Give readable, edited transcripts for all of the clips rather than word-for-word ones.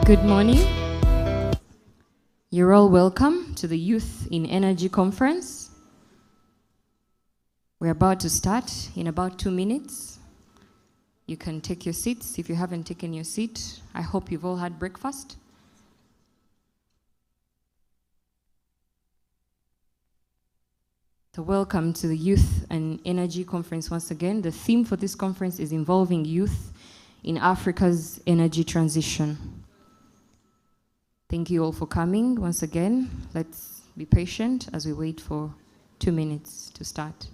Good morning. You're all welcome to the Youth in Energy Conference. We're about to start in about 2 minutes. You can take your seats if you haven't taken your seat. I hope you've all had breakfast. So welcome to the Youth and Energy Conference once again. The theme for this conference is involving youth in Africa's energy transition. Thank you all for coming once again. Let's be patient as we wait for 2 minutes to start.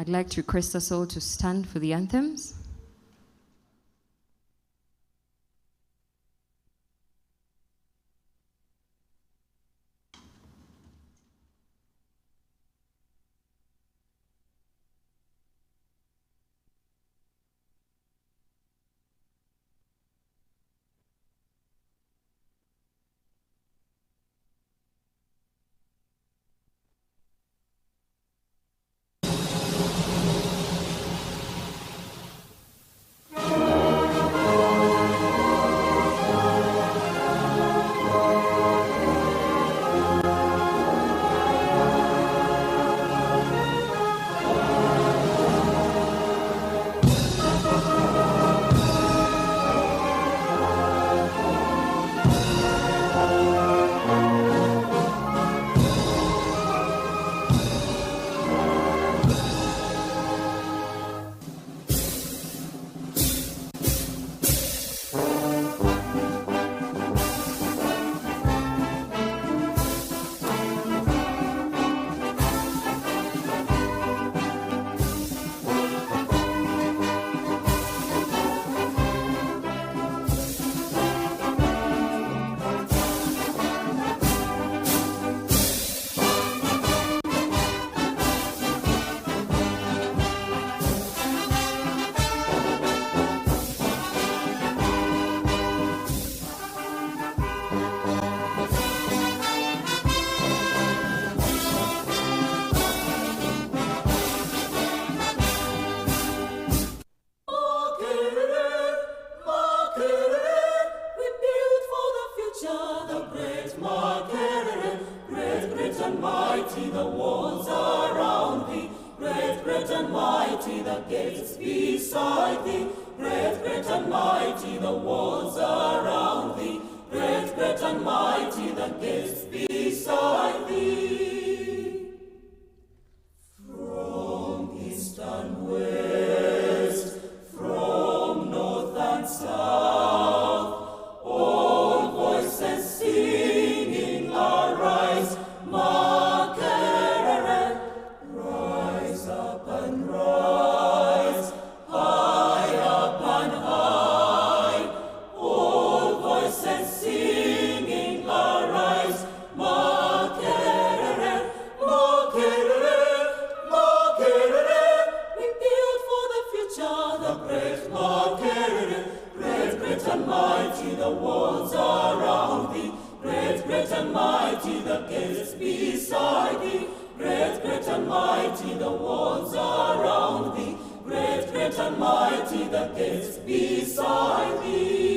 I'd like to request us all to stand for the anthems. walls around thee, great, great and mighty, the gates beside thee. From east and west, from north and south, all voices singing arise, Makerere, rise up and rise, high up and high, all voices singing arise, Makerere, Makerere, Makerere, we build for the future, the great Makerere, great, great and mighty, the walls around thee, great, great and mighty, the gates beside thee, great, great and mighty, the walls around thee, great, great and mighty, the gates beside thee.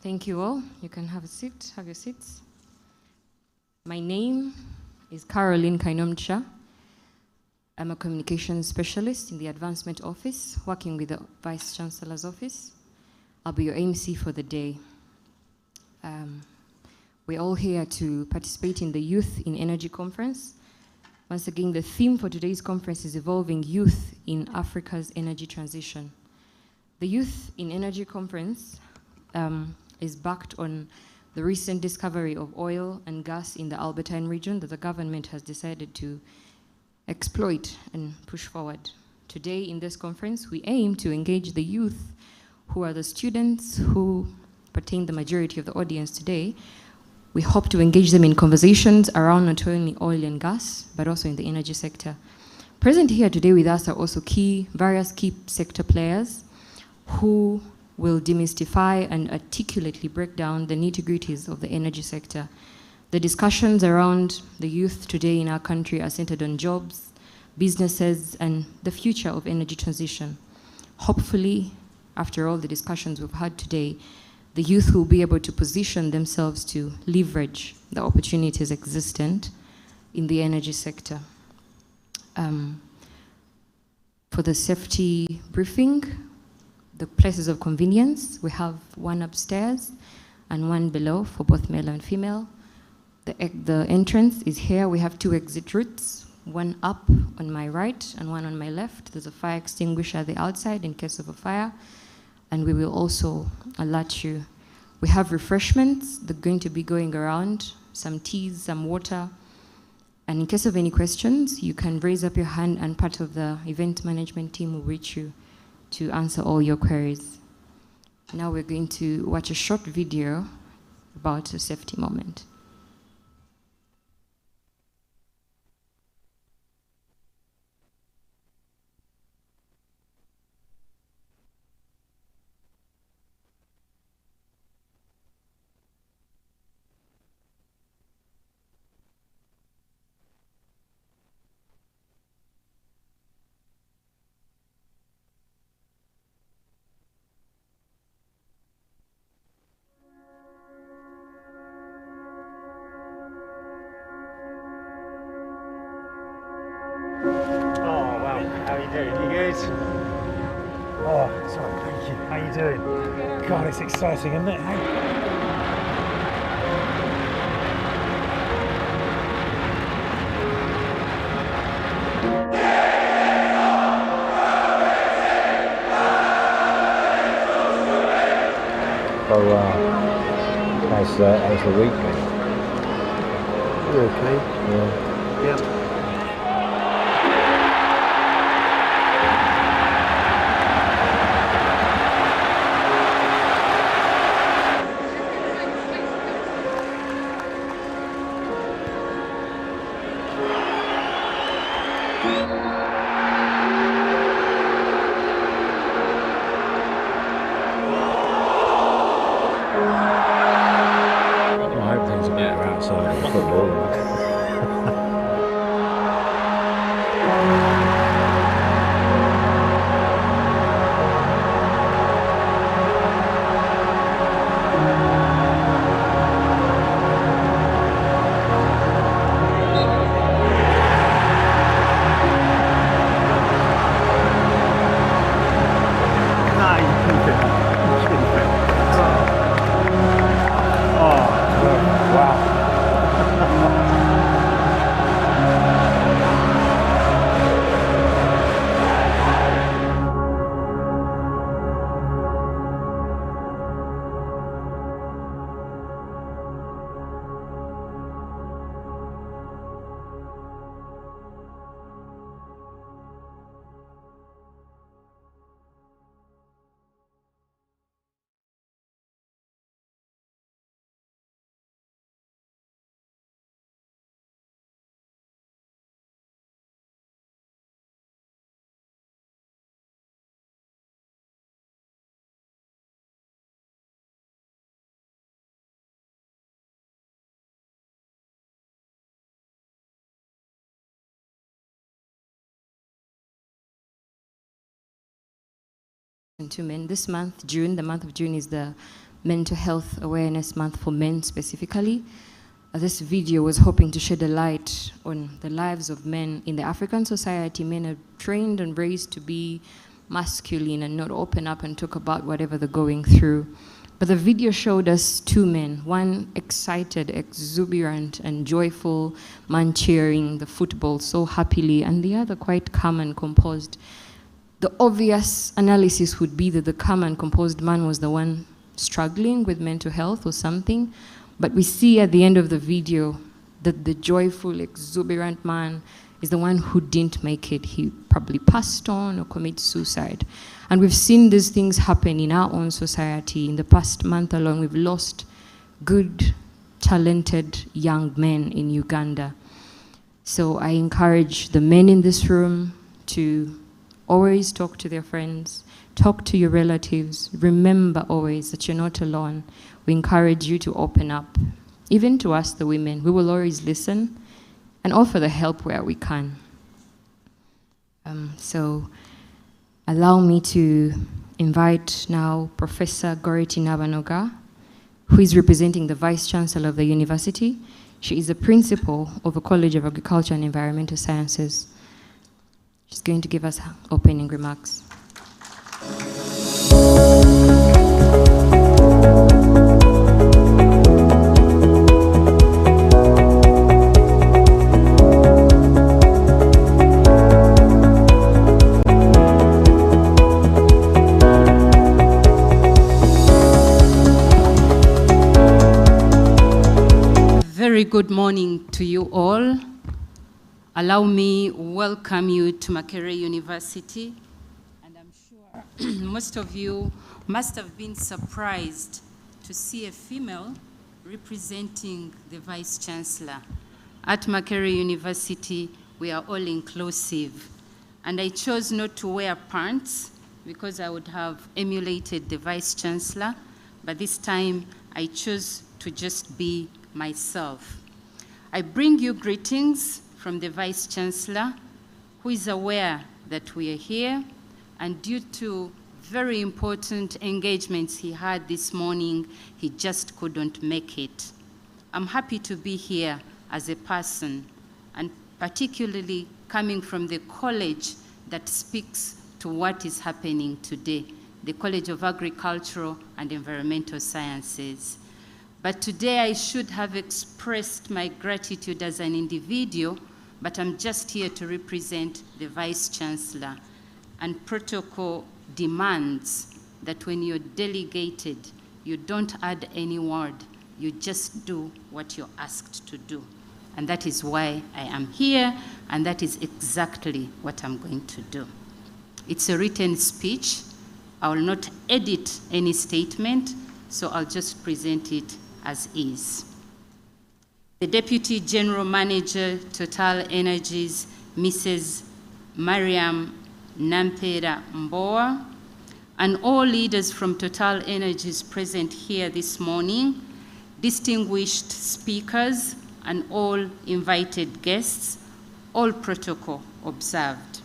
Thank you all. You can have a seat, have your seats. My name is Caroline Kainomcha. I'm a communications specialist in the Advancement Office, working with the Vice Chancellor's Office. I'll be your MC for the day. We're all here to participate in the Youth in Energy Conference. Once again, the theme for today's conference is Evolving Youth in Africa's Energy Transition. The Youth in Energy Conference is backed on the recent discovery of oil and gas in the Albertine region that the government has decided to exploit and push forward. Today in this conference, we aim to engage the youth, who are the students who pertain the majority of the audience today. We hope to engage them in conversations around not only oil and gas, but also in the energy sector. Present here today with us are also various key sector players who will demystify and articulately break down the nitty-gritties of the energy sector. The discussions around the youth today in our country are centered on jobs, businesses, and the future of energy transition. Hopefully, after all the discussions we've had today, the youth will be able to position themselves to leverage the opportunities existent in the energy sector. For the safety briefing, the places of convenience, we have one upstairs and one below for both male and female. The entrance is here. We have two exit routes, one up on my right and one on my left. There's a fire extinguisher at the outside in case of a fire, and we will also alert you. We have refreshments. They're going to be going around, some teas, some water. And in case of any questions, you can raise up your hand and part of the event management team will reach you to answer all your queries. Now we're going to watch a short video about a safety moment. God, it's exciting, isn't it? So, how's the week been? Okay. Yeah. Yeah. I hope things are better outside of football. and to men. This month, June, the month of June is the Mental Health Awareness Month for men specifically. This video was hoping to shed a light on the lives of men in the African society. Men are trained and raised to be masculine and not open up and talk about whatever they're going through. But the video showed us two men, one excited, exuberant, and joyful man cheering the football so happily, and the other quite calm and composed. The obvious analysis would be that the calm and composed man was the one struggling with mental health or something, but we see at the end of the video that the joyful, exuberant man is the one who didn't make it. He probably passed on or committed suicide. And we've seen these things happen in our own society. In the past month alone, we've lost good, talented young men in Uganda. So I encourage the men in this room to always talk to their friends, talk to your relatives. Remember always that you're not alone. We encourage you to open up, even to us, the women. We will always listen and offer the help where we can. So allow me to invite now Professor Goreti Nabanoga, who is representing the Vice Chancellor of the university. She is a principal of the College of Agriculture and Environmental Sciences. She's going to give us opening remarks. Very good morning to you all. Allow me welcome you to Makerere University. And I'm sure most of you must have been surprised to see a female representing the Vice Chancellor. At Makerere University, we are all inclusive. And I chose not to wear pants because I would have emulated the Vice Chancellor, but this time I chose to just be myself. I bring you greetings from the Vice Chancellor, who is aware that we are here, and due to very important engagements he had this morning, he just couldn't make it. I'm happy to be here as a person, and particularly coming from the college that speaks to what is happening today, the College of Agricultural and Environmental Sciences. But today I should have expressed my gratitude as an individual, but I'm just here to represent the Vice Chancellor. And protocol demands that when you're delegated, you don't add any word, you just do what you're asked to do. And that is why I am here, and that is exactly what I'm going to do. It's a written speech. I will not edit any statement, so I'll just present it as is. The Deputy General Manager, Total Energies, Mrs. Mariam Nampera Mboa, and all leaders from Total Energies present here this morning, distinguished speakers, and all invited guests, all protocol observed.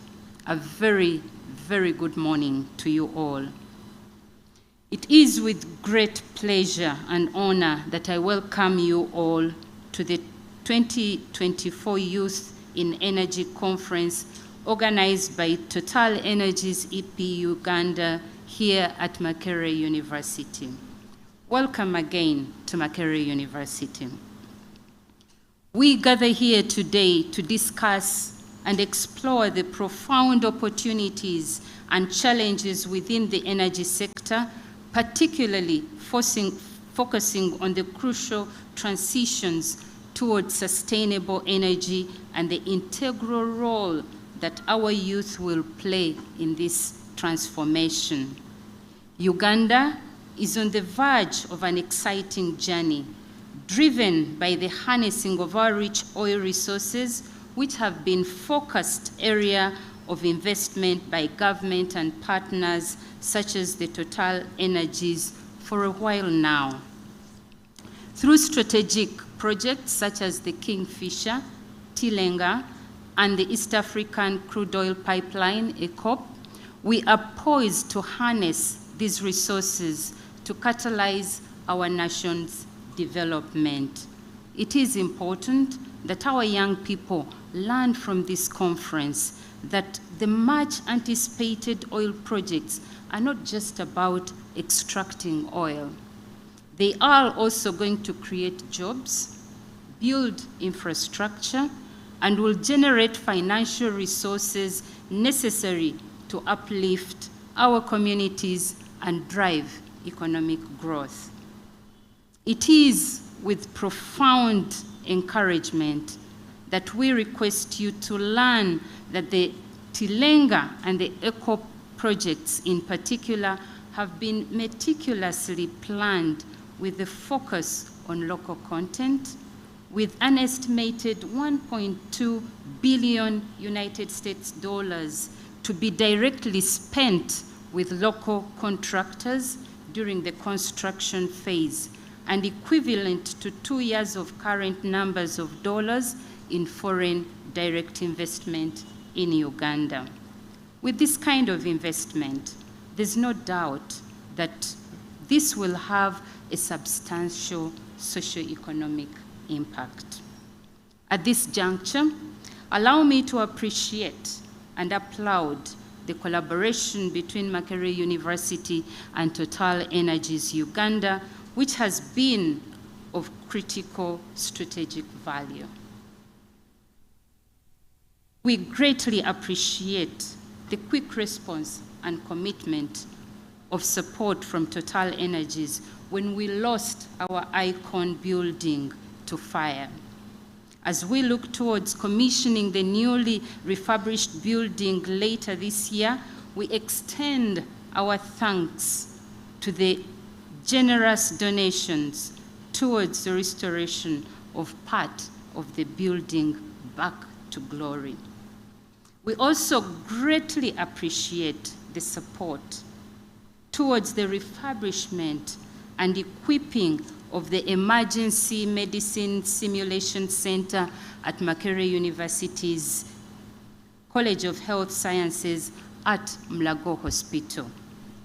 A very, very good morning to you all. It is with great pleasure and honor that I welcome you all to the 2024 Youth in Energy Conference organized by Total Energies EP Uganda here at Makerere University. Welcome again to Makerere University. We gather here today to discuss and explore the profound opportunities and challenges within the energy sector, particularly focusing on the crucial transitions towards sustainable energy and the integral role that our youth will play in this transformation. Uganda is on the verge of an exciting journey, driven by the harnessing of our rich oil resources, which have been focused area of investment by government and partners such as the Total Energies for a while now. Through strategic projects such as the Kingfisher, Tilenga, and the East African Crude Oil Pipeline, ECOP, we are poised to harness these resources to catalyze our nation's development. It is important that our young people learn from this conference that the much anticipated oil projects are not just about extracting oil. They are also going to create jobs, build infrastructure, and will generate financial resources necessary to uplift our communities and drive economic growth. It is with profound encouragement that we request you to learn that the Tilenga and the Eco projects in particular have been meticulously planned with a focus on local content, with an estimated 1.2 billion United States dollars to be directly spent with local contractors during the construction phase, and equivalent to 2 years of current numbers of dollars in foreign direct investment in Uganda. With this kind of investment, there's no doubt that this will have a substantial socio-economic impact. At this juncture, allow me to appreciate and applaud the collaboration between Makerere University and Total Energies Uganda, which has been of critical strategic value. We greatly appreciate the quick response and commitment of support from Total Energies when we lost our icon building to fire. As we look towards commissioning the newly refurbished building later this year, we extend our thanks to the generous donations towards the restoration of part of the building back to glory. We also greatly appreciate the support towards the refurbishment and equipping of the Emergency Medicine Simulation Center at Makerere University's College of Health Sciences at Mulago Hospital.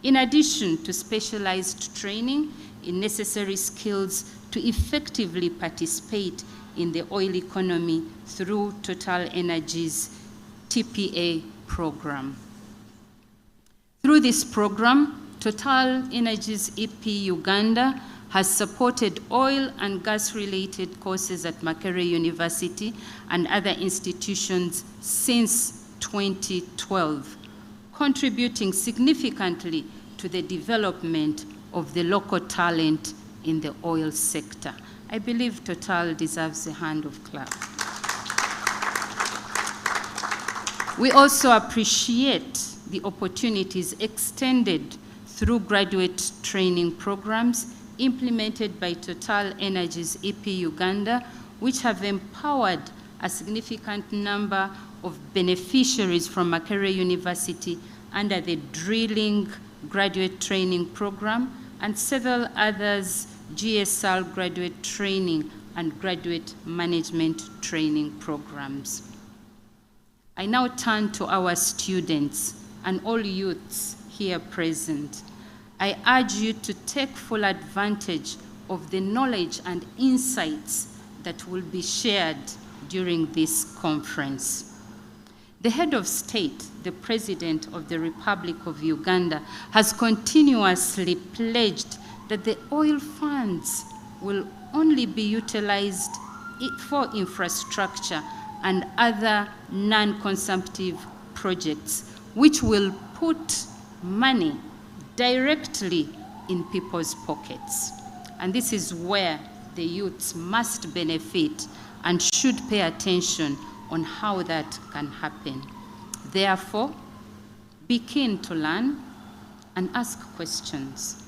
In addition to specialized training in necessary skills to effectively participate in the oil economy through Total Energies' TPA program. Through this program, Total Energies EP Uganda has supported oil and gas-related courses at Makerere University and other institutions since 2012, contributing significantly to the development of the local talent in the oil sector. I believe Total deserves a hand of clap. We also appreciate the opportunities extended through graduate training programs implemented by Total Energies EP Uganda, which have empowered a significant number of beneficiaries from Makerere University under the drilling graduate training program, and several others GSR graduate training and graduate management training programs. I now turn to our students and all youths here present. I urge you to take full advantage of the knowledge and insights that will be shared during this conference. The head of state, the President of the Republic of Uganda, has continuously pledged that the oil funds will only be utilized for infrastructure and other non-consumptive projects, which will put money directly in people's pockets. And this is where the youths must benefit and should pay attention on how that can happen. Therefore, be keen to learn and ask questions.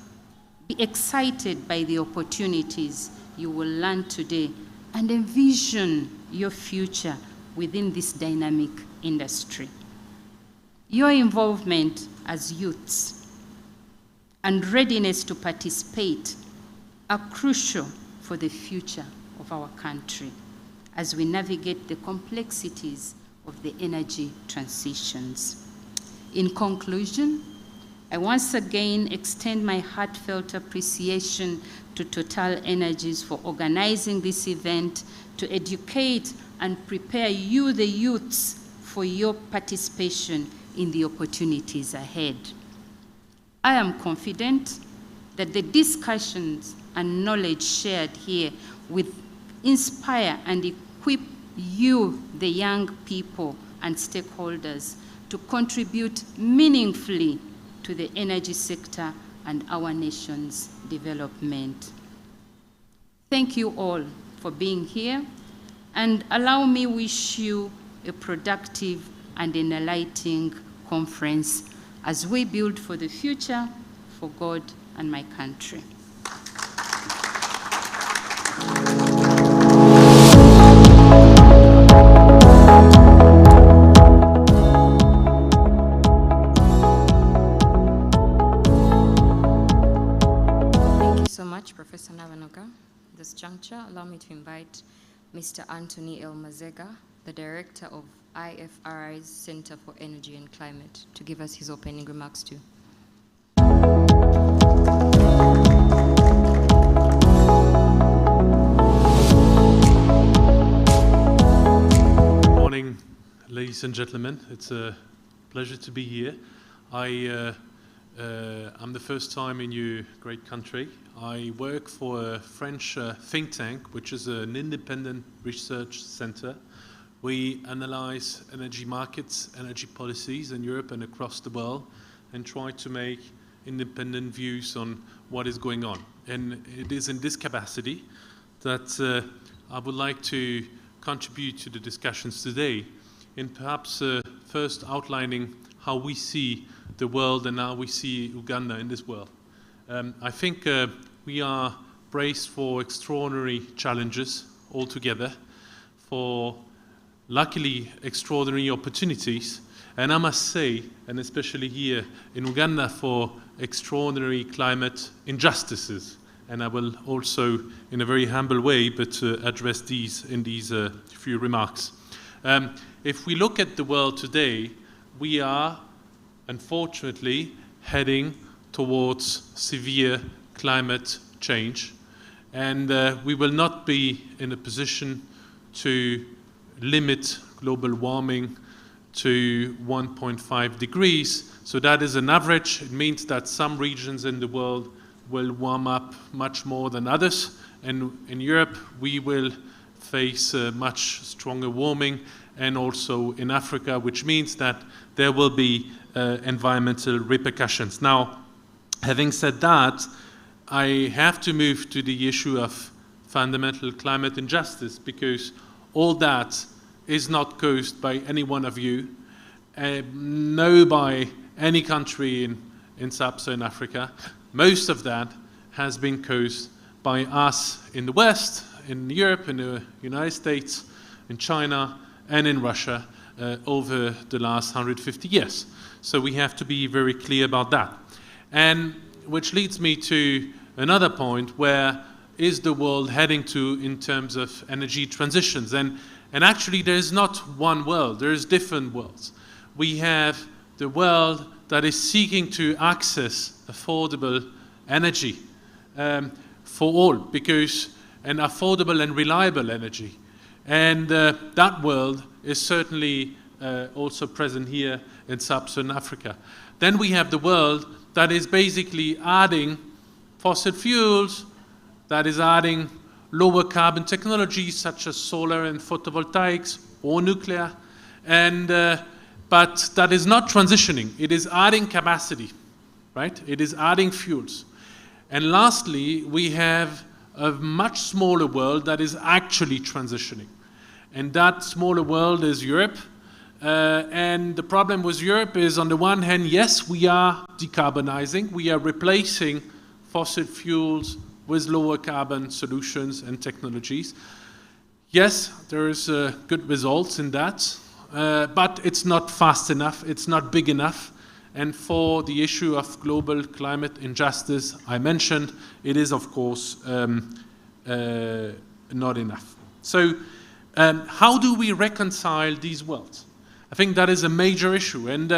Be excited by the opportunities you will learn today and envision your future within this dynamic industry. Your involvement as youths and readiness to participate are crucial for the future of our country as we navigate the complexities of the energy transitions. In conclusion, I once again extend my heartfelt appreciation to Total Energies for organizing this event to educate and prepare you, the youths, for your participation in the opportunities ahead. I am confident that the discussions and knowledge shared here will inspire and equip you, the young people and stakeholders, to contribute meaningfully to the energy sector and our nation's development. Thank you all for being here, and allow me wish you a productive and enlightening conference as we build for the future, for God and my country. Professor Navanoka. At this juncture, allow me to invite Mr. Anthony L. Mazega, the Director of IFRI's Center for Energy and Climate, to give us his opening remarks too. Good morning, ladies and gentlemen. It's a pleasure to be here. I'm the first time in your great country. I work for a French think tank, which is an independent research center. We analyze energy markets, energy policies in Europe and across the world, and try to make independent views on what is going on. And it is in this capacity that I would like to contribute to the discussions today, and perhaps first outlining how we see the world and how we see Uganda in this world. I think we are braced for extraordinary challenges altogether, for luckily extraordinary opportunities, and I must say, and especially here in Uganda, for extraordinary climate injustices. And I will also, in a very humble way, but address these in these few remarks. If we look at the world today, we are unfortunately heading towards severe climate change, and we will not be in a position to limit global warming to 1.5 degrees. So that is an average. It means that some regions in the world will warm up much more than others, and in Europe we will face much stronger warming, and also in Africa, which means that there will be environmental repercussions. Now, having said that, I have to move to the issue of fundamental climate injustice, because all that is not caused by any one of you, no by any country in sub-Saharan Africa. Most of that has been caused by us in the West, in Europe, in the United States, in China, and in Russia over the last 150 years. So we have to be very clear about that. And which leads me to another point: where is the world heading to in terms of energy transitions? And actually there is not one world, there is different worlds. We have the world that is seeking to access affordable energy for all, and affordable and reliable energy. And that world is certainly also present here in sub-Saharan Africa. Then we have the world that is basically adding fossil fuels, that is adding lower carbon technologies such as solar and photovoltaics or nuclear, and but that is not transitioning. It is adding capacity, right? It is adding fuels. And lastly, we have a much smaller world that is actually transitioning. And that smaller world is Europe. And the problem with Europe is, on the one hand, yes, we are decarbonizing. We are replacing fossil fuels with lower carbon solutions and technologies. Yes, there is good results in that, but it's not fast enough. It's not big enough. And for the issue of global climate injustice I mentioned, it is, of course, not enough. So how do we reconcile these worlds? I think that is a major issue. And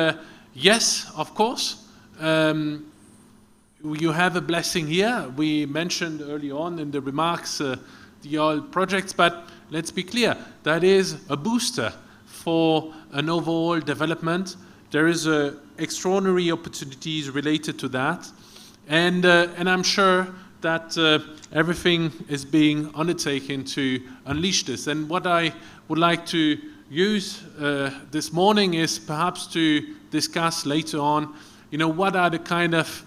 yes, of course. You have a blessing here. We mentioned early on in the remarks the oil projects, but let's be clear, that is a booster for an overall development. There is extraordinary opportunities related to that, and I'm sure that everything is being undertaken to unleash this. And what I would like to use this morning is perhaps to discuss later on, what are the kind of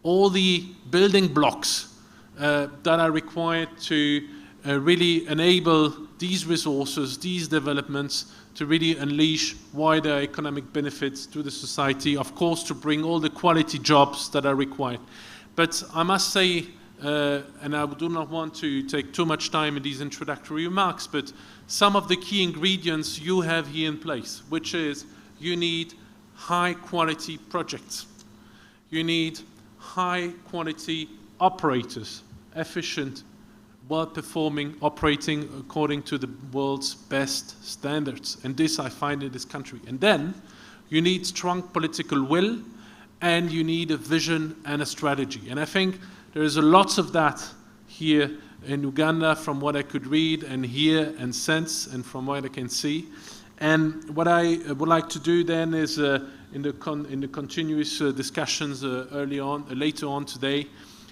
all the building blocks that are required to really enable these resources, these developments, to really unleash wider economic benefits to the society, of course, to bring all the quality jobs that are required. But I must say, and I do not want to take too much time in these introductory remarks, but some of the key ingredients you have here in place, which is you need high-quality projects. You need high-quality operators, efficient, well-performing, operating according to the world's best standards. And this I find in this country. And then you need strong political will, and you need a vision and a strategy. And I think there is a lot of that here in Uganda from what I could read and hear and sense and from what I can see. And what I would like to do then is in the continuous discussions later on today,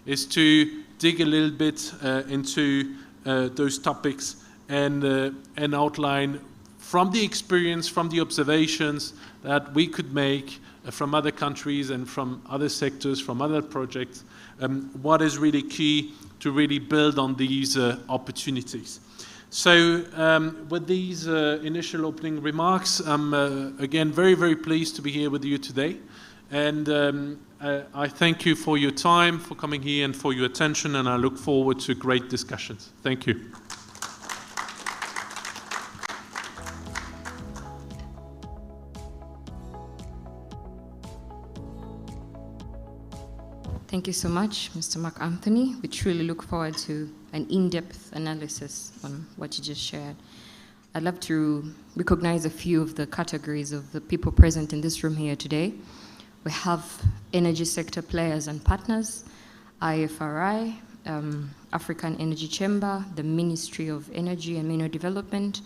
is to dig a little bit into those topics and outline from the experience, from the observations that we could make from other countries and from other sectors, from other projects, what is really key to really build on these opportunities. So with these initial opening remarks, I'm again very, very pleased to be here with you today. And I thank you for your time, for coming here, and for your attention, and I look forward to great discussions. Thank you. Thank you so much, Mr. Mark Anthony. We truly look forward to an in-depth analysis on what you just shared. I'd love to recognize a few of the categories of the people present in this room here today. We have energy sector players and partners, IFRI, African Energy Chamber, the Ministry of Energy and Mineral Development,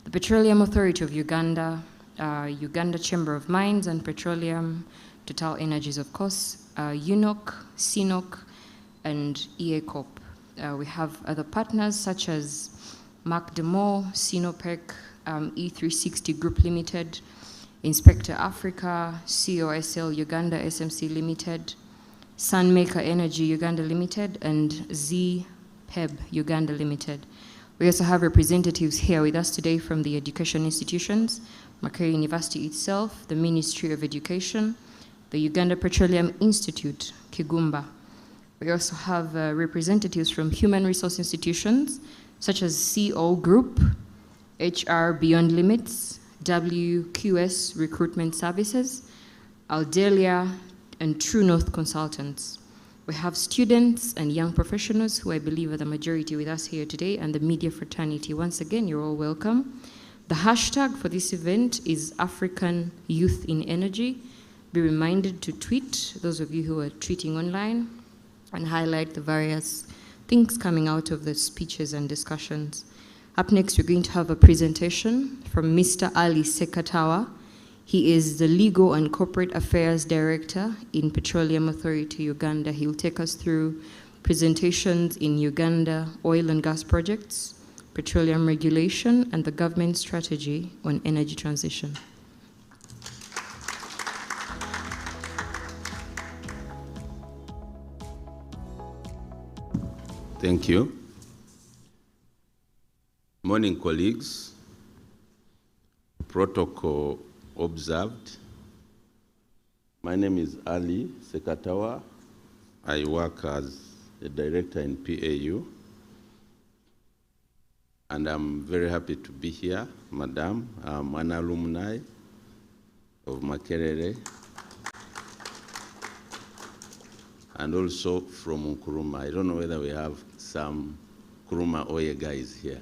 the Petroleum Authority of Uganda, Uganda Chamber of Mines and Petroleum, Total Energies, of course, UNOC, CNOC, and EACOP. We have other partners such as Mark Demore, Sinopec, E360 Group Limited, Inspector Africa, COSL Uganda SMC Limited, Sunmaker Energy Uganda Limited, and ZPEB Uganda Limited. We also have representatives here with us today from the education institutions, Makerere University itself, the Ministry of Education, the Uganda Petroleum Institute, Kigumba. We also have representatives from human resource institutions, such as CO Group, HR Beyond Limits, WQS Recruitment Services, Aldelia, and True North Consultants. We have students and young professionals who I believe are the majority with us here today, and the media fraternity. Once again, you're all welcome. The hashtag for this event is African Youth in Energy. Be reminded to tweet, those of you who are tweeting online, and highlight the various things coming out of the speeches and discussions. Up next, we're going to have a presentation from Mr. Ali Sekatawa. He is the Legal and Corporate Affairs Director in Petroleum Authority Uganda. He'll take us through presentations in Uganda oil and gas projects, petroleum regulation, and the government strategy on energy transition. Thank you. Morning, colleagues. Protocol observed. My name is Ali Sekatawa. I work as a director in PAU. And I'm very happy to be here, Madam. I'm an alumni of Makerere, and also from Nkrumah. I don't know whether we have some Nkrumah Oye guys here.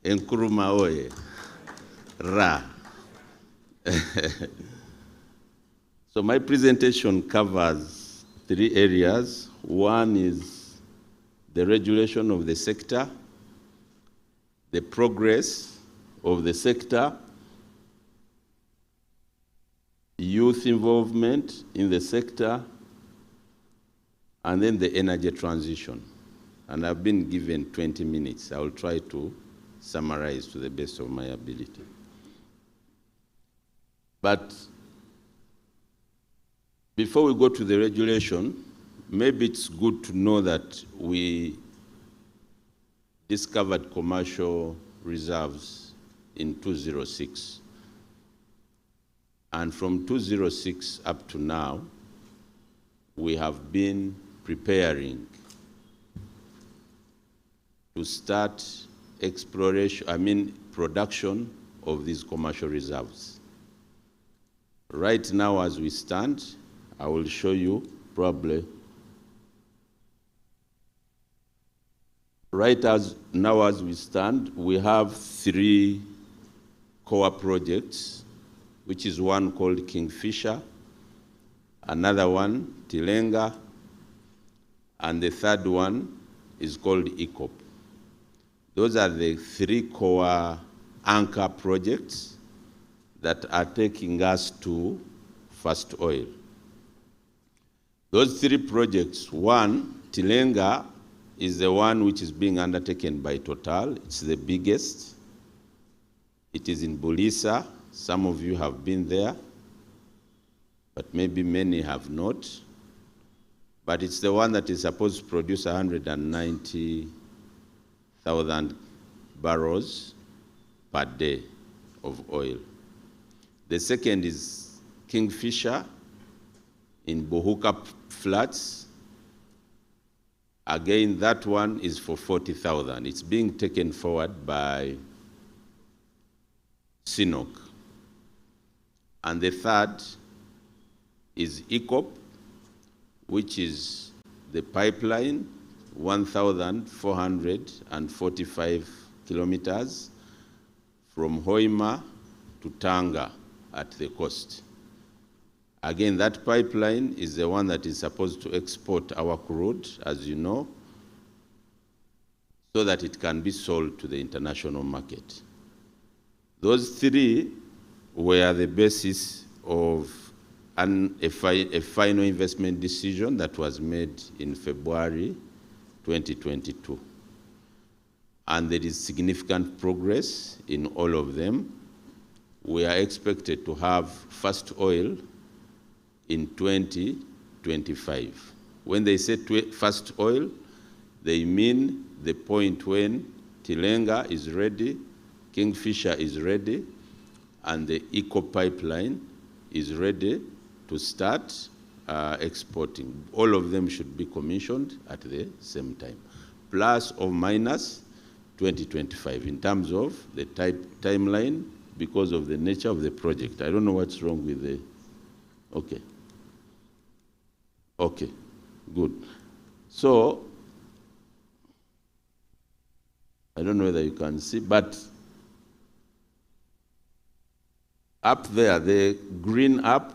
Nkrumah Oye, Ra. So my presentation covers 3 areas. One is the regulation of the sector, the progress of the sector, youth involvement in the sector, and then the energy transition. And I've been given 20 minutes. I will try to summarize to the best of my ability. But before we go to the regulation, maybe it's good to know that we discovered commercial reserves in 2006. And from 2006 up to now, we have been preparing to start production of these commercial reserves. Right now, as we stand, I will show you probably. Right now as we stand, we have 3 core projects, which is one called Kingfisher, another one, Tilenga, and the third one is called ECOP. Those are the 3 core anchor projects that are taking us to first oil. Those 3 projects, one, Tilenga, is the one which is being undertaken by Total. It's the biggest. It is in Bulisa. Some of you have been there, but maybe many have not. But it's the one that is supposed to produce 190,000 barrels per day of oil. The second is Kingfisher in Bohuka Flats. Again, that one is for 40,000. It's being taken forward by CNOOC. And the third is ECOP, which is the pipeline, 1,445 kilometers from Hoima to Tanga at the coast. Again, that pipeline is the one that is supposed to export our crude, as you know, so that it can be sold to the international market. Those 3 were the basis of a final investment decision that was made in February 2022. And there is significant progress in all of them. We are expected to have first oil in 2025. When they say first oil, they mean the point when Tilenga is ready, Kingfisher is ready, and the Eco pipeline is ready to start exporting. All of them should be commissioned at the same time, plus or minus 2025 in terms of the timeline because of the nature of the project. I don't know what's wrong with the, okay. Okay, good. So, I don't know whether you can see, but up there, the green up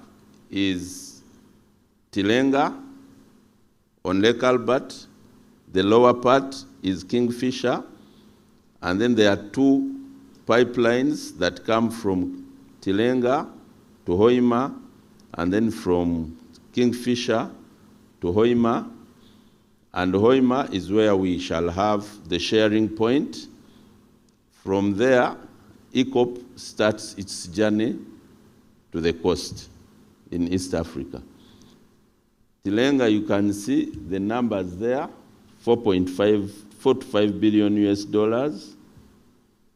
is Tilenga on Lake Albert. The lower part is Kingfisher. And then there are 2 pipelines that come from Tilenga to Hoima, and then from Kingfisher to Hoima. And Hoima is where we shall have the sharing point. From there, ECOP starts its journey to the coast in East Africa. Tilenga, you can see the numbers there, 4.5 billion US dollars.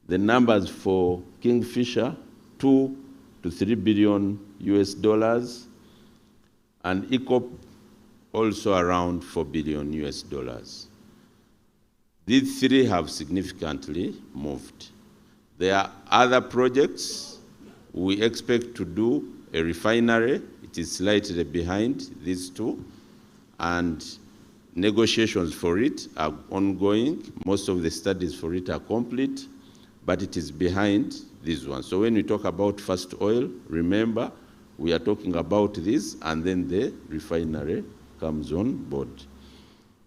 The numbers for Kingfisher, 2 to 3 billion US dollars. And ECOP also around 4 billion US dollars. These 3 have significantly moved. There are other projects. We expect to do a refinery. It is slightly behind these 2. And negotiations for it are ongoing. Most of the studies for it are complete, but it is behind this one. So when we talk about first oil, remember, we are talking about this, and then the refinery comes on board.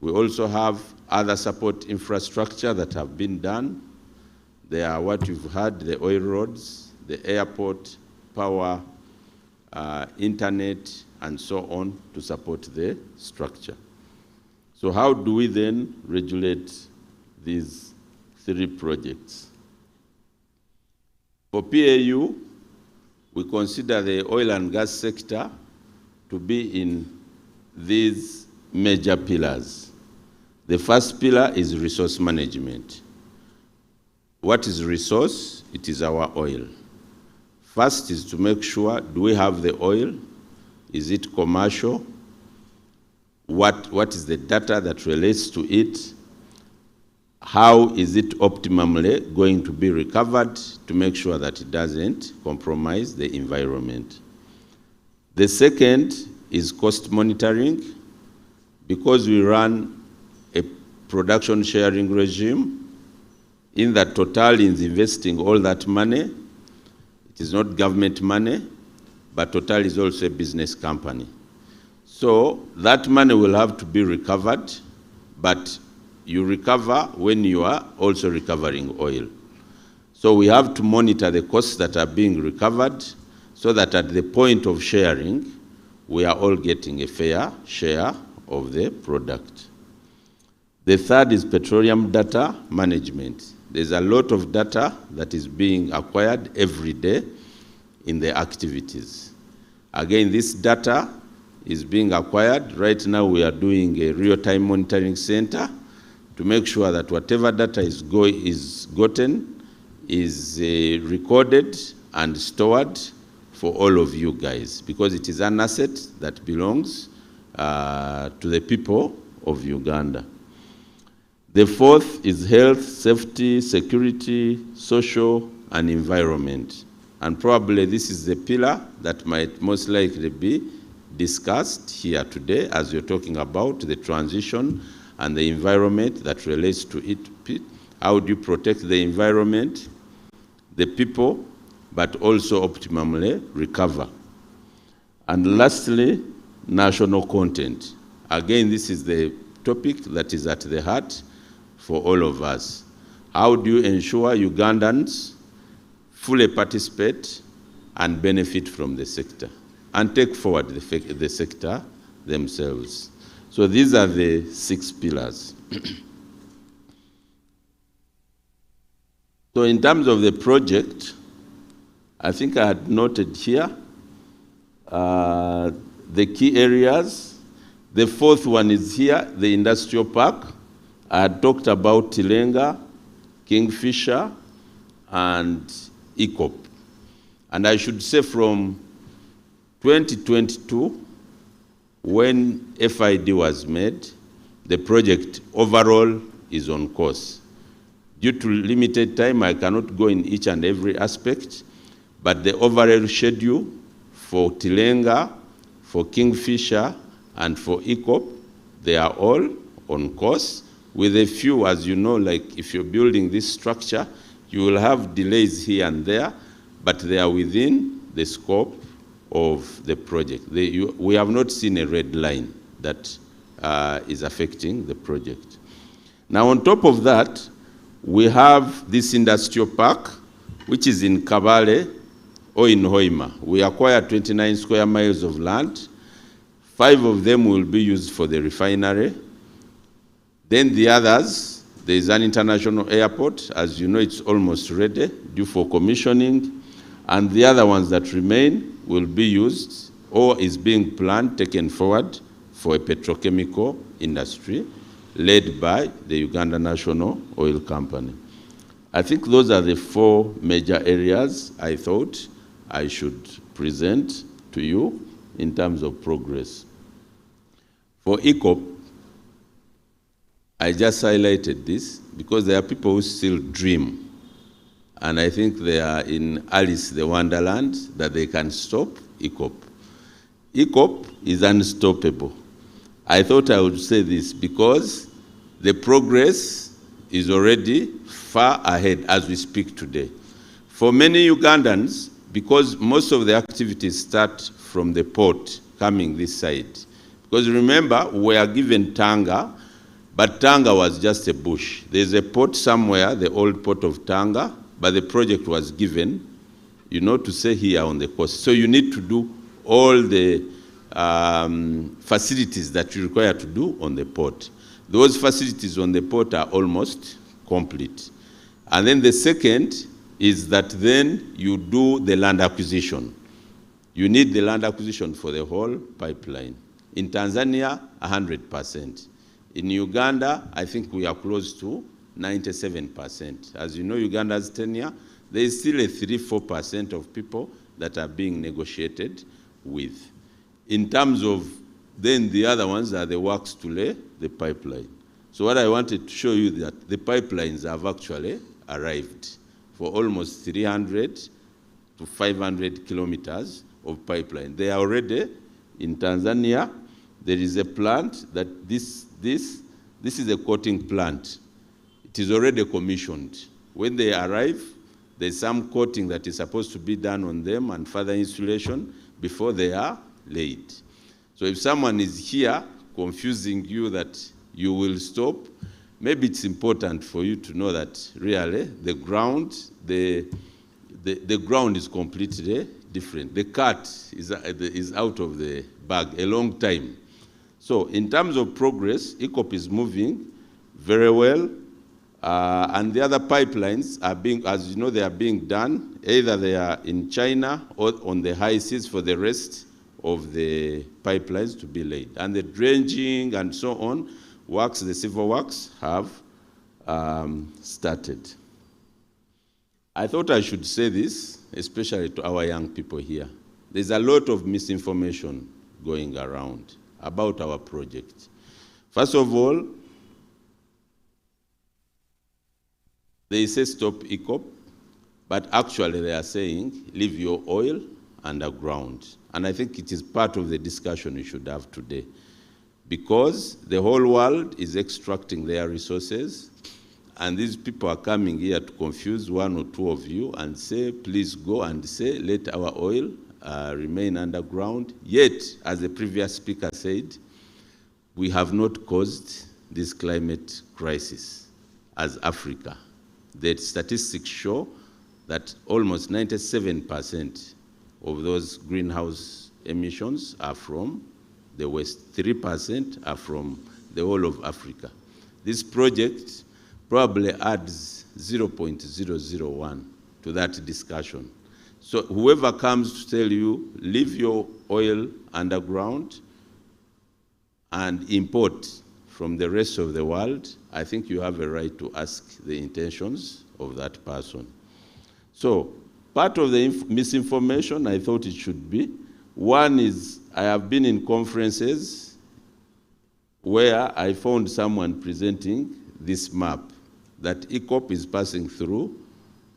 We also have other support infrastructure that have been done. They are what you've heard, the oil roads, the airport, power, internet, and so on to support the structure. So how do we then regulate these 3 projects? For PAU, we consider the oil and gas sector to be in these major pillars. The first pillar is resource management. What is resource? It is our oil. First is to make sure, do we have the oil? Is it commercial? What is the data that relates to it? How is it optimally going to be recovered to make sure that it doesn't compromise the environment? The second is cost monitoring. Because we run a production sharing regime, in that Total is investing all that money. It is not government money, but Total is also a business company. So that money will have to be recovered, but you recover when you are also recovering oil. So we have to monitor the costs that are being recovered so that at the point of sharing, we are all getting a fair share of the product. The third is petroleum data management. There's a lot of data that is being acquired every day in the activities. Again, this data is being acquired. Right now we are doing a real-time monitoring center to make sure that whatever data is gotten is recorded and stored for all of you guys, because it is an asset that belongs to the people of Uganda. The fourth is health, safety, security, social, and environment. And probably this is the pillar that might most likely be discussed here today as you're talking about the transition and the environment that relates to it. How do you protect the environment, the people, but also optimally recover? And lastly, national content. Again, this is the topic that is at the heart for all of us. How do you ensure Ugandans fully participate and benefit from the sector and take forward the sector themselves? So these are the 6 pillars. So in terms of the project, I think I had noted here the key areas. The 4th one is here, the industrial park. I had talked about Tilenga, Kingfisher, and ECOP. And I should say from 2022, when FID was made, the project overall is on course. Due to limited time, I cannot go in each and every aspect, but the overall schedule for Tilenga, for Kingfisher, and for ECOP, they are all on course, with a few, as you know, like if you're building this structure, you will have delays here and there, but they are within the scope of the project. We have not seen a red line that is affecting the project. Now, on top of that, we have this industrial park, which is in Kabale or in Hoima. We acquired 29 square miles of land. 5 of them will be used for the refinery. Then the others, there is an international airport. As you know, it's almost ready, due for commissioning. And the other ones that remain will be used or is being planned, taken forward for a petrochemical industry led by the Uganda National Oil Company. I think those are the 4 major areas I thought I should present to you in terms of progress. For ECOP, I just highlighted this because there are people who still dream. And I think they are in Alice the Wonderland that they can stop ECOP. ECOP is unstoppable. I thought I would say this because the progress is already far ahead as we speak today. For many Ugandans, because most of the activities start from the port coming this side. Because remember, we are given Tanga, but Tanga was just a bush. There's a port somewhere, the old port of Tanga, but the project was given, to say here on the coast. So you need to do all the facilities that you require to do on the port. Those facilities on the port are almost complete. And then the second is that then you do the land acquisition. You need the land acquisition for the whole pipeline. In Tanzania, 100%. In Uganda, I think we are close to 97%. As you know, Uganda's tenure, there is still a 3-4% of people that are being negotiated with. In terms of, then the other ones are the works to lay the pipeline. So what I wanted to show you that the pipelines have actually arrived for almost 300 to 500 kilometers of pipeline. They are already in Tanzania. There is a plant that this is a coating plant. It is already commissioned. When they arrive, there's some coating that is supposed to be done on them and further insulation before they are laid. So if someone is here confusing you that you will stop, maybe it's important for you to know that really the ground is completely different. The cat is out of the bag a long time. So in terms of progress, ECOP is moving very well. And the other pipelines are being, as you know, they are being done. Either they are in China or on the high seas for the rest of the pipelines to be laid. And the dredging and so on, works, the civil works have started. I thought I should say this, especially to our young people here. There's a lot of misinformation going around about our project. First of all, they say stop ECOP, but actually they are saying leave your oil underground. And I think it is part of the discussion we should have today, because the whole world is extracting their resources, and these people are coming here to confuse one or two of you and say, please go and say, let our oil remain underground. Yet, as the previous speaker said, we have not caused this climate crisis as Africa. The statistics show that almost 97% of those greenhouse emissions are from the West. 3% are from the whole of Africa. This project probably adds 0.001 to that discussion. So whoever comes to tell you, leave your oil underground and import from the rest of the world, I think you have a right to ask the intentions of that person. So part of the misinformation I thought it should be, one is I have been in conferences where I found someone presenting this map that ECOP is passing through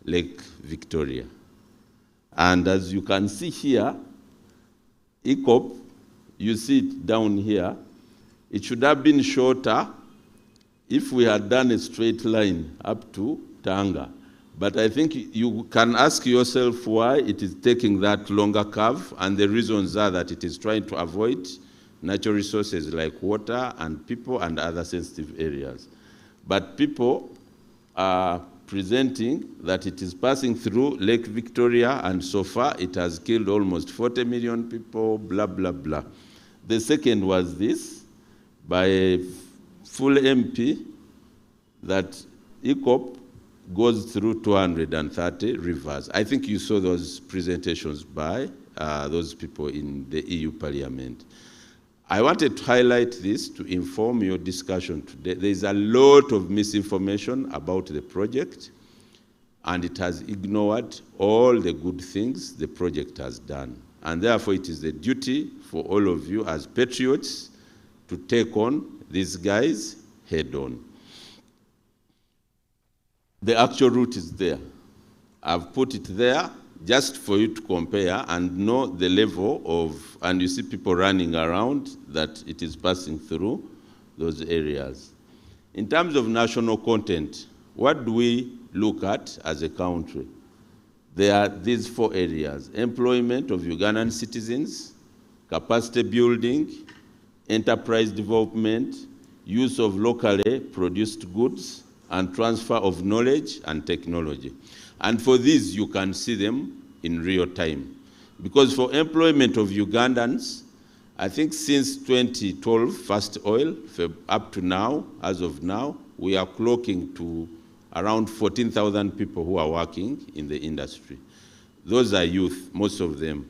Lake Victoria. And as you can see here, ECOP, you see it down here, it should have been shorter if we had done a straight line up to Tanga. But I think you can ask yourself why it is taking that longer curve, and the reasons are that it is trying to avoid natural resources like water and people and other sensitive areas. But people are presenting that it is passing through Lake Victoria, and so far it has killed almost 40 million people, blah, blah, blah. The second was this, by a full MP, that ECOP goes through 230 rivers. I think you saw those presentations by those people in the EU Parliament. I wanted to highlight this to inform your discussion today. There is a lot of misinformation about the project, and it has ignored all the good things the project has done. And therefore, it is the duty for all of you as patriots to take on these guys head on. The actual route is there. I've put it there just for you to compare and know the level of, and you see people running around, that it is passing through those areas. In terms of national content, what do we look at as a country? there are these 4 areas: employment of Ugandan citizens, capacity building, enterprise development, use of locally produced goods, and transfer of knowledge and technology. And for these, you can see them in real time. Because for employment of Ugandans, I think since 2012, first oil, up to now, as of now, we are clocking to around 14,000 people who are working in the industry. Those are youth, most of them.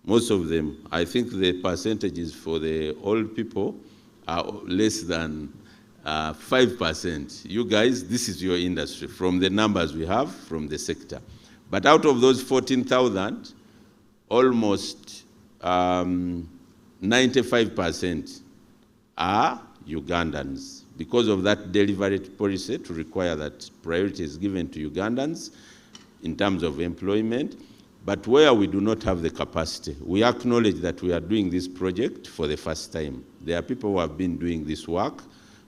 Most of them. I think the percentages for the old people are less than 5%. You guys, this is your industry, from the numbers we have from the sector. But out of those 14,000, almost 95% are Ugandans, because of that deliberate policy to require that priority is given to Ugandans in terms of employment. But where we do not have the capacity, we acknowledge that we are doing this project for the first time. There are people who have been doing this work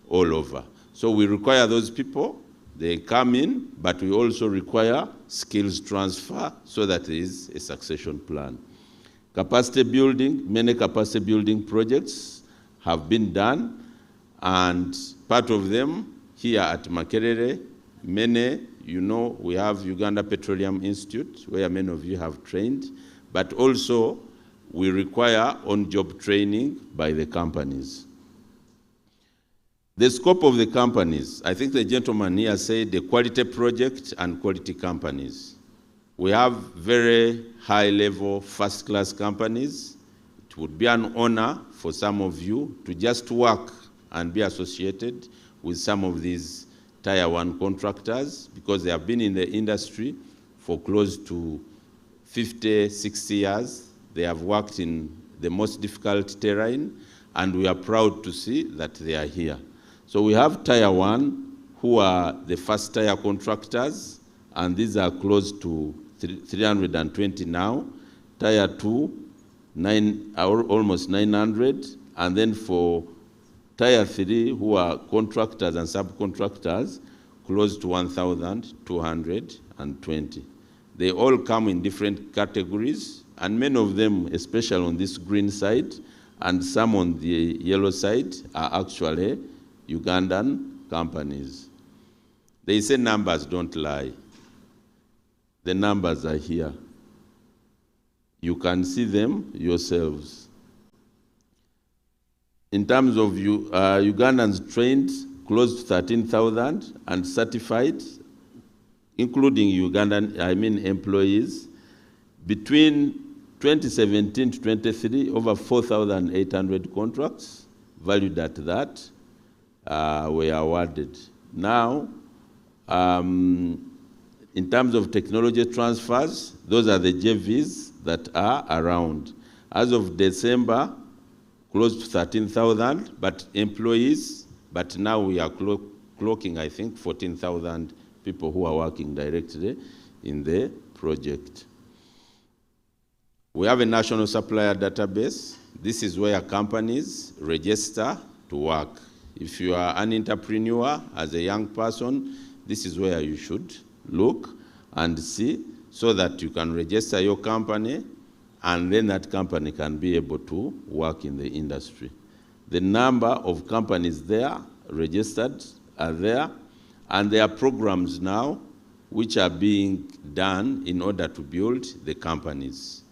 all over. So we require those people, they come in, but we also require skills transfer so that there is a succession plan. Capacity building, many capacity building projects have been done, and part of them here at Makerere, many, you know, we have Uganda Petroleum Institute, where many of you have trained, but also we require on-job training by the companies. The scope of the companies, I think the gentleman here said the quality project and quality companies. We have very high-level, first-class companies. It would be an honor for some of you to just work and be associated with some of these Tier 1 contractors, because they have been in the industry for close to 50, 60 years. They have worked in the most difficult terrain, and we are proud to see that they are here. So we have Tier 1, who are the first-tier contractors, and these are close to 320 now. Tier 2, almost 900, and then for Tier 3, who are contractors and subcontractors, close to 1,220. They all come in different categories, and many of them, especially on this green side, and some on the yellow side, are actually Ugandan companies. They say numbers don't lie. The numbers are here. You can see them yourselves. In terms of Ugandans trained, close to 13,000, and certified, including employees. Between 2017 to 23, over 4,800 contracts valued at that were awarded. Now, in terms of technology transfers, those are the JVs that are around. As of December, close to 13,000, but employees, but now we are clocking, I think, 14,000 people who are working directly in the project. We have a national supplier database. This is where companies register to work. If you are an entrepreneur, as a young person, this is where you should look and see, so that you can register your company, and then that company can be able to work in the industry. The number of companies there registered are there, and there are programs now which are being done in order to build the companies.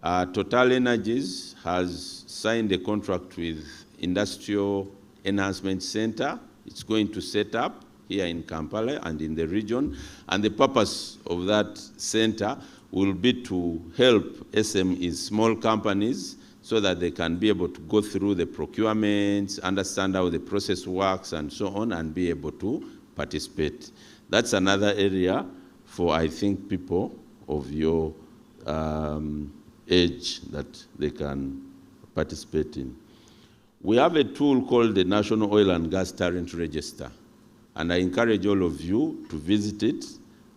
Total Energies has signed a contract with Industrial Enhancement Center. It's going to set up here in Kampala and in the region, and the purpose of that center will be to help SMEs, small companies, so that they can be able to go through the procurements, understand how the process works, and so on, and be able to participate. That's another area for, I think, people of your age that they can participate in. We have a tool called the National Oil and Gas Talent Register, and I encourage all of you to visit it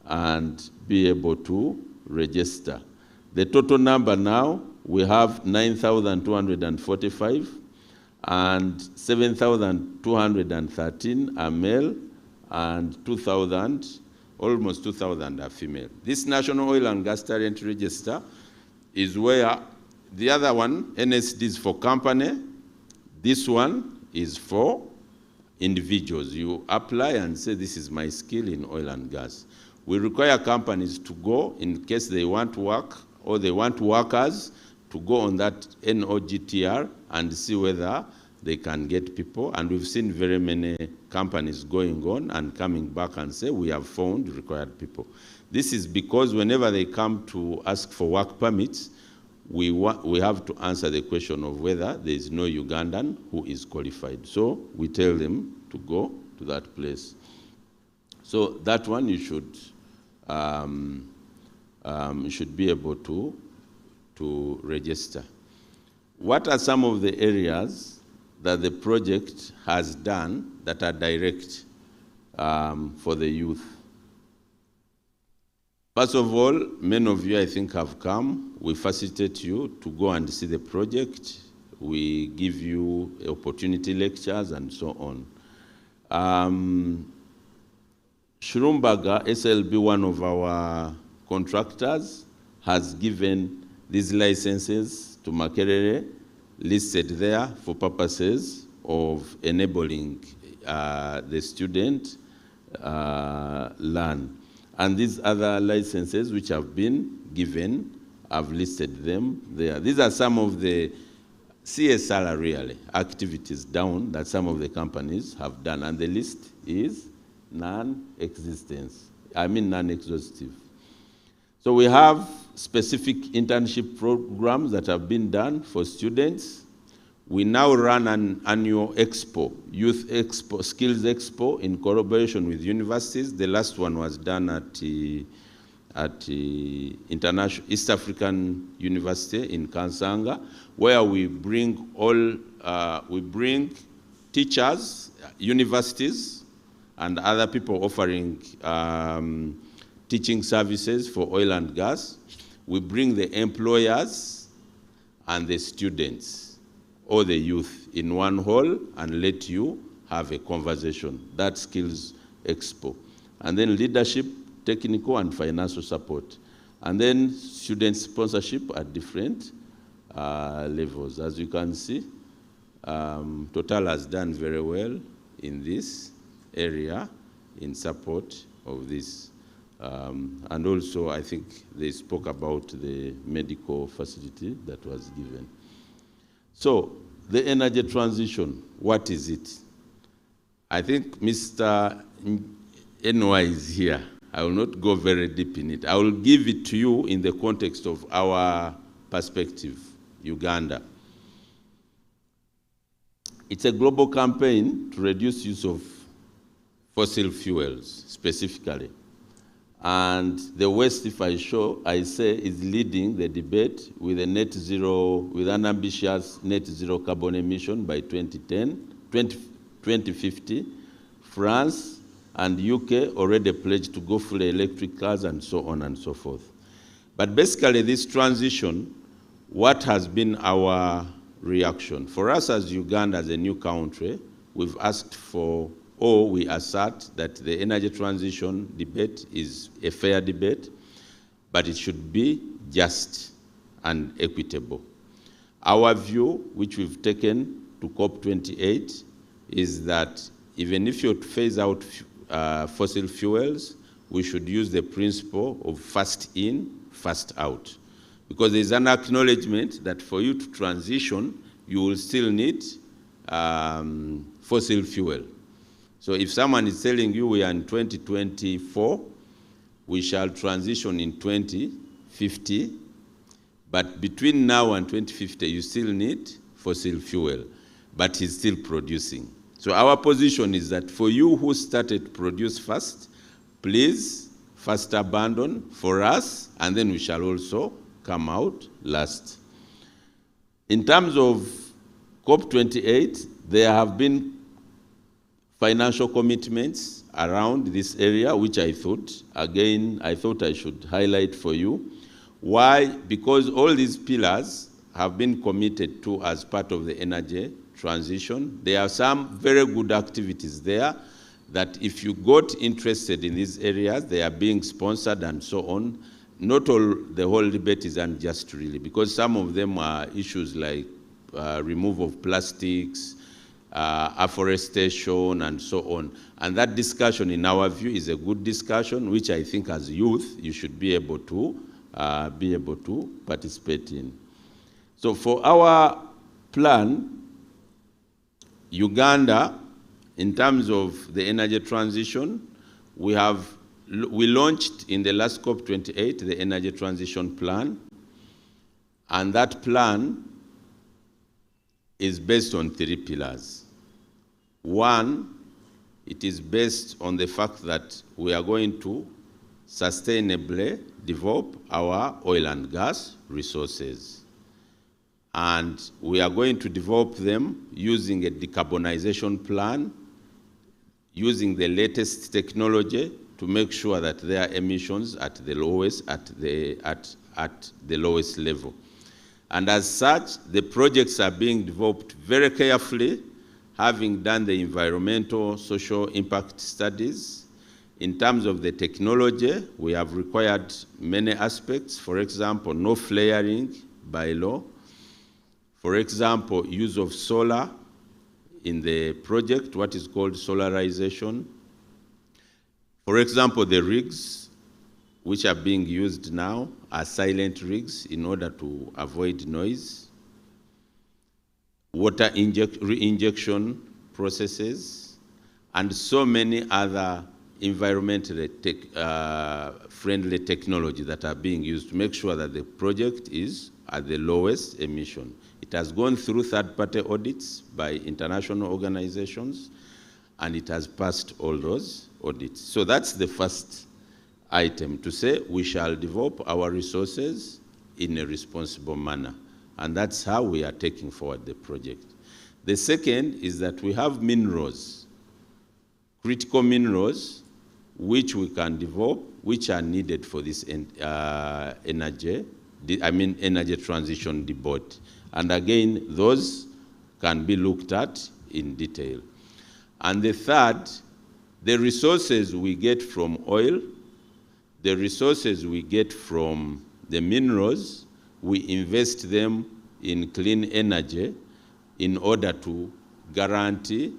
and be able to register. The total number now, we have 9,245, and 7,213 are male, and 2,000 almost 2,000 are female. This National Oil and Gas Talent Register is where the other one, NSD, is for company. This one is for individuals. You apply and say, this is my skill in oil and gas. We require companies to go in case they want work or they want workers to go on that NOGTR and see whether they can get people. And we've seen very many companies going on and coming back and say, we have found required people. This is because whenever they come to ask for work permits, we have to answer the question of whether there is no Ugandan who is qualified. So we tell them to go to that place. So that one you should be able to register. What are some of the areas that the project has done that are direct for the youth? First of all, many of you, I think, have come. We facilitate you to go and see the project. We give you opportunity lectures and so on. Schlumberger, SLB, one of our contractors, has given these licenses to Makerere, listed there for purposes of enabling the student learn. And these other licenses which have been given, I've listed them there. These are some of the CSR really activities down that some of the companies have done, and the list is non-exhaustive. So we have specific internship programs that have been done for students. We now run an annual expo, Youth Expo, Skills Expo, in collaboration with universities. The last one was done at the International East African University in Kansanga, where we bring teachers, universities, and other people offering teaching services for oil and gas. We bring the employers and the students or the youth in one hall and let you have a conversation. That's Skills Expo. And then leadership, technical and financial support. And then student sponsorship at different levels. As you can see, Total has done very well in this area in support of this. And also, I think they spoke about the medical facility that was given. So, the energy transition, what is it? I think Mr. NY is here. I will not go very deep in it. I will give it to you in the context of our perspective, Uganda. It's a global campaign to reduce use of fossil fuels, specifically. And the West, if I say, is leading the debate with a net zero, with an ambitious net zero carbon emission by 2050. France and UK already pledged to go fully electric cars and so on and so forth. But basically this transition, what has been our reaction? For us as Uganda, as a new country, we've asked for, or we assert that the energy transition debate is a fair debate, but it should be just and equitable. Our view, which we've taken to COP28, is that even if you phase out fossil fuels, we should use the principle of first in, first out. Because there's an acknowledgement that for you to transition, you will still need fossil fuel. So if someone is telling you we are in 2024, we shall transition in 2050, but between now and 2050, you still need fossil fuel, but he's still producing. So our position is that for you who started to produce first, please first abandon for us, and then we shall also come out last. In terms of COP28, there have been financial commitments around this area, which I thought I should highlight for you. Why? Because all these pillars have been committed to as part of the energy transition. There are some very good activities there. that if you got interested in these areas, they are being sponsored and so on. Not all, the whole debate is unjust really, because some of them are issues like removal of plastics, afforestation, and so on. And that discussion, in our view, is a good discussion, which I think as youth, you should be able to participate in. So for our plan, Uganda, in terms of the energy transition, we launched in the last COP28 the energy transition plan, and that plan is based on 3 pillars. One, it is based on the fact that we are going to sustainably develop our oil and gas resources. And we are going to develop them using a decarbonization plan, using the latest technology to make sure that their emissions at the lowest level. And as such, the projects are being developed very carefully, having done the environmental, social impact studies. In terms of the technology, we have required many aspects. For example, no flaring by law. For example, use of solar in the project, what is called solarization. For example, the rigs which are being used now are silent rigs in order to avoid noise. Water reinjection processes, and so many other environmentally friendly technology that are being used to make sure that the project is at the lowest emission. It has gone through third-party audits by international organizations, and it has passed all those audits. So that's the first item, to say we shall develop our resources in a responsible manner. And that's how we are taking forward the project. The second is that we have minerals, critical minerals, which we can develop, which are needed for this energy transition debate. And again, those can be looked at in detail. And the third, the resources we get from oil, the resources we get from the minerals, we invest them in clean energy in order to guarantee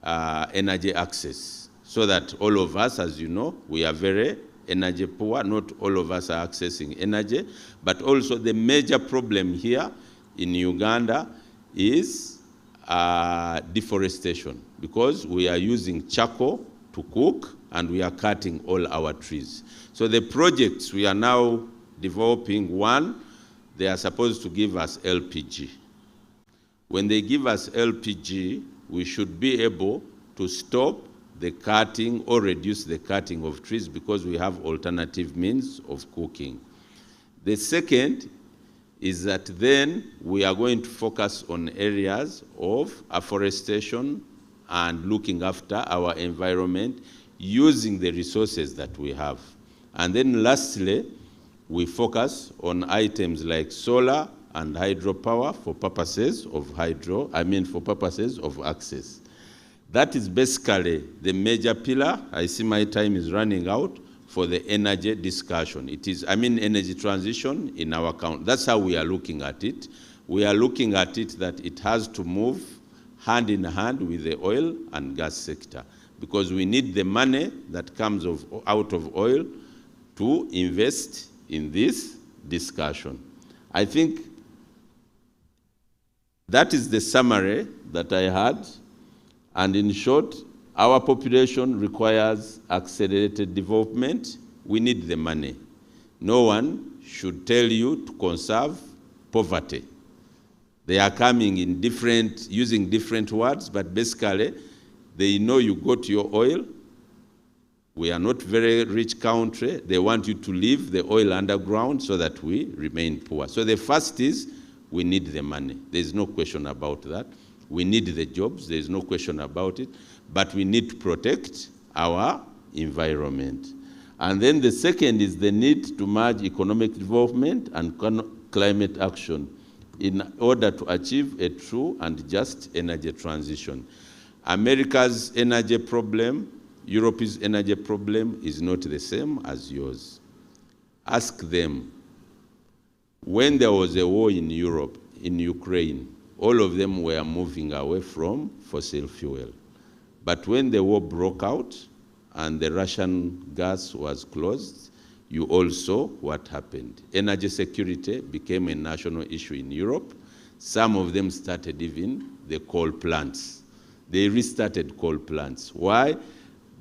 energy access, so that all of us, as you know, we are very energy poor. Not all of us are accessing energy, but also the major problem here in Uganda is deforestation, because we are using charcoal to cook and we are cutting all our trees. So the projects we are now developing, one, they are supposed to give us LPG. When they give us LPG, we should be able to stop the cutting or reduce the cutting of trees, because we have alternative means of cooking. The second is that then we are going to focus on areas of afforestation and looking after our environment using the resources that we have. And then lastly, we focus on items like solar and hydropower for purposes of access. That is basically the major pillar. I see my time is running out for the energy discussion. It is, energy transition in our country. That's how we are looking at it. We are looking at it that it has to move hand in hand with the oil and gas sector, because we need the money that comes out of oil to invest in this discussion. I think that is the summary that I had. And in short, our population requires accelerated development. We need the money. No one should tell you to conserve poverty. They are coming in using different words, but basically, they know you got your oil. We are not very rich country. They want you to leave the oil underground so that we remain poor. So the first is, we need the money. There's no question about that. We need the jobs. There's no question about it. But we need to protect our environment. And then the second is the need to merge economic development and climate action in order to achieve a true and just energy transition. America's energy problem Europe's energy problem is not the same as yours. Ask them, when there was a war in Europe, in Ukraine, all of them were moving away from fossil fuel. But when the war broke out and the Russian gas was closed, you all saw what happened. Energy security became a national issue in Europe. Some of them started even the coal plants. They restarted coal plants. Why?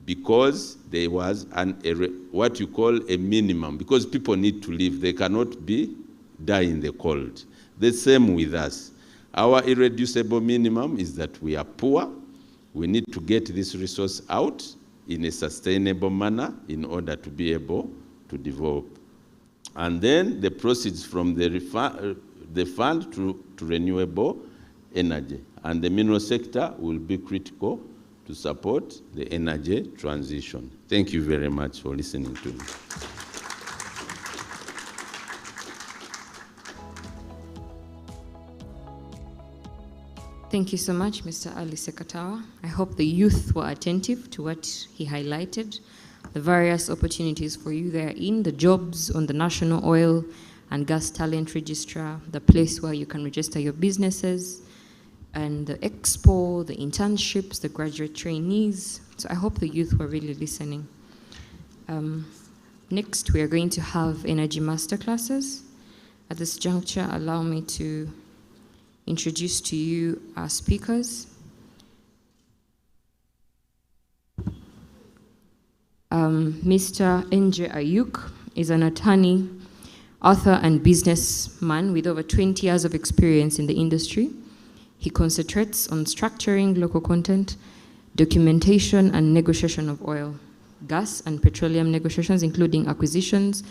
Because there was what you call a minimum, because people need to live. They cannot die in the cold. The same with us. Our irreducible minimum is that we are poor. We need to get this resource out in a sustainable manner in order to be able to develop. And then the proceeds from the fund to renewable energy. And the mineral sector will be critical to support the energy transition. Thank you very much for listening to me. Thank you so much, Mr. Ali Sekatawa. I hope the youth were attentive to what he highlighted, the various opportunities for you therein, the jobs on the National Oil and Gas Talent Registrar, the place where you can register your businesses, and the expo, the internships, the graduate trainees. So I hope the youth were really listening. Next, we are going to have energy masterclasses. At this juncture, allow me to introduce to you our speakers. Mr. Nje Ayuk is an attorney, author, and businessman with over 20 years of experience in the industry. He concentrates on structuring local content, documentation, and negotiation of oil, gas, and petroleum negotiations, including acquisitions,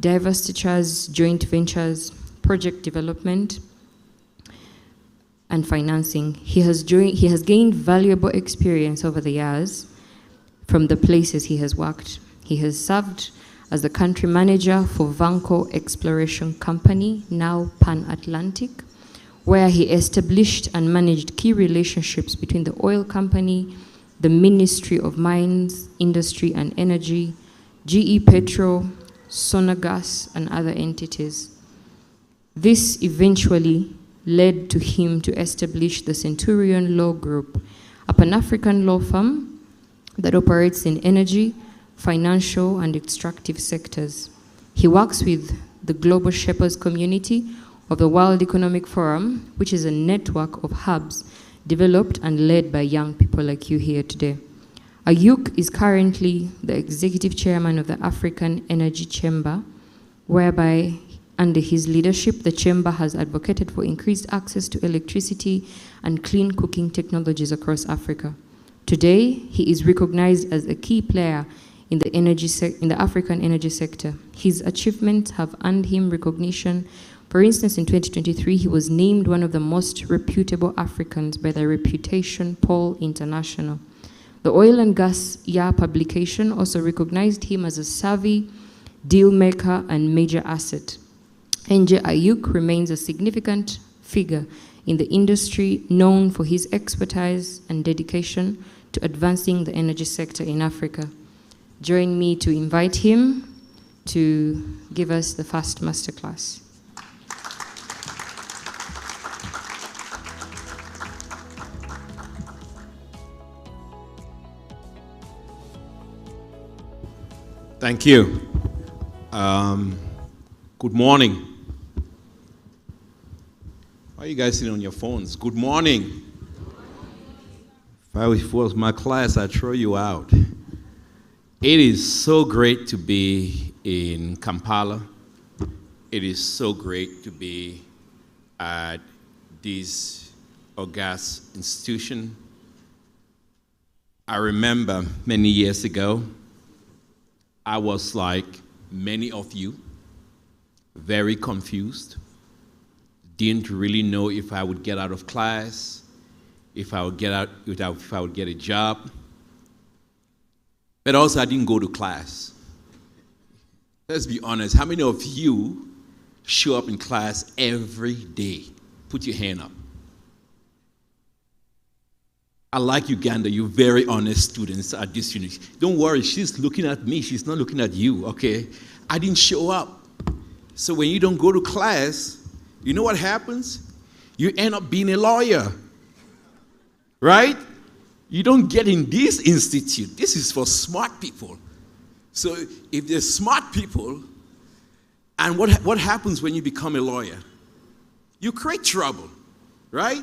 divestitures, joint ventures, project development, and financing. He has gained valuable experience over the years from the places he has worked. He has served as the country manager for Vanco Exploration Company, now Pan Atlantic, where he established and managed key relationships between the oil company, the Ministry of Mines, Industry and Energy, GE Petro, Sonagas, and other entities. This eventually led to him to establish the Centurion Law Group, a Pan-African law firm that operates in energy, financial, and extractive sectors. He works with the Global Shepherds Community of the World Economic Forum, which is a network of hubs developed and led by young people like you here today. Ayuk is currently the executive chairman of the African Energy Chamber, whereby under his leadership, the Chamber has advocated for increased access to electricity and clean cooking technologies across Africa. Today, he is recognized as a key player in the African energy sector. His achievements have earned him recognition. For instance, in 2023, he was named one of the most reputable Africans by the Reputation Poll International. The Oil and Gas Year publication also recognized him as a savvy deal maker and major asset. Nje Ayuk remains a significant figure in the industry, known for his expertise and dedication to advancing the energy sector in Africa. Join me to invite him to give us the first masterclass. Thank you. Good morning. Why are you guys sitting on your phones? Good morning. If it was my class, I'd throw you out. It is so great to be in Kampala. It is so great to be at this august institution. I remember many years ago, I was like many of you, very confused, didn't really know if I would get out of class, if I would get a job. But also I didn't go to class. Let's be honest, how many of you show up in class every day? Put your hand up. I like Uganda. You're very honest students at this university. Don't worry, she's looking at me. She's not looking at you, okay? I didn't show up. So when you don't go to class, you know what happens? You end up being a lawyer, right? You don't get in this institute. This is for smart people. So if there's smart people, and what happens when you become a lawyer? You create trouble, right?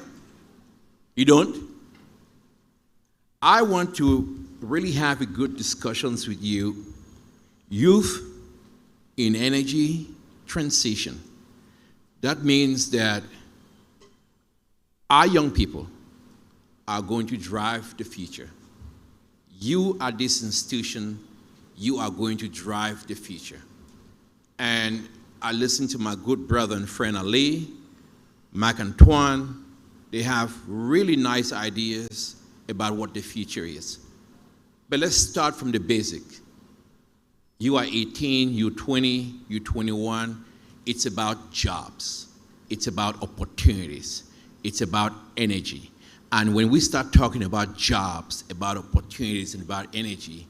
You don't? I want to really have a good discussions with you. Youth in energy transition. That means that our young people are going to drive the future. You at this institution, you are going to drive the future. And I listen to my good brother and friend Ali, Marc Antoine. They have really nice ideas about what the future is. But let's start from the basic. You are 18, you're 20, you're 21. It's about jobs. It's about opportunities. It's about energy. And when we start talking about jobs, about opportunities, and about energy,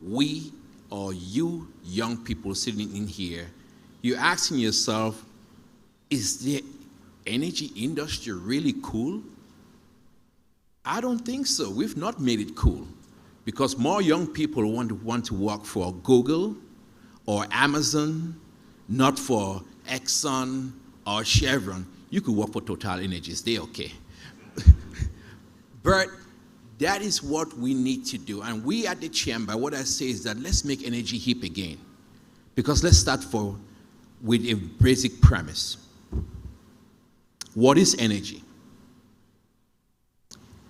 we, or you young people sitting in here, you're asking yourself, is the energy industry really cool? I don't think so. We've not made it cool because more young people want to work for Google or Amazon, not for Exxon or Chevron. You could work for Total Energies, they're okay. But that is what we need to do. And we at the chamber, what I say is that let's make energy hip again. Because let's start with a basic premise. What is energy?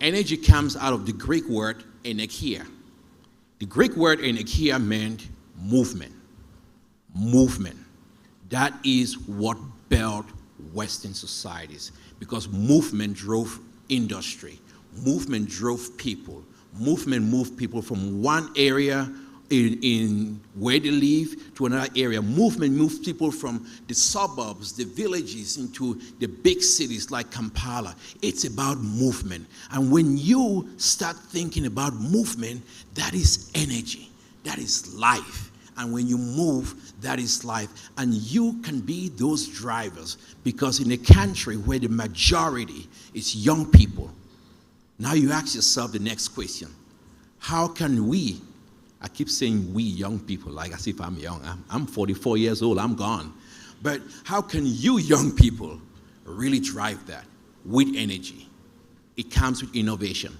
Energy comes out of the Greek word energia. The Greek word energia meant movement. Movement. That is what built Western societies because movement drove industry. Movement drove people. Movement moved people from one area in where they live to another area. Movement moves people from the suburbs, the villages, into the big cities like Kampala. It's about movement. And when you start thinking about movement, that is energy. That is life. And when you move, that is life. And you can be those drivers because in a country where the majority is young people, now you ask yourself the next question. How can we, I keep saying we young people, like as if I'm young. I'm 44 years old, I'm gone. But how can you young people really drive that with energy? It comes with innovation.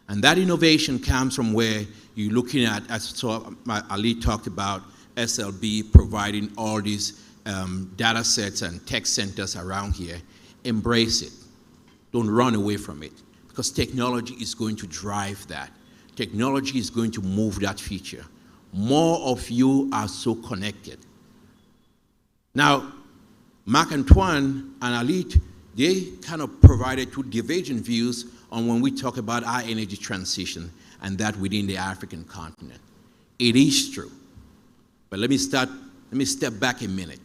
And that innovation comes from where you're looking at, as Ali talked about, SLB providing all these data sets and tech centers around here. Embrace it. Don't run away from it. Because technology is going to drive that. Technology is going to move that future. More of you are so connected. Now, Marc Antoine and Ali, they kind of provided two divergent views on when we talk about our energy transition and that within the African continent. It is true. But let me step back a minute.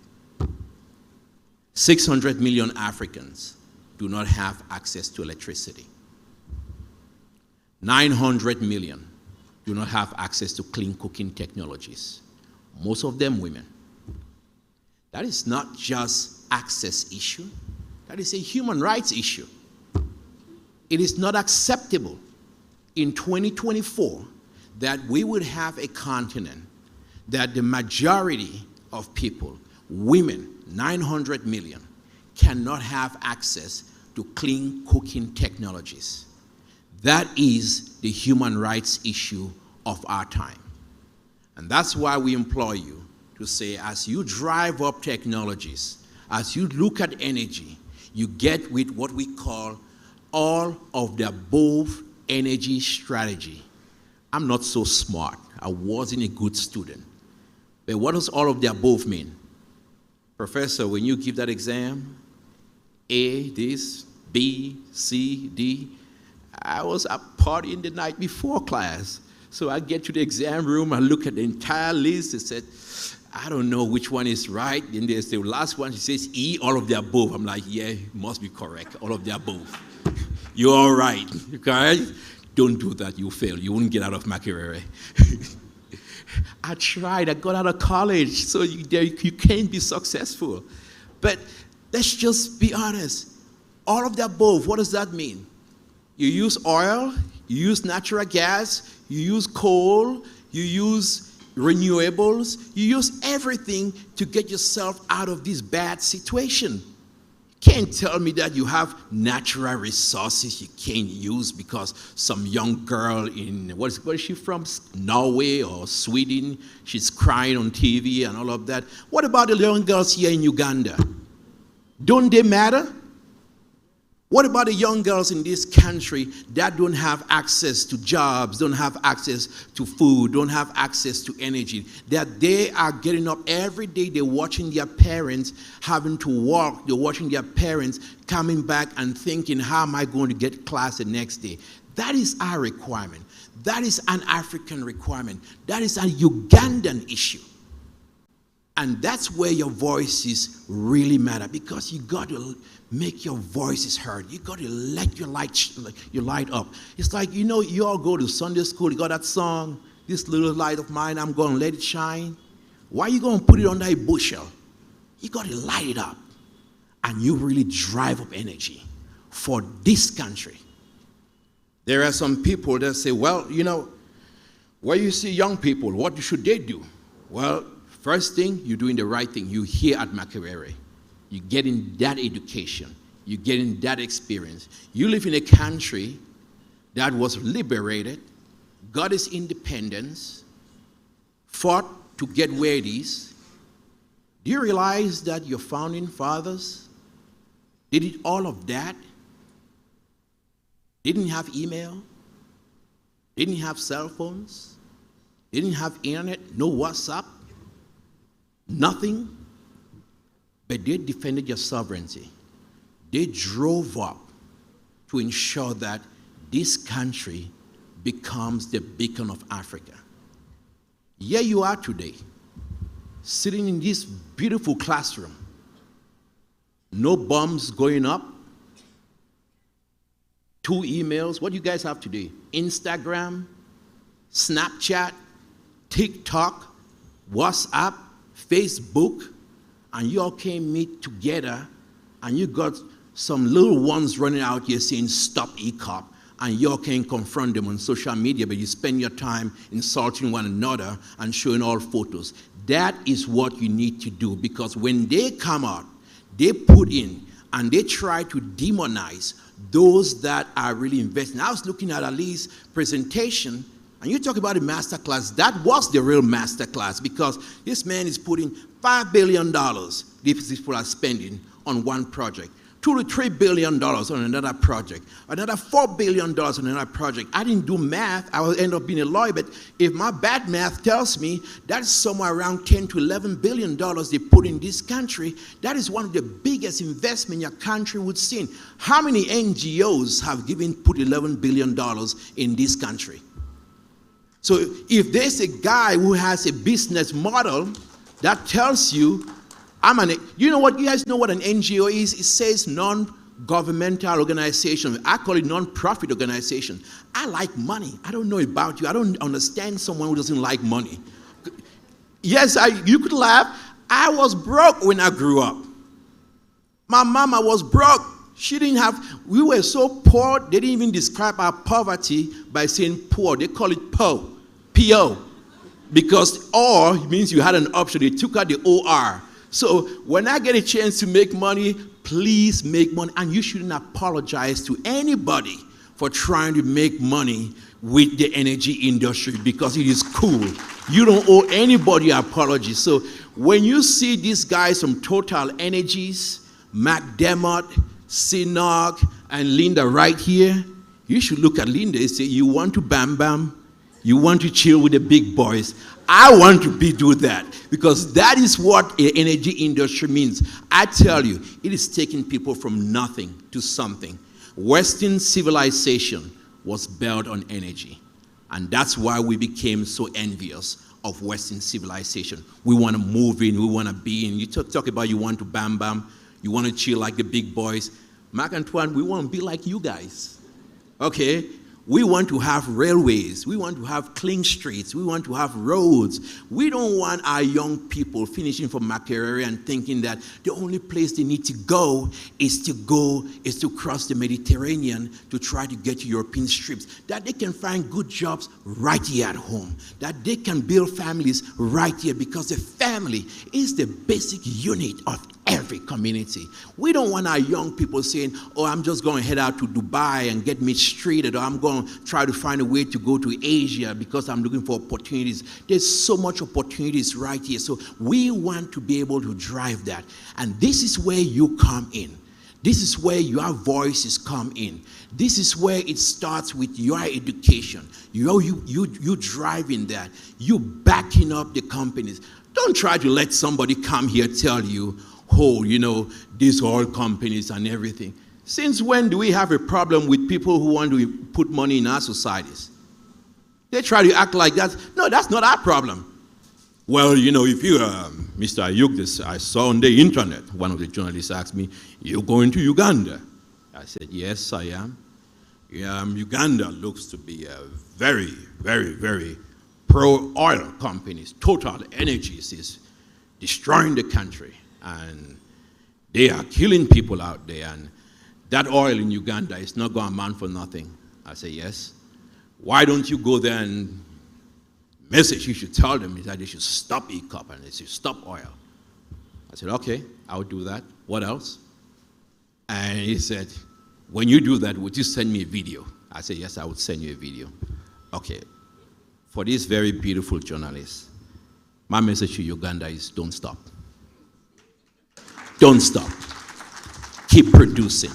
600 million Africans do not have access to electricity. 900 million do not have access to clean cooking technologies. Most of them women. That is not just access issue. That is a human rights issue. It is not acceptable in 2024 that we would have a continent that the majority of people, women, 900 million, cannot have access to clean cooking technologies. That is the human rights issue of our time. And that's why we implore you to say, as you drive up technologies, as you look at energy, you get with what we call all of the above energy strategy. I'm not so smart. I wasn't a good student. But what does all of the above mean? Professor, when you give that exam, A, this, B, C, D, I was up partying the night before class. So I get to the exam room, I look at the entire list, and said, I don't know which one is right. Then there's the last one, she says E, all of the above. I'm like, yeah, it must be correct, all of the above. You're all right, okay? Don't do that, you'll fail. You won't get out of Makerere. I tried, I got out of college, so you can't be successful. But let's just be honest. All of the above, what does that mean? You use oil, you use natural gas, you use coal, you use renewables, you use everything to get yourself out of this bad situation. You can't tell me that you have natural resources you can't use because some young girl in, where is she from? Norway or Sweden, she's crying on TV and all of that. What about the young girls here in Uganda? Don't they matter? What about the young girls in this country that don't have access to jobs, don't have access to food, don't have access to energy? That they are getting up every day, they're watching their parents having to work, they're watching their parents coming back and thinking, how am I going to get class the next day? That is our requirement. That is an African requirement. That is a Ugandan issue. And that's where your voices really matter, because you got to make your voices heard. You got to let your light up. It's like, you know, you all go to Sunday school, you got that song, this little light of mine, I'm going to let it shine. Why are you going to put it under a bushel? You got to light it up. And you really drive up energy for this country. There are some people that say, well, you know, where you see young people, what should they do? Well, first thing, you're doing the right thing. You're here at Makerere. You're getting that education. You're getting that experience. You live in a country that was liberated, got its independence, fought to get where it is. Do you realize that your founding fathers did all of that? Didn't have email, didn't have cell phones, didn't have internet, no WhatsApp, nothing. But they defended your sovereignty. They drove up to ensure that this country becomes the beacon of Africa. Here you are today, sitting in this beautiful classroom. No bombs going up. 2 emails. What do you guys have today? Instagram, Snapchat, TikTok, WhatsApp, Facebook. And you all came meet together, and you got some little ones running out here saying, stop ECOP, and you all can confront them on social media, but you spend your time insulting one another and showing all photos. That is what you need to do, because when they come out, they put in, and they try to demonize those that are really investing. I was looking at Ali's presentation, and you talk about the masterclass. That was the real masterclass, because this man is putting $5 billion these people are spending on one project, $2 to $3 billion on another project, another $4 billion on another project. I didn't do math. I will end up being a lawyer, but if my bad math tells me that's somewhere around $10 to $11 billion they put in this country, that is one of the biggest investments your country would see. How many NGOs have put $11 billion in this country? So if there's a guy who has a business model that tells you, you know what, you guys know what an NGO is? It says non-governmental organization. I call it non-profit organization. I like money. I don't know about you. I don't understand someone who doesn't like money. Yes, you could laugh. I was broke when I grew up. My mama was broke. She didn't have, we were so poor, they didn't even describe our poverty by saying poor. They call it PO, P-O. Because or means you had an option. They took out the OR. So when I get a chance to make money, please make money. And you shouldn't apologize to anybody for trying to make money with the energy industry, because it is cool. You don't owe anybody an apology. So when you see these guys from Total Energies, McDermott, Sinok, and Linda right here, you should look at Linda and say, you want to bam bam? You want to chill with the big boys? I want to do that, because that is what the energy industry means. I tell you, it is taking people from nothing to something. Western civilization was built on energy, and that's why we became so envious of Western civilization. We want to move in, we want to be in. You talk about you want to bam bam, you want to chill like the big boys. Marc Antoine, we want to be like you guys. Okay? We want to have railways. We want to have clean streets. We want to have roads. We don't want our young people finishing from Makerere and thinking that the only place they need to go is to cross the Mediterranean to try to get to European strips. That they can find good jobs right here at home. That they can build families right here, because the family is the basic unit of every community. We don't want our young people saying, oh, I'm just going to head out to Dubai and get mistreated, or I'm going to try to find a way to go to Asia because I'm looking for opportunities. There's so much opportunities right here. So we want to be able to drive that. And this is where you come in. This is where your voices come in. This is where it starts with your education. You driving that. You backing up the companies. Don't try to let somebody come here tell you, oh, these oil companies and everything. Since when do we have a problem with people who want to put money in our societies? They try to act like that. No, that's not our problem. Well, if you, Mr. Ayuk, I saw on the internet, one of the journalists asked me, you're going to Uganda? I said, yes, I am. Uganda looks to be a very, very, very pro-oil companies. Total Energies is destroying the country. And they are killing people out there, and that oil in Uganda is not going to amount for nothing. I say, yes. Why don't you go there and message you should tell them is that they should stop EACOP and they should stop oil. I said, okay, I'll do that. What else? And he said, when you do that, would you send me a video? I said, yes, I would send you a video. Okay. For this very beautiful journalist, my message to Uganda is don't stop. Don't stop. Keep producing.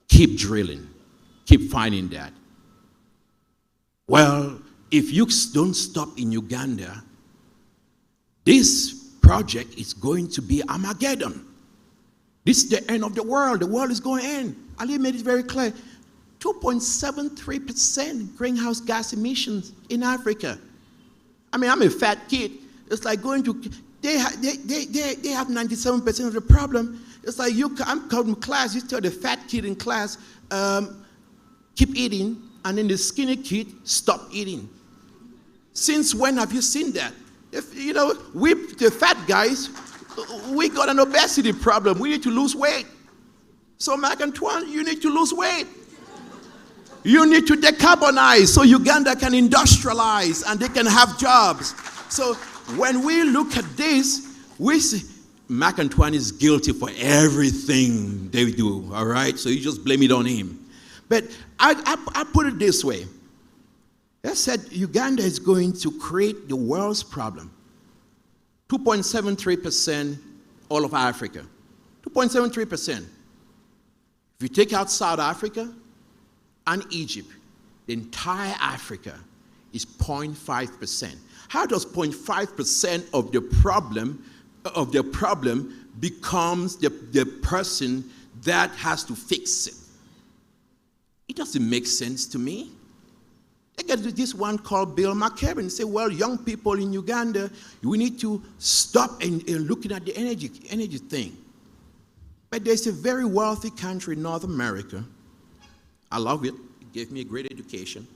Keep drilling. Keep finding that. Well, if you don't stop in Uganda, this project is going to be Armageddon. This is the end of the world. The world is going to end. Ali made it very clear. 2.73% greenhouse gas emissions in Africa. I mean, I'm a fat kid. It's like going to... They have 97% of the problem. It's like I'm coming to class, you tell the fat kid in class, keep eating, and then the skinny kid, stop eating. Since when have you seen that? If we, the fat guys, we got an obesity problem. We need to lose weight. So Marc Antoine, you need to lose weight. You need to decarbonize so Uganda can industrialize and they can have jobs. So when we look at this, we see Marc Antoine is guilty for everything they do, all right? So you just blame it on him. But I put it this way. I said Uganda is going to create the world's problem. 2.73% all of Africa. 2.73%. If you take out South Africa and Egypt, the entire Africa is 0.5%. How does 0.5% of the problem becomes the person that has to fix it? It doesn't make sense to me. They get this one called Bill McKibben and say, well, young people in Uganda, we need to stop and looking at the energy thing. But there's a very wealthy country in North America. I love it. It gave me a great education.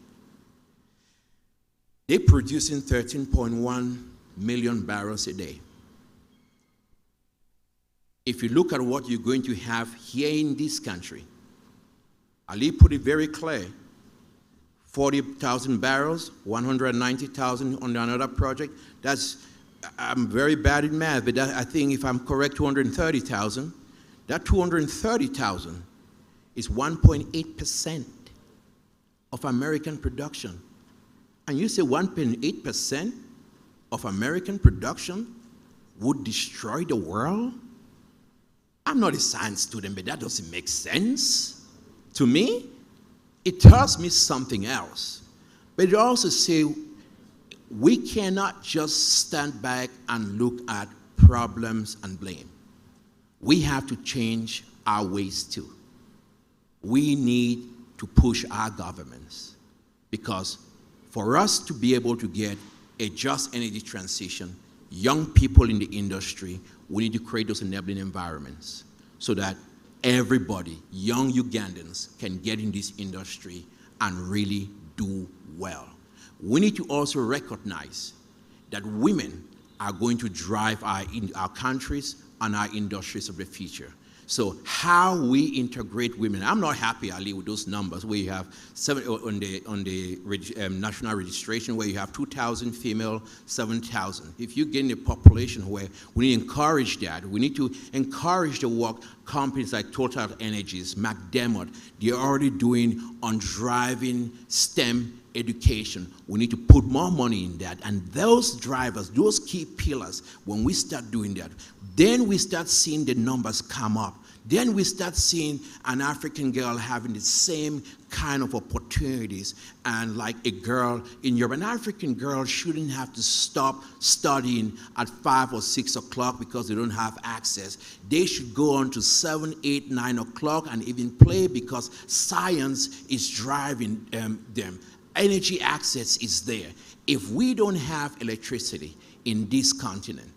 They're producing 13.1 million barrels a day. If you look at what you're going to have here in this country, Ali put it very clear. 40,000 barrels, 190,000 on another project. I'm very bad at math, but I think if I'm correct, 230,000. That 230,000 is 1.8% of American production. And you say 1.8% of American production would destroy the world? I'm not a science student, but that doesn't make sense to me. It tells me something else. But it also says we cannot just stand back and look at problems and blame. We have to change our ways too. We need to push our governments, because for us to be able to get a just energy transition, young people in the industry, we need to create those enabling environments so that everybody, young Ugandans, can get in this industry and really do well. We need to also recognize that women are going to drive our countries and our industries of the future. So how we integrate women, I'm not happy, Ali, with those numbers where you have on the national registration where you have 2,000 female, 7,000. If you get in a population where we need to encourage that, we need to encourage the work companies like Total Energies, McDermott, they're already doing on driving STEM education. We need to put more money in that. And those drivers, those key pillars, when we start doing that, then we start seeing the numbers come up. Then we start seeing an African girl having the same kind of opportunities and like a girl in Europe. An African girl shouldn't have to stop studying at 5 or 6 o'clock because they don't have access. They should go on to 7, 8, 9 o'clock and even play because science is driving them. Energy access is there. If we don't have electricity in this continent,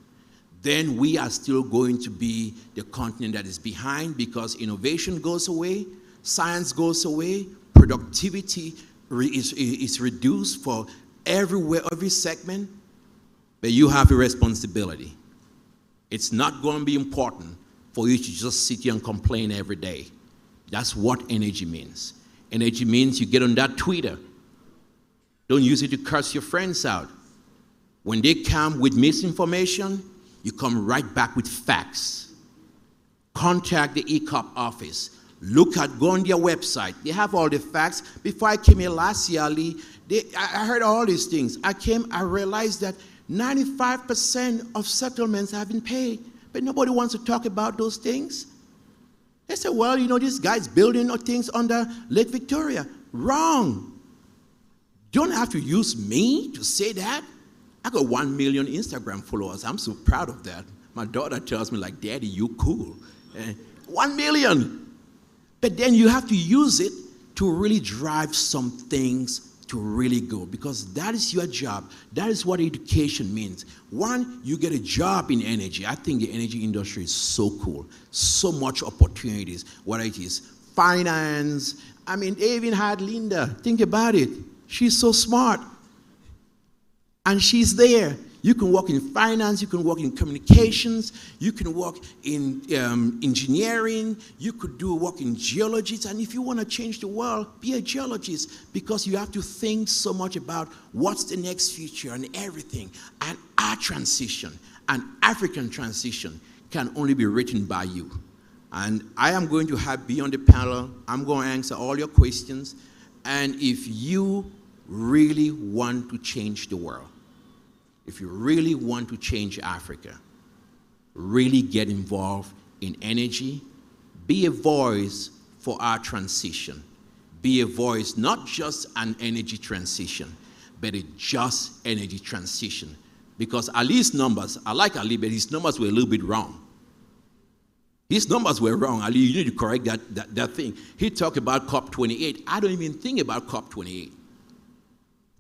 then we are still going to be the continent that is behind because innovation goes away, science goes away, productivity is reduced for everywhere, every segment, but you have a responsibility. It's not going to be important for you to just sit here and complain every day. That's what energy means. Energy means you get on that Twitter. Don't use it to curse your friends out. When they come with misinformation, you come right back with facts. Contact the ECOP office. Go on their website. They have all the facts. Before I came here last year, Ali, I heard all these things. I realized that 95% of settlements have been paid, but nobody wants to talk about those things. They say, well, you know, this guy's building things under Lake Victoria. Wrong. You don't have to use me to say that. I got 1 million Instagram followers. I'm so proud of that. My daughter tells me, like, Daddy, you cool. 1 million. But then you have to use it to really drive some things to really go, because that is your job. That is what education means. One, you get a job in energy. I think the energy industry is so cool. So much opportunities, whether it is finance. I mean, they even had Linda. Think about it. She's so smart. And she's there. You can work in finance, you can work in communications, you can work in engineering, you could work in geology. And if you want to change the world, be a geologist, because you have to think so much about what's the next future and everything. And our transition, an African transition, can only be written by you. And I am going to be on the panel. I'm going to answer all your questions. And if you really want to change the world, if you really want to change Africa, really get involved in energy, be a voice for our transition. Be a voice, not just an energy transition, but a just energy transition. Because Ali's numbers, I like Ali, but his numbers were a little bit wrong. His numbers were wrong. Ali, you need to correct that thing. He talked about COP28. I don't even think about COP28.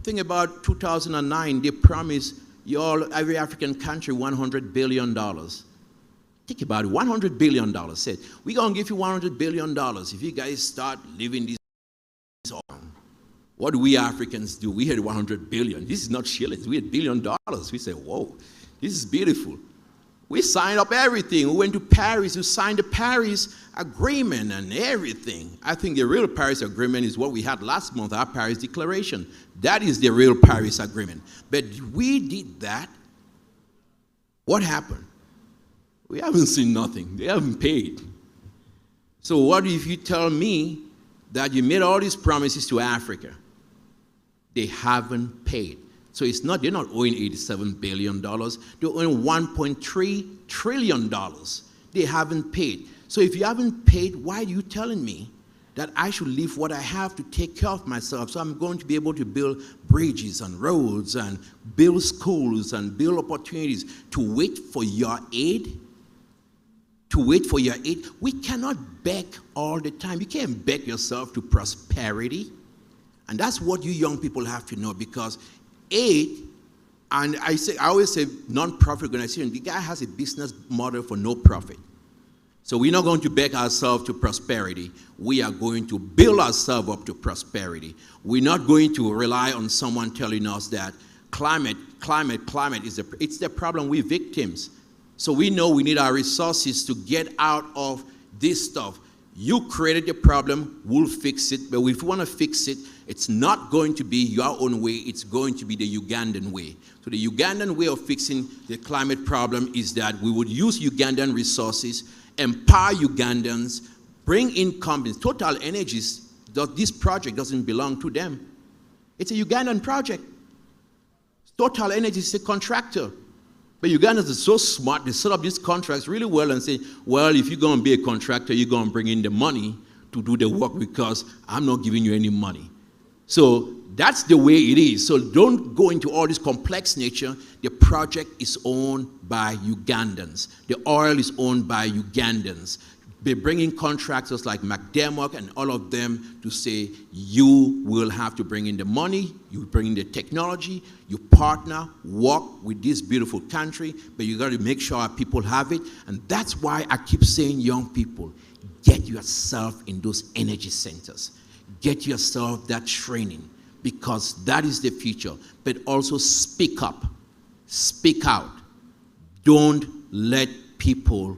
Think about 2009, they promised every African country $100 billion. Think about it, $100 billion. Said, we're going to give you $100 billion if you guys start living this on. What do we Africans do? We had $100 billion. This is not shillings. We had $1 billion. We said, whoa, this is beautiful. We signed up everything. We went to Paris. We signed the Paris Agreement and everything. I think the real Paris Agreement is what we had last month, our Paris Declaration. That is the real Paris Agreement. But we did that. What happened? We haven't seen nothing. They haven't paid. So what if you tell me that you made all these promises to Africa? They haven't paid. So they're not owing $87 billion. They're owing $1.3 trillion. They haven't paid. So if you haven't paid, why are you telling me that I should leave what I have to take care of myself? So I'm going to be able to build bridges and roads and build schools and build opportunities to wait for your aid? To wait for your aid? We cannot beg all the time. You can't beg yourself to prosperity. And that's what you young people have to know, because aid, and I always say non-profit organization, the guy has a business model for no profit. So we're not going to beg ourselves to prosperity. We are going to build ourselves up to prosperity. We're not going to rely on someone telling us that climate it's the problem. We're victims. So we know we need our resources to get out of this stuff. You created the problem, we'll fix it. But if you want to fix it, it's not going to be your own way, it's going to be the Ugandan way. So the Ugandan way of fixing the climate problem is that we would use Ugandan resources, empower Ugandans, bring in companies. Total Energies, this project doesn't belong to them. It's a Ugandan project. Total Energies is a contractor. But Ugandans are so smart, they set up these contracts really well and say, well, if you're going to be a contractor, you're going to bring in the money to do the work because I'm not giving you any money. So that's the way it is. So don't go into all this complex nature. The project is owned by Ugandans. The oil is owned by Ugandans. They bring in contractors like McDermott and all of them to say, you will have to bring in the money, you bring in the technology, you partner, work with this beautiful country, but you got to make sure our people have it. And that's why I keep saying, young people, get yourself in those energy centers. Get yourself that training, because that is the future. But also speak up, speak out. Don't let people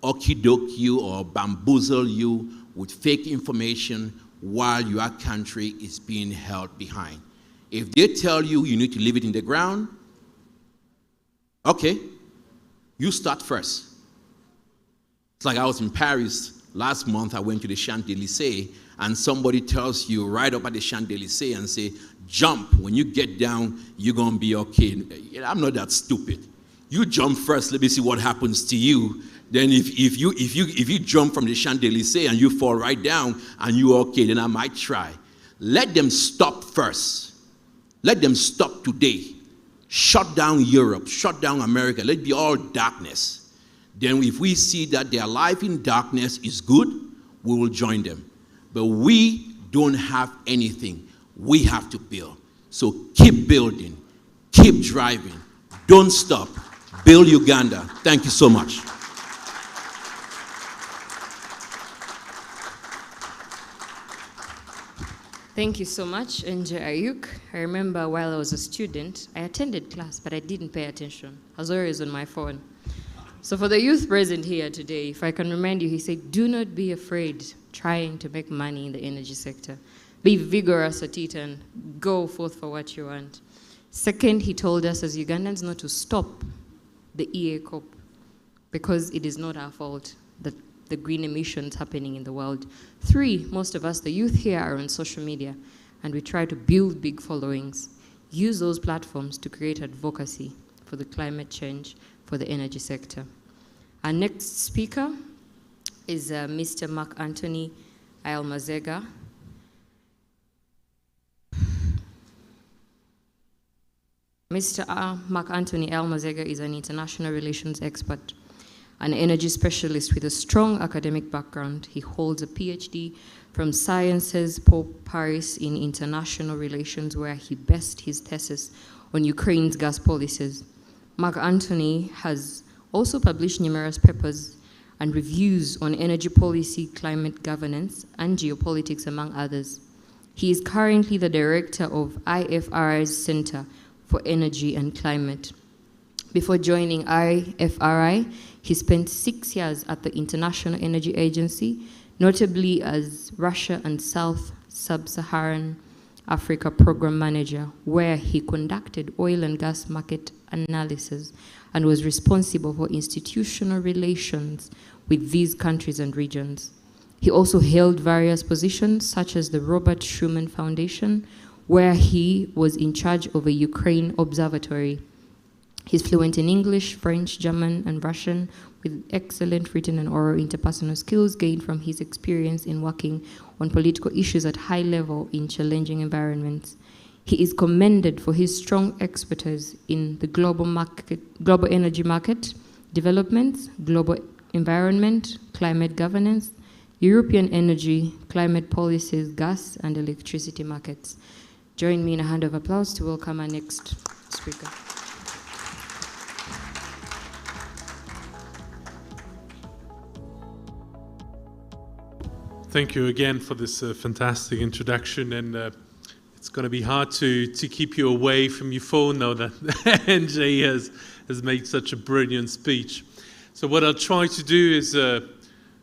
okey-doke you or bamboozle you with fake information while your country is being held behind. If they tell you you need to leave it in the ground, okay, you start first. It's like I was in Paris last month. I went to the Champs-Élysées, and somebody tells you right up at the Champs-Élysées and say, jump. When you get down, you're going to be okay. I'm not that stupid. You jump first. Let me see what happens to you. Then if you jump from the Champs-Élysées and you fall right down and you're okay, then I might try. Let them stop first. Let them stop today. Shut down Europe, shut down America. Let it be all darkness. Then if we see that their life in darkness is good, we will join them. But we don't have anything. We have to build. So keep building. Keep driving. Don't stop. Build Uganda. Thank you so much. Thank you so much, Enje Ayuk. I remember while I was a student, I attended class, but I didn't pay attention. I was always on my phone. So for the youth present here today, if I can remind you, he said, do not be afraid trying to make money in the energy sector. Be vigorous at it and go forth for what you want. Second, he told us as Ugandans not to stop the EA COP because it is not our fault that the green emissions happening in the world. Three, most of us, the youth here, are on social media, and we try to build big followings. Use those platforms to create advocacy for the climate change, for the energy sector. Our next speaker is Mr. Mark Anthony Almazega. Mr. Mark Anthony Almazega is an international relations expert, an energy specialist with a strong academic background. He holds a PhD from Sciences Po Paris in international relations, where he based his thesis on Ukraine's gas policies. Mark Anthony has also published numerous papers and reviews on energy policy, climate governance, and geopolitics, among others. He is currently the director of IFRI's Center for Energy and Climate. Before joining IFRI, he spent 6 years at the International Energy Agency, notably as Russia and South Sub-Saharan Africa Program Manager, where he conducted oil and gas market analysis and was responsible for institutional relations with these countries and regions. He also held various positions, such as the Robert Schuman Foundation, where he was in charge of a Ukraine observatory. He's fluent in English, French, German, and Russian, with excellent written and oral interpersonal skills gained from his experience in working on political issues at high level in challenging environments. He is commended for his strong expertise in the global energy market developments, global environment, climate governance, European energy, climate policies, gas and electricity markets. Join me in a hand of applause to welcome our next speaker. Thank you again for this fantastic introduction, and it's going to be hard to keep you away from your phone now that NJ has made such a brilliant speech. So what I'll try to do is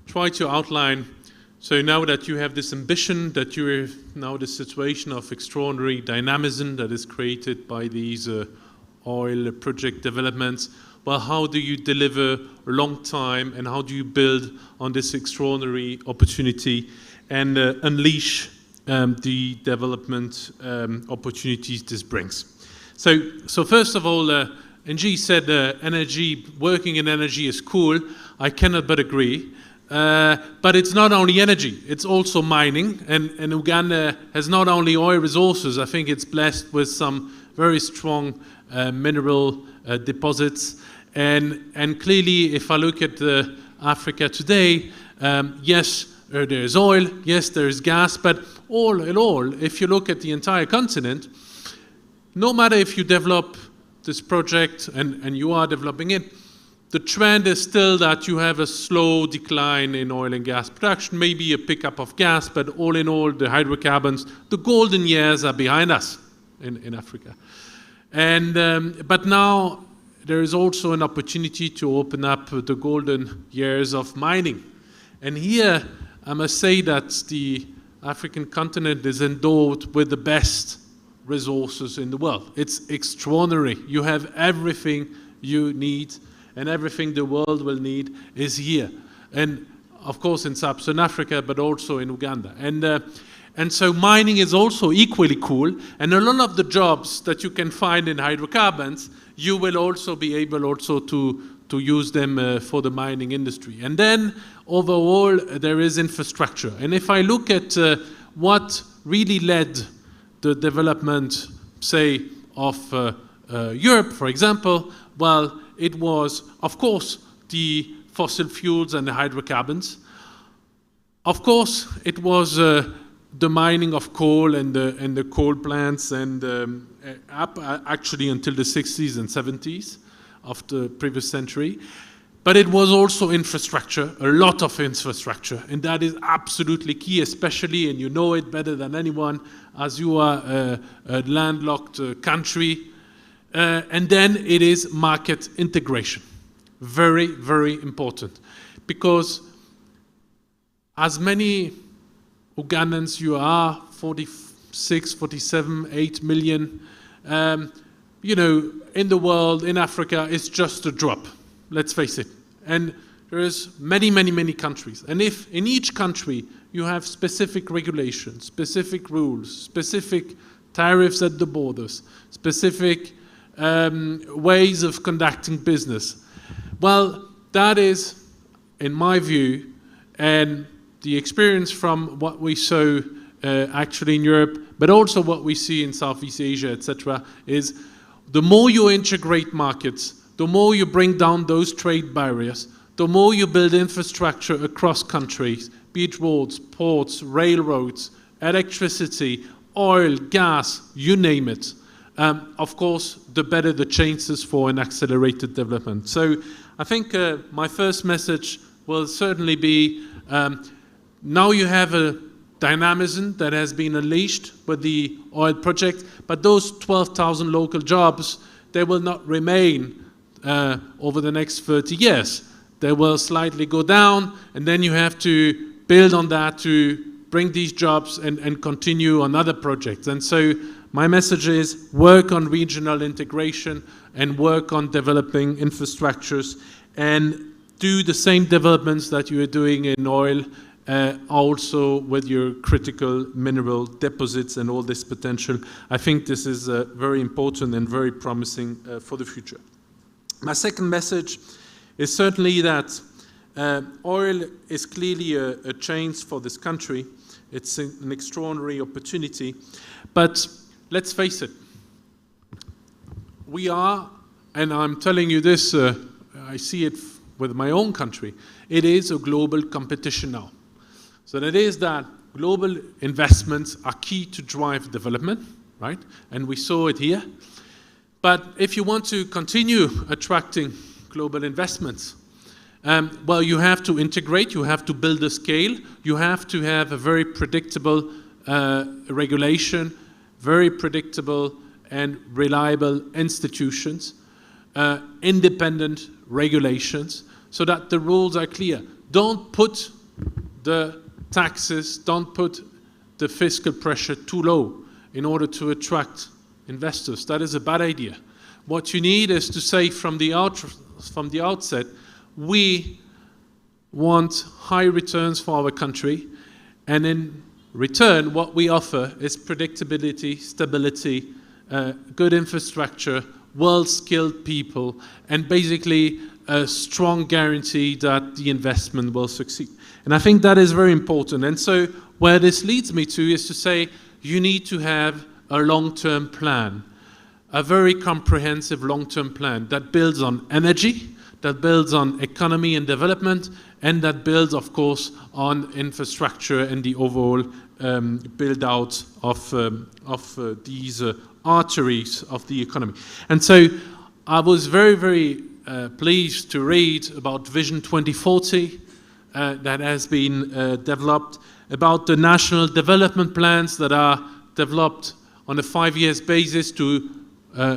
try to outline, so now that you have this ambition, that you're now the situation of extraordinary dynamism that is created by these oil project developments, well, how do you deliver a long time, and how do you build on this extraordinary opportunity and unleash the development opportunities this brings? So first of all, NG said energy, working in energy is cool. I cannot but agree. But it's not only energy, it's also mining. And Uganda has not only oil resources, I think it's blessed with some very strong mineral deposits. And clearly, if I look at Africa today, yes, there's oil, yes, there's gas, but all in all, if you look at the entire continent, no matter if you develop this project and you are developing it, the trend is still that you have a slow decline in oil and gas production, maybe a pickup of gas, but all in all, the hydrocarbons, the golden years are behind us in Africa. And but now there is also an opportunity to open up the golden years of mining. And here, I must say that the African continent is endowed with the best resources in the world. It's extraordinary. You have everything you need, and everything the world will need is here. And of course in Sub-Saharan Africa, but also in Uganda. And so mining is also equally cool, and a lot of the jobs that you can find in hydrocarbons, you will also be able also to use them for the mining industry. And then overall there is infrastructure. And if I look at what really led the development, say, of Europe, for example, well, it was, of course, the fossil fuels and the hydrocarbons. Of course, it was the mining of coal and the coal plants, and up actually until the 60s and 70s of the previous century. But it was also infrastructure, a lot of infrastructure, and that is absolutely key, especially, and you know it better than anyone, as you are a landlocked country. And then it is market integration. Very, very important. Because as many Ugandans you are, 46, 47, 8 million, you know, in the world, in Africa, it's just a drop. Let's face it. And there is many, many, many countries. And if in each country you have specific regulations, specific rules, specific tariffs at the borders, specific ways of conducting business, well, that is, in my view, and the experience from what we saw actually in Europe, but also what we see in Southeast Asia, etc., is the more you integrate markets, the more you bring down those trade barriers, the more you build infrastructure across countries, be it roads, ports, railroads, electricity, oil, gas, you name it. Of course, the better the chances for an accelerated development. So I think my first message will certainly be, now you have a dynamism that has been unleashed with the oil project, but those 12,000 local jobs, they will not remain over the next 30 years. They will slightly go down, and then you have to build on that to bring these jobs and continue on other projects. And so my message is work on regional integration and work on developing infrastructures and do the same developments that you are doing in oil, also with your critical mineral deposits and all this potential. I think this is very important and very promising for the future. My second message is certainly that oil is clearly a chance for this country. It's an extraordinary opportunity. But let's face it, we are, and I'm telling you this, I see it with my own country, it is a global competition now. So that is that global investments are key to drive development, right? And we saw it here. But if you want to continue attracting global investments, Well, you have to integrate, you have to build a scale, you have to have a very predictable regulation, very predictable and reliable institutions, independent regulations, so that the rules are clear. Don't put the taxes, don't put the fiscal pressure too low in order to attract investors. That is a bad idea. What you need is to say from the outset, we want high returns for our country, and in return, what we offer is predictability, stability, good infrastructure, well-skilled people, and basically a strong guarantee that the investment will succeed. And I think that is very important. And so where this leads me to is to say you need to have a long-term plan, a very comprehensive long-term plan that builds on energy, that builds on economy and development, and that builds, of course, on infrastructure and the overall build-out of these arteries of the economy. And so I was very, very pleased to read about Vision 2040 that has been developed, about the national development plans that are developed on a 5-year basis to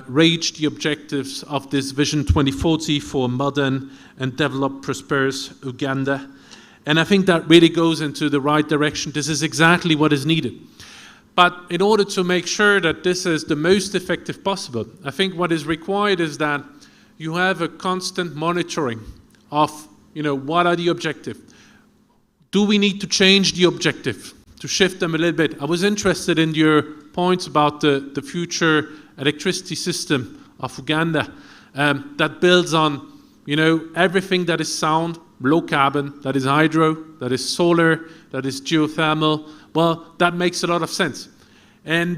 reach the objectives of this Vision 2040 for modern and developed, prosperous Uganda. And I think that really goes into the right direction. This is exactly what is needed. But in order to make sure that this is the most effective possible, I think what is required is that you have a constant monitoring of, what are the objectives? Do we need to change the objective, to shift them a little bit? I was interested in your points about the future electricity system of Uganda that builds on, everything that is sound, low carbon, that is hydro, that is solar, that is geothermal. Well, that makes a lot of sense. And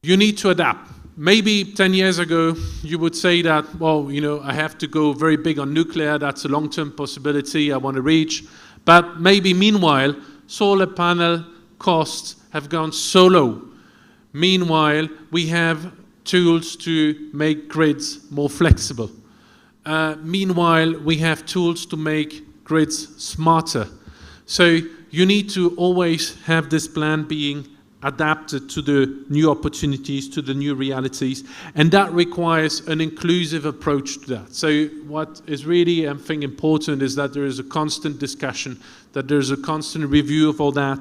you need to adapt. Maybe 10 years ago, you would say that, well, I have to go very big on nuclear. That's a long-term possibility I want to reach. But maybe meanwhile, solar panel costs have gone so low. Meanwhile, we have tools to make grids more flexible. Meanwhile, we have tools to make grids smarter. So you need to always have this plan being adapted to the new opportunities, to the new realities, and that requires an inclusive approach to that. So what is really, I think, important is that there is a constant discussion, that there is a constant review of all that.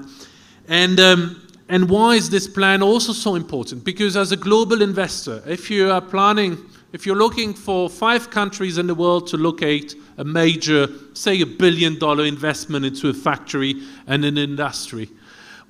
And why is this plan also so important? Because as a global investor, if you are planning, if you're looking for 5 countries in the world to locate a major, say $1 billion investment into a factory and an industry,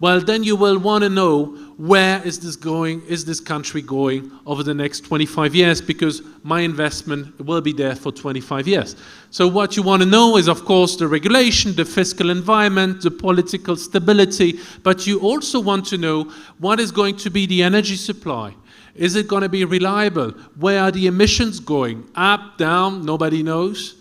well, then you will want to know, where is this going, is this country going over the next 25 years, because my investment will be there for 25 years. So what you want to know is, of course, the regulation, the fiscal environment, the political stability, but you also want to know what is going to be the energy supply. Is it going to be reliable? Where are the emissions going? Up, down, nobody knows.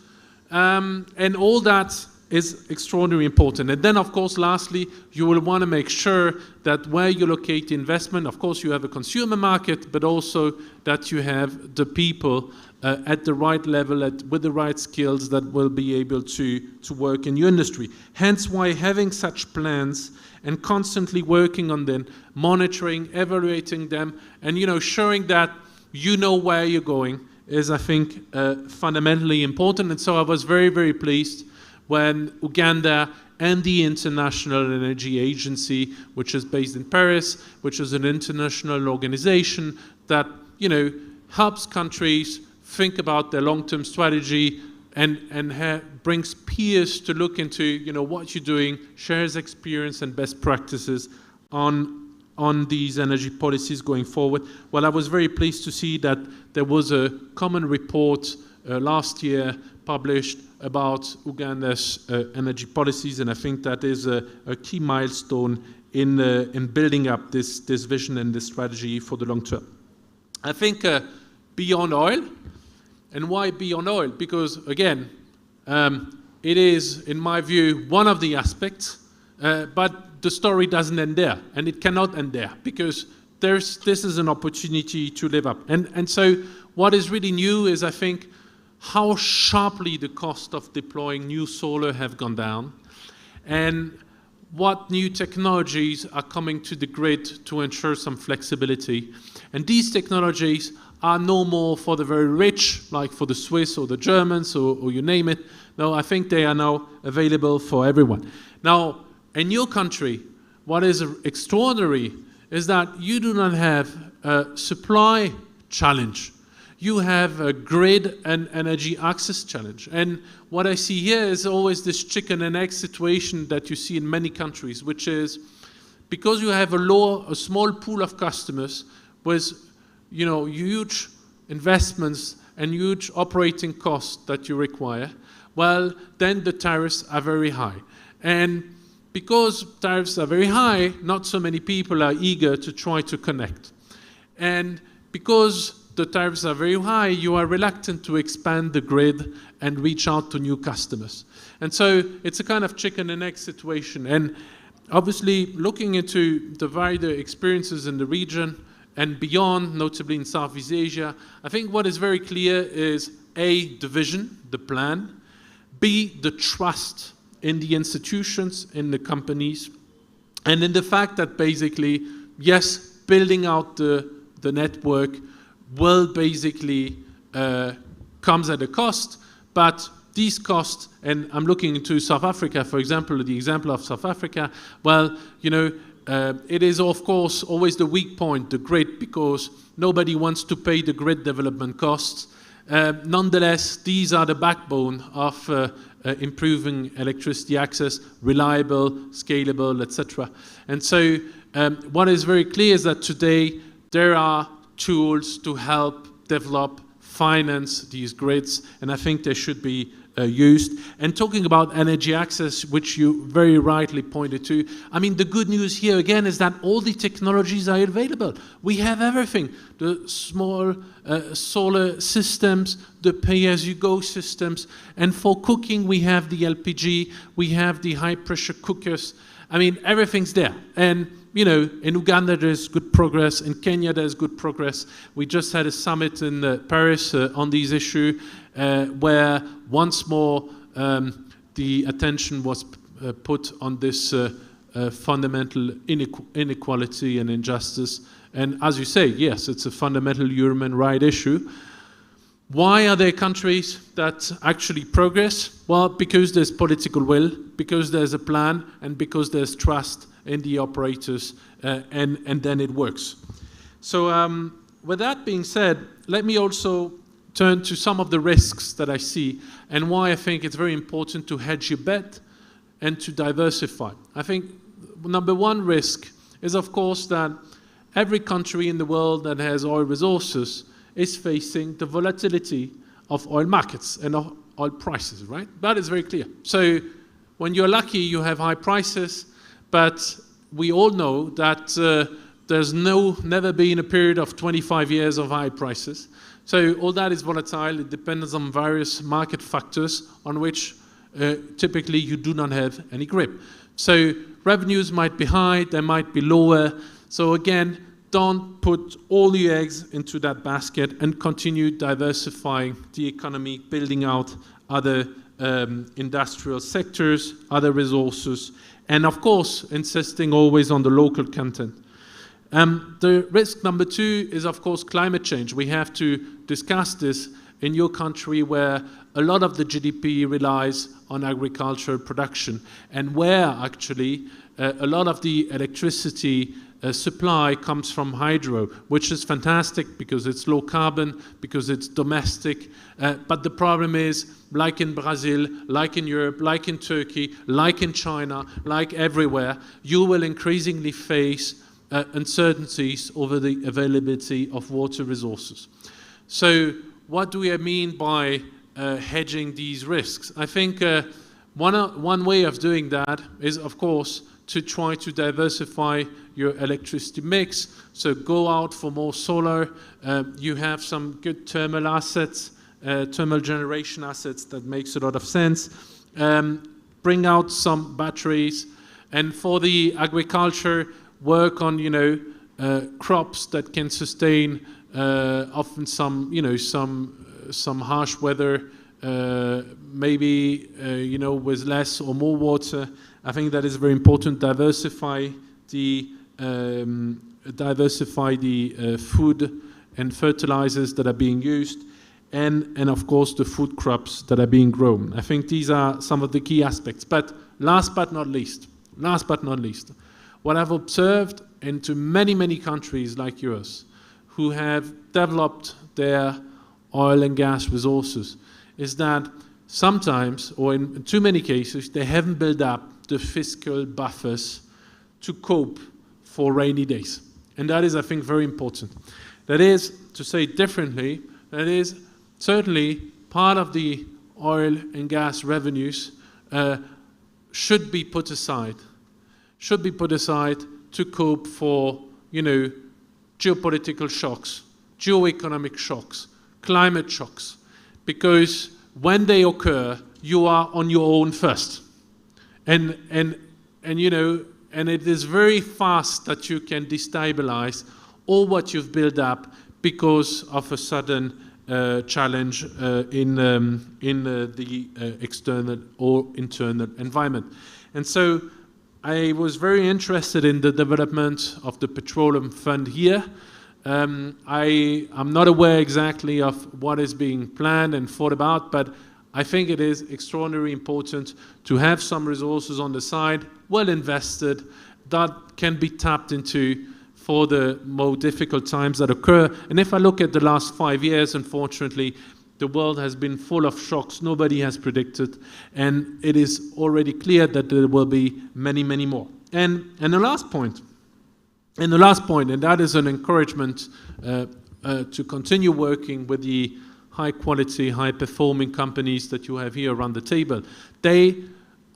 And all that is extraordinarily important. And then, of course, lastly, you will want to make sure that where you locate the investment, of course, you have a consumer market, but also that you have the people at the right level, with the right skills that will be able to work in your industry. Hence why having such plans and constantly working on them, monitoring, evaluating them, and showing that you know where you're going is, I think, fundamentally important. And so I was very, very pleased when Uganda and the International Energy Agency, which is based in Paris, which is an international organization that helps countries think about their long-term strategy and brings peers to look into what you're doing, shares experience and best practices on these energy policies going forward. Well, I was very pleased to see that there was a common report last year published about Uganda's energy policies, and I think that is a key milestone in building up this vision and this strategy for the long term. I think beyond oil, and why beyond oil? Because again, it is, in my view, one of the aspects, but the story doesn't end there, and it cannot end there, because this is an opportunity to live up. And so what is really new is, I think, how sharply the cost of deploying new solar have gone down, and what new technologies are coming to the grid to ensure some flexibility. And these technologies are no more for the very rich, like for the Swiss or the Germans or you name it. No, I think they are now available for everyone. Now, in your country, what is extraordinary is that you do not have a supply challenge. You have a grid and energy access challenge. And what I see here is always this chicken and egg situation that you see in many countries, which is because you have a small pool of customers with, you know, huge investments and huge operating costs that you require, well, then the tariffs are very high. And because tariffs are very high, not so many people are eager to try to connect. And because the tariffs are very high, you are reluctant to expand the grid and reach out to new customers. And so it's a kind of chicken and egg situation. And obviously, looking into the wider experiences in the region and beyond, notably in Southeast Asia, I think what is very clear is A, the vision, the plan, B, the trust in the institutions, in the companies, and in the fact that basically, yes, building out the network will basically comes at a cost, but these costs, and I'm looking into South Africa, for example, the example of South Africa, well, you know, it is of course always the weak point, the grid, because nobody wants to pay the grid development costs. Nonetheless, these are the backbone of improving electricity access, reliable, scalable, etc. And so what is very clear is that today there are tools to help develop, finance these grids, and I think they should be used. And talking about energy access, which you very rightly pointed to, I mean, the good news here again is that all the technologies are available. We have everything. The small solar systems, the pay-as-you-go systems, and for cooking we have the LPG, we have the high-pressure cookers. I mean, everything's there. And you know, in Uganda there's good progress, in Kenya there's good progress. We just had a summit in Paris on these issues where once more the attention was put on this fundamental inequality and injustice. And as you say, yes, it's a fundamental human right issue. Why are there countries that actually progress? Well, because there's political will, because there's a plan, and because there's trust in the operators, and then it works. So with that being said, let me also turn to some of the risks that I see and why I think it's very important to hedge your bet and to diversify. I think number one risk is, of course, that every country in the world that has oil resources is facing the volatility of oil markets and of oil prices, right? That is very clear. So when you're lucky, you have high prices, but we all know that there's never been a period of 25 years of high prices. So all that is volatile. It depends on various market factors on which typically you do not have any grip. So revenues might be high, they might be lower. So again, don't put all your eggs into that basket and continue diversifying the economy, building out other industrial sectors, other resources, and of course, insisting always on the local content. The risk number two is, of course, climate change. We have to discuss this in your country where a lot of the GDP relies on agricultural production and where actually a lot of the electricity supply comes from hydro, which is fantastic because it's low carbon, because it's domestic. But the problem is, like in Brazil, like in Europe, like in Turkey, like in China, like everywhere, you will increasingly face uncertainties over the availability of water resources. So what do I mean by hedging these risks? I think one way of doing that is, of course, to try to diversify your electricity mix. So go out for more solar. You have some good thermal assets, thermal generation assets that makes a lot of sense. Bring out some batteries. And for the agriculture, work on, crops that can sustain often some some harsh weather, maybe with less or more water. I think that is very important. Diversify the food and fertilizers that are being used, and of course the food crops that are being grown. I think these are some of the key aspects. But last but not least, what I've observed into many countries like yours who have developed their oil and gas resources is that sometimes, or in too many cases, they haven't built up the fiscal buffers to cope for rainy days. And that is, I think, very important. That is, to say it differently, that is certainly part of the oil and gas revenues should be put aside to cope for, geopolitical shocks, geoeconomic shocks, climate shocks, because when they occur, you are on your own first. And it is very fast that you can destabilize all what you've built up because of a sudden challenge in the external or internal environment. And so I was very interested in the development of the petroleum fund here. I'm not aware exactly of what is being planned and thought about, but I think it is extraordinarily important to have some resources on the side, well invested, that can be tapped into for the more difficult times that occur. And if I look at the last 5 years, unfortunately, the world has been full of shocks nobody has predicted, and it is already clear that there will be many more. And the last point, and that is an encouragement to continue working with the high quality, high performing companies that you have here around the table. They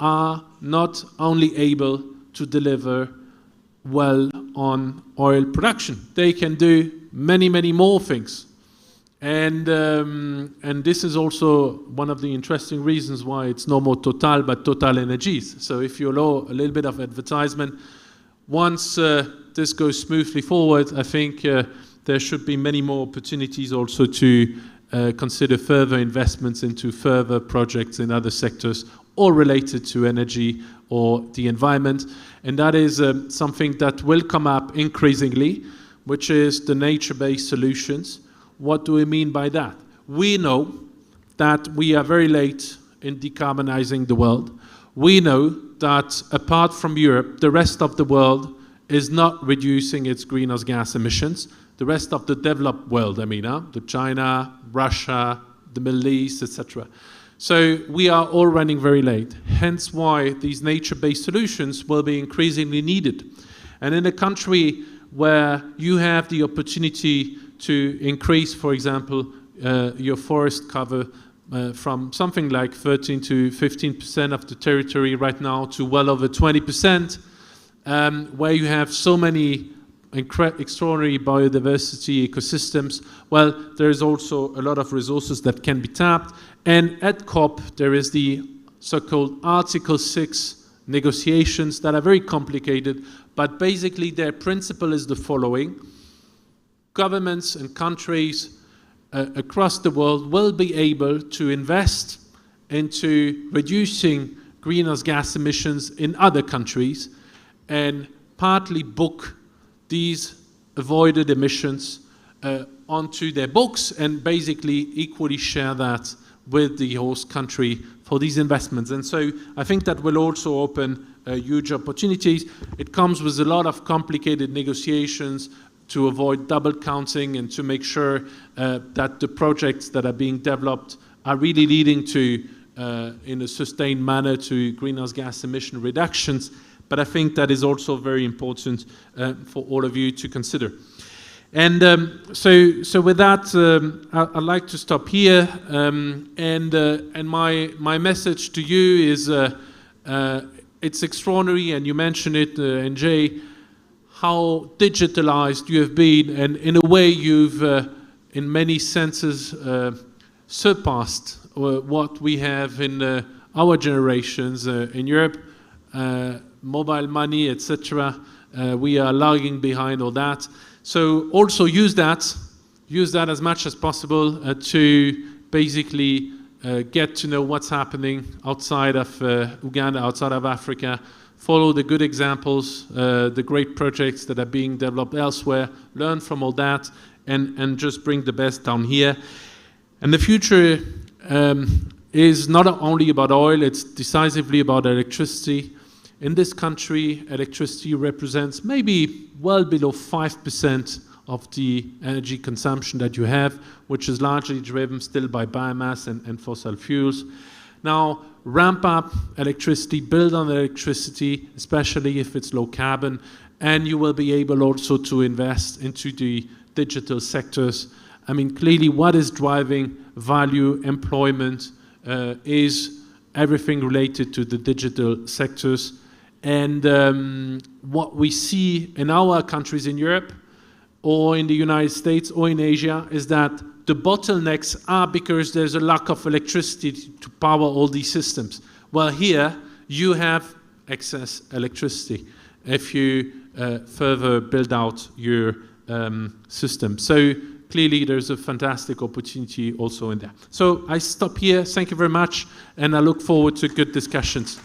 are not only able to deliver well on oil production, they can do many more things. And this is also one of the interesting reasons why it's no more Total but Total Energies. So if you allow a little bit of advertisement, once this goes smoothly forward, I think there should be many more opportunities also to consider further investments into further projects in other sectors, all related to energy or the environment. And that is something that will come up increasingly, which is the nature-based solutions. What do we mean by that? We know that we are very late in decarbonizing the world. We know that apart from Europe, the rest of the world is not reducing its greenhouse gas emissions. The rest of the developed world, the China, Russia, the Middle East, etc. So we are all running very late, hence why these nature-based solutions will be increasingly needed. And in a country where you have the opportunity to increase, for example, your forest cover from something like 13 to 15% of the territory right now to well over 20%, where you have so many extraordinary biodiversity ecosystems, well, there's also a lot of resources that can be tapped. And at COP, there is the so-called Article 6 negotiations that are very complicated, but basically their principle is the following. Governments and countries across the world will be able to invest into reducing greenhouse gas emissions in other countries and partly book these avoided emissions onto their books and basically equally share that with the host country for these investments. And so I think that will also open huge opportunities. It comes with a lot of complicated negotiations to avoid double counting and to make sure that the projects that are being developed are really leading to, in a sustained manner, to greenhouse gas emission reductions. But I think that is also very important for all of you to consider. And so with that, I'd like to stop here. And my message to you is it's extraordinary, and you mentioned it, NJ, how digitalized you have been, and in a way you've, in many senses, surpassed what we have in our generations in Europe. Mobile money, etc. We are lagging behind all that. So also use that as much as possible to basically get to know what's happening outside of Uganda, outside of Africa, follow the good examples, the great projects that are being developed elsewhere, learn from all that, and just bring the best down here. And the future is not only about oil, it's decisively about electricity. In this country, electricity represents maybe well below 5% of the energy consumption that you have, which is largely driven still by biomass and fossil fuels. Now, ramp up electricity, build on electricity, especially if it's low carbon, and you will be able also to invest into the digital sectors. I mean, clearly what is driving value, employment, is everything related to the digital sectors. And what we see in our countries in Europe, or in the United States, or in Asia, is that the bottlenecks are because there's a lack of electricity to power all these systems. Well, here, you have excess electricity if you further build out your system. So clearly, there's a fantastic opportunity also in there. So I stop here. Thank you very much, and I look forward to good discussions.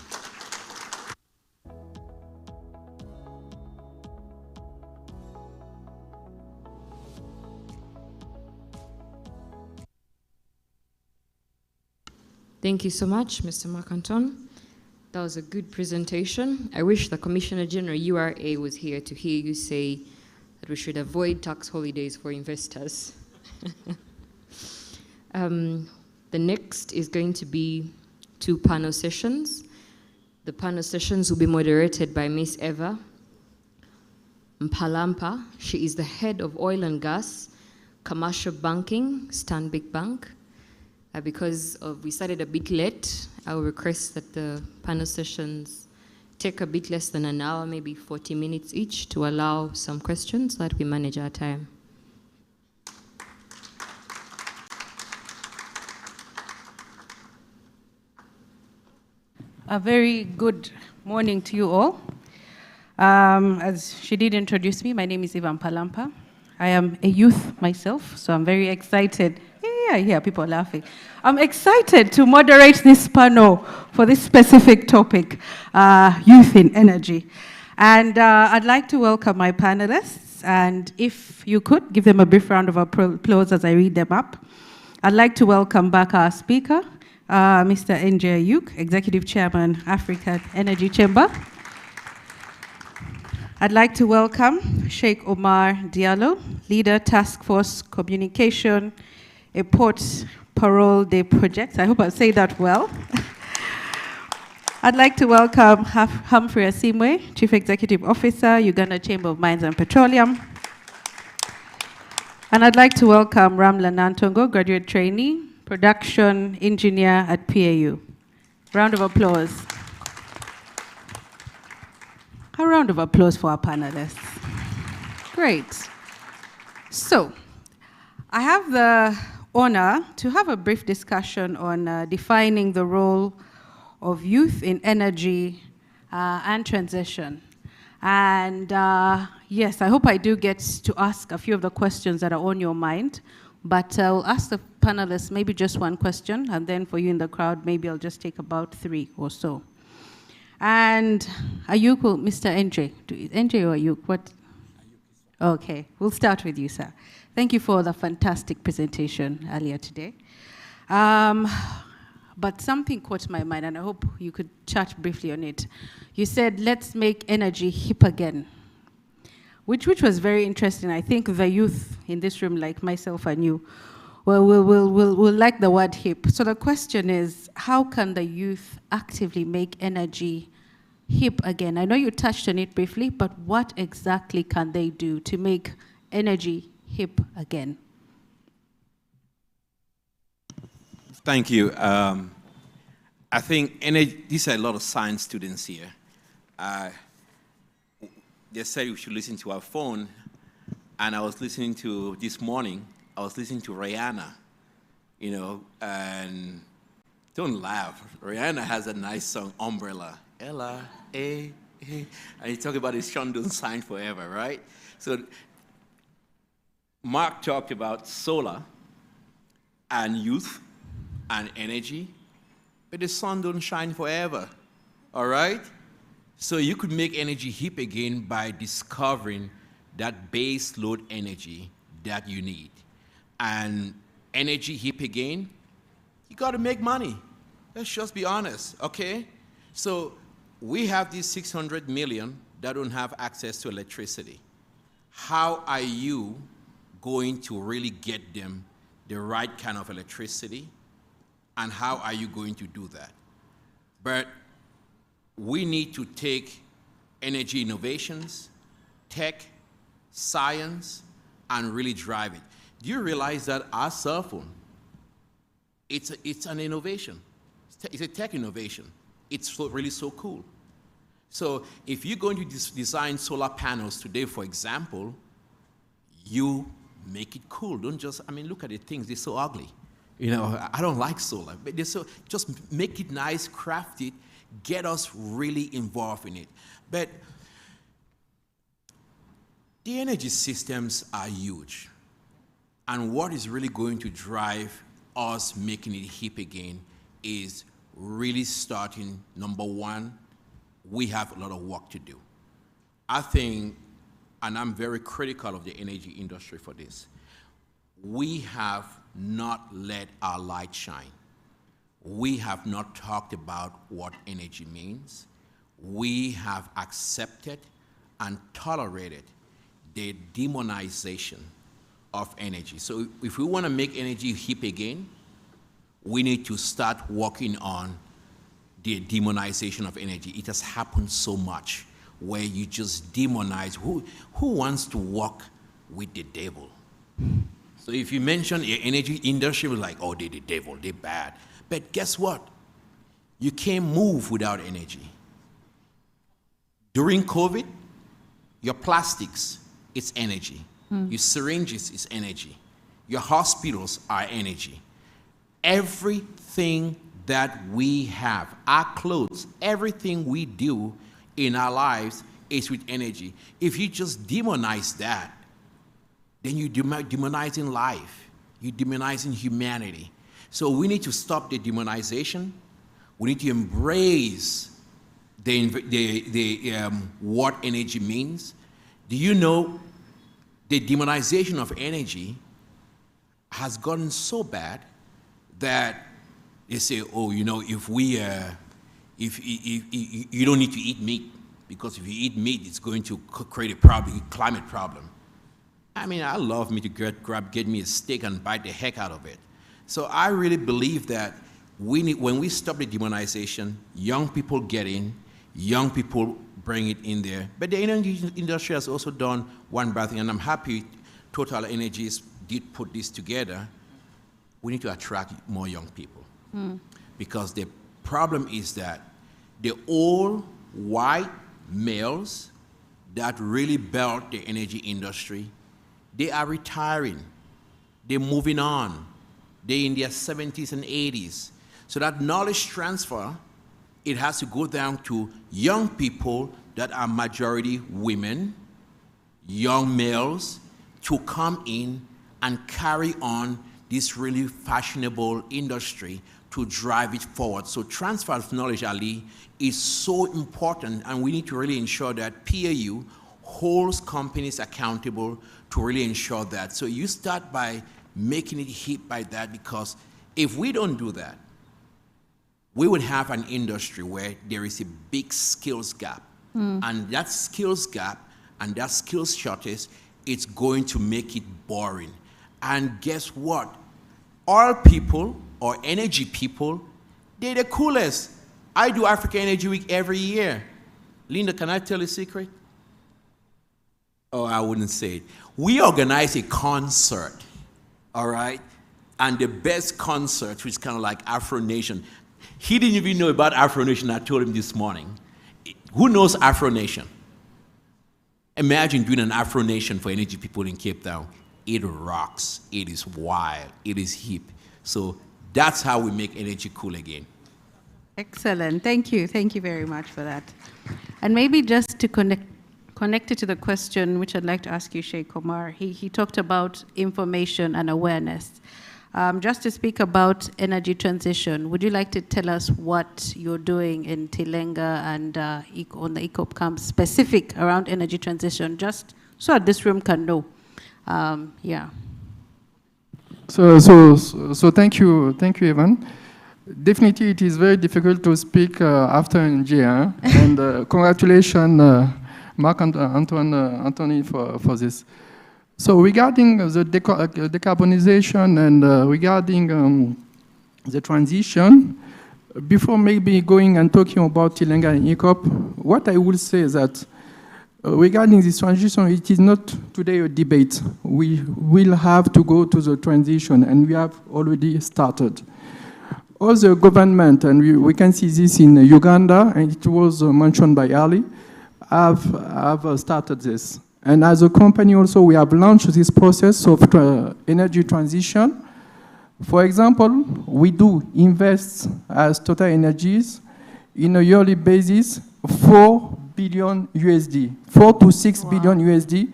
Thank you so much, Mr. Marc-Antoine. That was a good presentation. I wish the Commissioner General URA was here to hear you say that we should avoid tax holidays for investors. The next is going to be 2 panel sessions. The panel sessions will be moderated by Miss Eva Mpalampa. She is the head of oil and gas, commercial banking, Stanbic Bank. Because we started a bit late, I will request that the panel sessions take a bit less than an hour, maybe 40 minutes each, to allow some questions so that we manage our time. A very good morning to you all. As she did introduce me, my name is Eva Mpalampa. I am a youth myself, so I'm very excited. Yeah, I hear people laughing. I'm excited to moderate this panel for this specific topic, youth in energy. And I'd like to welcome my panelists, and if you could, give them a brief round of applause as I read them up. I'd like to welcome back our speaker, Mr. Nj Ayuk, Executive Chairman, African Energy Chamber. I'd like to welcome Sheikh Omar Diallo, Leader, Task Force Communication, a Port Parole Day Project. I hope I say that well. I'd like to welcome Humphrey Asimwe, Chief Executive Officer, Uganda Chamber of Mines and Petroleum. And I'd like to welcome Ramla Nantongo, Graduate Trainee, Production Engineer at PAU. Round of applause. A round of applause for our panelists. Great. So, I have the honor to have a brief discussion on defining the role of youth in energy and transition. And yes, I hope I do get to ask a few of the questions that are on your mind, but I'll ask the panelists maybe just one question, and then for you in the crowd, maybe I'll just take about 3 or so. And Ayuk, Mr. NJ, NJ or Ayuk, what? Okay, we'll start with you, sir. Thank you for the fantastic presentation earlier today. But something caught my mind, and I hope you could chat briefly on it. You said, let's make energy hip again, which was very interesting. I think the youth in this room, like myself and you, will like the word hip. So the question is, how can the youth actively make energy hip again? I know you touched on it briefly, but what exactly can they do to make energy hip again? Thank you. I think these are a lot of science students here. They said we should listen to our phone, and I was listening to, this morning, I was listening to Rihanna, you know, and don't laugh. Rihanna has a nice song, Umbrella. Ella, and you talk about his Shondon sign forever, right? So Mark talked about solar and youth, and energy, but the sun don't shine forever, all right? So you could make energy hip again by discovering that base load energy that you need. And energy hip again, you got to make money. Let's just be honest, okay? So we have these 600 million that don't have access to electricity. How are you going to really get them the right kind of electricity? And how are you going to do that? But we need to take energy innovations, tech, science, and really drive it. Do you realize that our cell phone, it's an innovation. It's a tech innovation. It's really so cool. So if you're going to design solar panels today, for example, you make it cool. Don't just, I mean, look at the things, they're so ugly. You know, I don't like solar, but they're so, just make it nice, craft it, get us really involved in it. But the energy systems are huge. And what is really going to drive us making it hip again is really starting, number one, we have a lot of work to do. I think, and I'm very critical of the energy industry for this, we have not let our light shine. We have not talked about what energy means. We have accepted and tolerated the demonization of energy. So if we want to make energy hip again, we need to start working on the demonization of energy. It has happened so much where you just demonize. Who wants to work with the devil? So if you mention the energy industry, we're like, oh, they're the devil, they're bad. But guess what? You can't move without energy. During COVID, your plastics, it's energy. Your syringes is energy. Your hospitals are energy. Everything that we have, our clothes, everything we do in our lives is with energy. If you just demonize that, then you're demonizing life. You're demonizing humanity. So we need to stop the demonization. We need to embrace what energy means. Do you know the demonization of energy has gotten so bad that they say, oh, you know, if you don't need to eat meat, because if you eat meat, it's going to create a problem, climate problem. I mean, I love me to get me a steak and bite the heck out of it. So I really believe that when we stop the demonization, young people get in, young people bring it in there. But the energy industry has also done one bad thing, and I'm happy Total Energies did put this together. We need to attract more young people. Because the problem is that the old white males that really built the energy industry, they are retiring. They're moving on. They're in their 70s and 80s. So that knowledge transfer, it has to go down to young people that are majority women, young males, to come in and carry on this really fashionable industry to drive it forward. So transfer of knowledge, Ali, is so important, and we need to really ensure that PAU holds companies accountable to really ensure that. So you start by making it hip by that, because if we don't do that, we would have an industry where there is a big skills gap. And that skills gap and that skills shortage, it's going to make it boring. And guess what? Oil people or energy people, they're the coolest. I do Africa Energy Week every year. Linda, can I tell you a secret? Oh, I wouldn't say it. We organize a concert, all right? And the best concert, which is kind of like Afro Nation. He didn't even know about Afro Nation. I told him this morning. Who knows Afro Nation? Imagine doing an Afro Nation for energy people in Cape Town. It rocks. It is wild. It is hip. So that's how we make energy cool again. Excellent. Thank you. Thank you very much for that. And maybe just to connect it to the question, which I'd like to ask you, Sheikh Omar. He talked about information and awareness. just to speak about energy transition. Would you like to tell us what you're doing in Tilenga and on the ECOP camp specific around energy transition, just so that this room can know? Yeah. So thank you, Evan. Definitely, it is very difficult to speak after NG, and congratulations, Mark and Anthony, for this. So regarding the decarbonization and regarding the transition, before maybe going and talking about Tilenga and ECOP, what I will say is that regarding this transition, it is not today a debate. We will have to go to the transition, and we have already started. All the government, and we can see this in Uganda, and it was mentioned by Ali, have started this. And as a company also, we have launched this process of energy transition. For example, we do invest as Total Energies in a yearly basis 4 billion USD, 4 to 6 billion USD,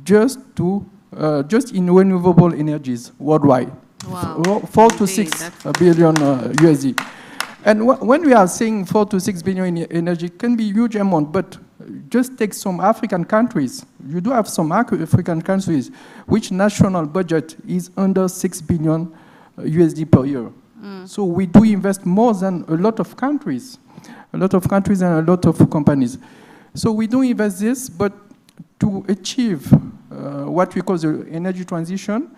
just in renewable energies worldwide. Wow. 4 to 6 billion USD. And when we are saying 4 to 6 billion in energy, it can be a huge amount, but just take some African countries. You do have some African countries which national budget is under 6 billion USD per year. So we do invest more than a lot of countries and a lot of companies. So we do invest this, but to achieve what we call the energy transition,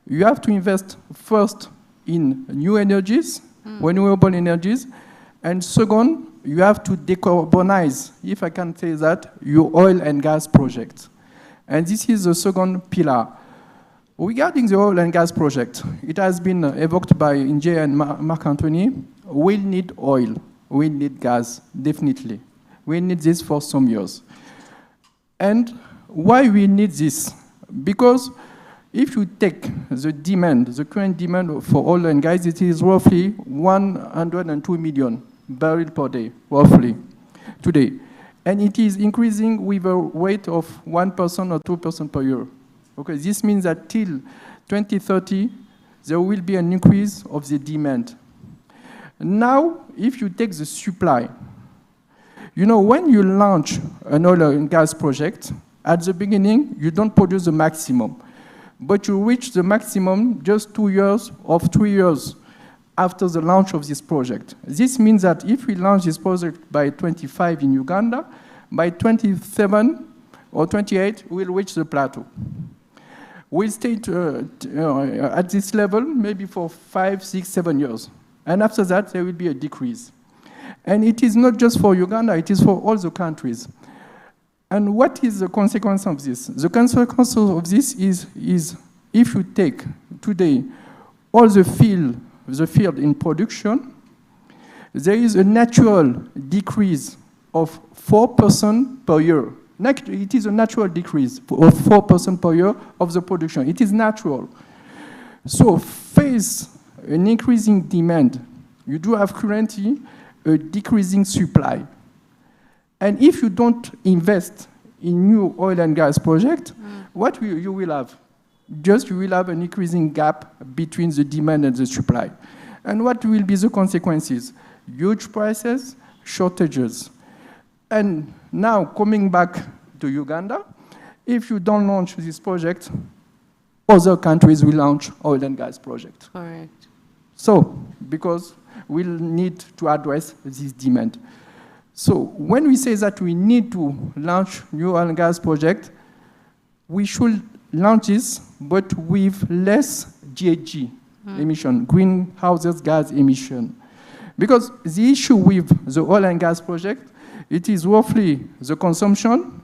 you have to invest first in new energies, renewable energies, and second, you have to decarbonize, if I can say that, your oil and gas project. And this is the second pillar. Regarding the oil and gas project, it has been evoked by Inge and Mark Anthony. We'll need oil, we'll need gas, definitely. We need this for some years. And why we need this? Because if you take the demand, the current demand for oil and gas, it is roughly 102 million barrels per day, roughly, today. And it is increasing with a rate of 1% or 2% per year. Okay, this means that till 2030, there will be an increase of the demand. Now, if you take the supply, you know, when you launch an oil and gas project, at the beginning, you don't produce the maximum. But you reach the maximum just 2 years or 3 years after the launch of this project. This means that if we launch this project by 25 in Uganda, by 27 or 28, we'll reach the plateau. We'll stay at this level maybe for 5, 6, 7 years. And after that, there will be a decrease. And it is not just for Uganda, it is for all the countries. And what is the consequence of this? The consequence of this is if you take today all the field in production, there is a natural decrease of 4% per year. It is a natural decrease of 4% per year of the production. It is natural. So face an increasing demand, you do have currently a decreasing supply. And if you don't invest in new oil and gas projects, what you will have? Just you will have an increasing gap between the demand and the supply. And what will be the consequences? Huge prices, shortages. And now, coming back to Uganda, if you don't launch this project, other countries will launch oil and gas projects. Correct. So, because we'll need to address this demand. So, when we say that we need to launch new oil and gas project, we should launch this, but with less GHG emission, greenhouse gas emission. Because the issue with the oil and gas project, it is roughly the consumption,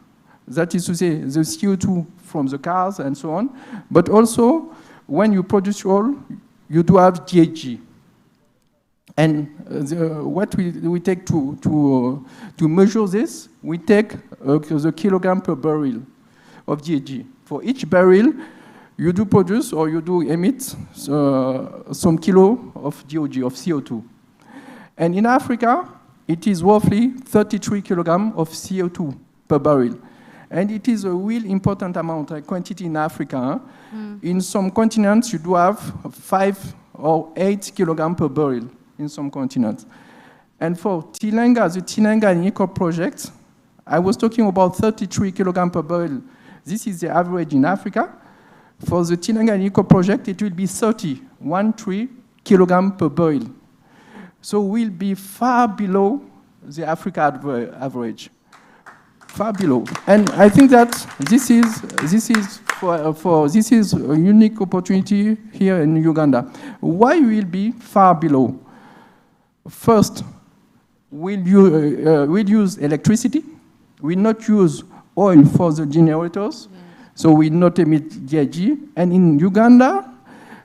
that is to say, the CO2 from the cars and so on, but also when you produce oil, you do have GHG. And what we take to measure this, we take the kilogram per barrel of GHG. For each barrel, you do produce or you do emit some kilo of GHG, of CO2. And in Africa, it is roughly 33 kilograms of CO2 per barrel. And it is a real important amount, quantity in Africa. In some continents, you do have 5 or 8 kilograms per barrel in some continents. And for Tilenga, the Tilenga and Eco project, I was talking about 33 kilograms per barrel. This is the average in Africa. For the Tilenga and Eco project, it will be 13 kilograms per barrel. So we'll be far below the Africa average. Far below. And I think that this is a unique opportunity here in Uganda. Why will be far below? First, we'll use electricity. We'll not use oil for the generators, so we'll not emit GHG. And in Uganda,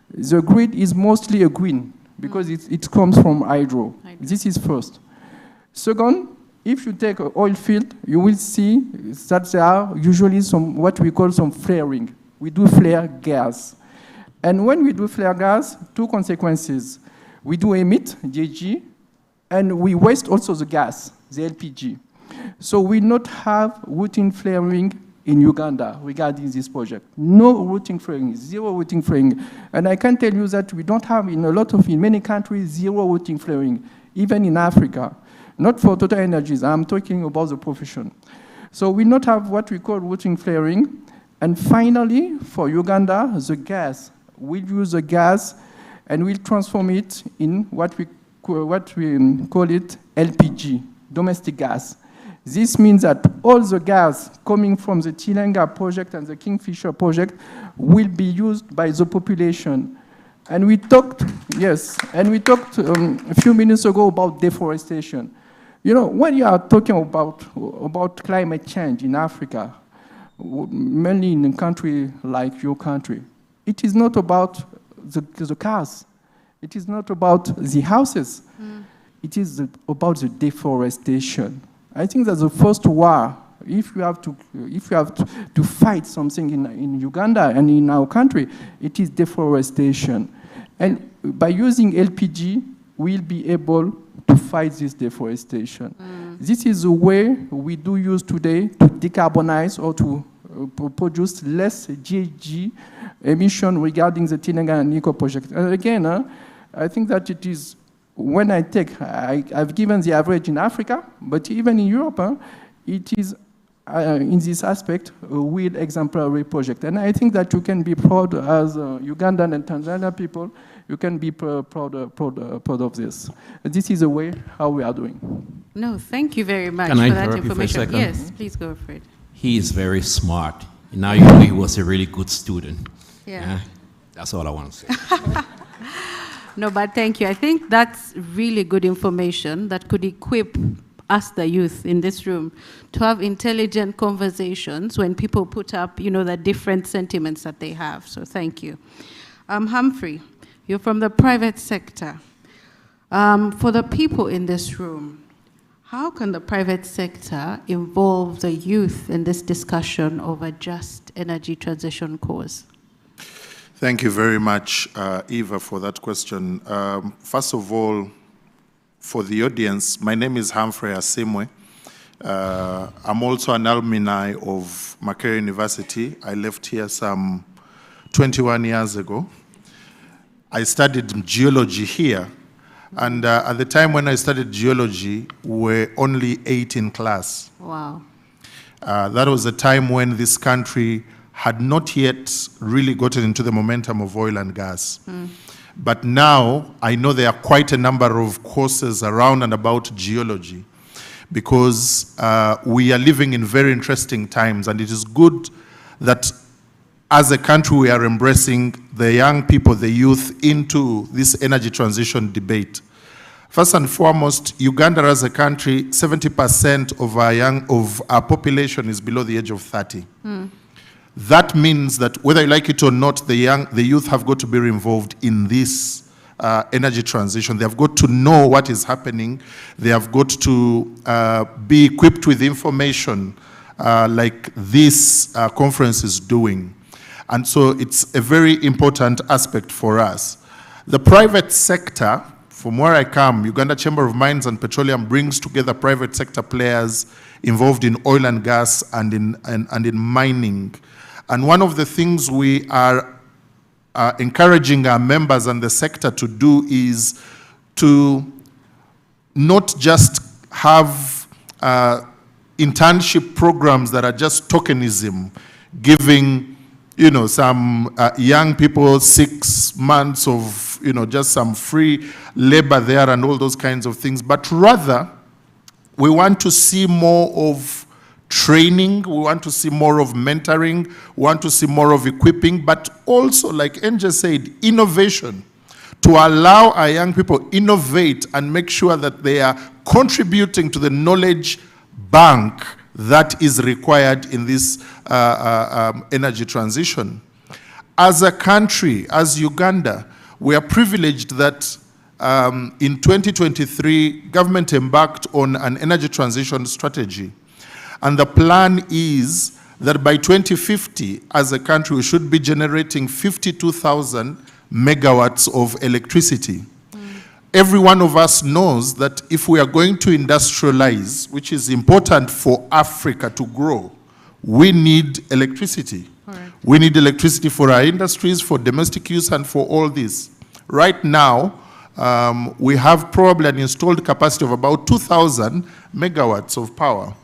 the grid is mostly a green because it comes from hydro. This is first. Second, if you take an oil field, you will see that there are usually some what we call some flaring. We do flare gas. And when we do flare gas, 2 consequences. We do emit GHG, and we waste also the gas, the LPG. So we not have routine flaring in Uganda regarding this project. No routine flaring, 0 routine flaring. And I can tell you that we don't have in many countries, 0 routine flaring, even in Africa. Not for Total Energies, I'm talking about the profession. So we not have what we call routine flaring. And finally, for Uganda, the gas. We'll use the gas and we'll transform it in what we call it LPG, domestic gas. This means that all the gas coming from the Tilenga project and the Kingfisher project will be used by the population. And we talked, a few minutes ago about deforestation. You know, when you are talking about climate change in Africa, mainly in a country like your country, it is not about the cars. It is not about the houses. It is about the deforestation. I think that the first war, if you have to fight something in Uganda and in our country, it is deforestation. And by using LPG, we'll be able to fight this deforestation. This is the way we do use today to decarbonize or to produce less GHG emission regarding the Tilenga and Eco project. And again, I think that it is, when I've given the average in Africa, but even in Europe, it is, in this aspect, a real exemplary project. And I think that you can be proud as Ugandan and Tanzanian people, you can be proud of this. This is the way how we are doing. No, thank you very much Can for I that interrupt you for a information. second? Yes, please go for it. He is very smart. Now you know he was a really good student. Yeah. That's all I want to say. No, but thank you. I think that's really good information that could equip us, the youth in this room, to have intelligent conversations when people put up, the different sentiments that they have. So thank you. Humphrey, you're from the private sector. For the people in this room, how can the private sector involve the youth in this discussion of a just energy transition cause? Thank you very much, Eva, for that question. First of all, for the audience, my name is Humphrey Asimwe. I'm also an alumni of Makerere University. I left here some 21 years ago. I studied geology here. And at the time when I studied geology, we were only 8 in class. Wow. That was a time when this country had not yet really gotten into the momentum of oil and gas. But now, I know there are quite a number of courses around and about geology because we are living in very interesting times, and it is good that as a country we are embracing the young people, the youth, into this energy transition debate. First and foremost, Uganda as a country, 70% of our population is below the age of 30. That means that whether you like it or not, the youth have got to be involved in this energy transition. They have got to know what is happening. They have got to be equipped with information like this conference is doing. And so it's a very important aspect for us. The private sector, from where I come, Uganda Chamber of Mines and Petroleum brings together private sector players involved in oil and gas and in mining. And one of the things we are encouraging our members and the sector to do is to not just have internship programs that are just tokenism, giving, some young people 6 months of, just some free labor there and all those kinds of things, but rather we want to see more of training, we want to see more of mentoring, we want to see more of equipping, but also, like Enja said, innovation, to allow our young people innovate and make sure that they are contributing to the knowledge bank that is required in this energy transition. As a country, as Uganda, we are privileged that in 2023, government embarked on an energy transition strategy. And the plan is that by 2050, as a country, we should be generating 52,000 megawatts of electricity. Every one of us knows that if we are going to industrialize, which is important for Africa to grow, we need electricity. Right. We need electricity for our industries, for domestic use, and for all this. Right now, we have probably an installed capacity of about 2,000 megawatts of power.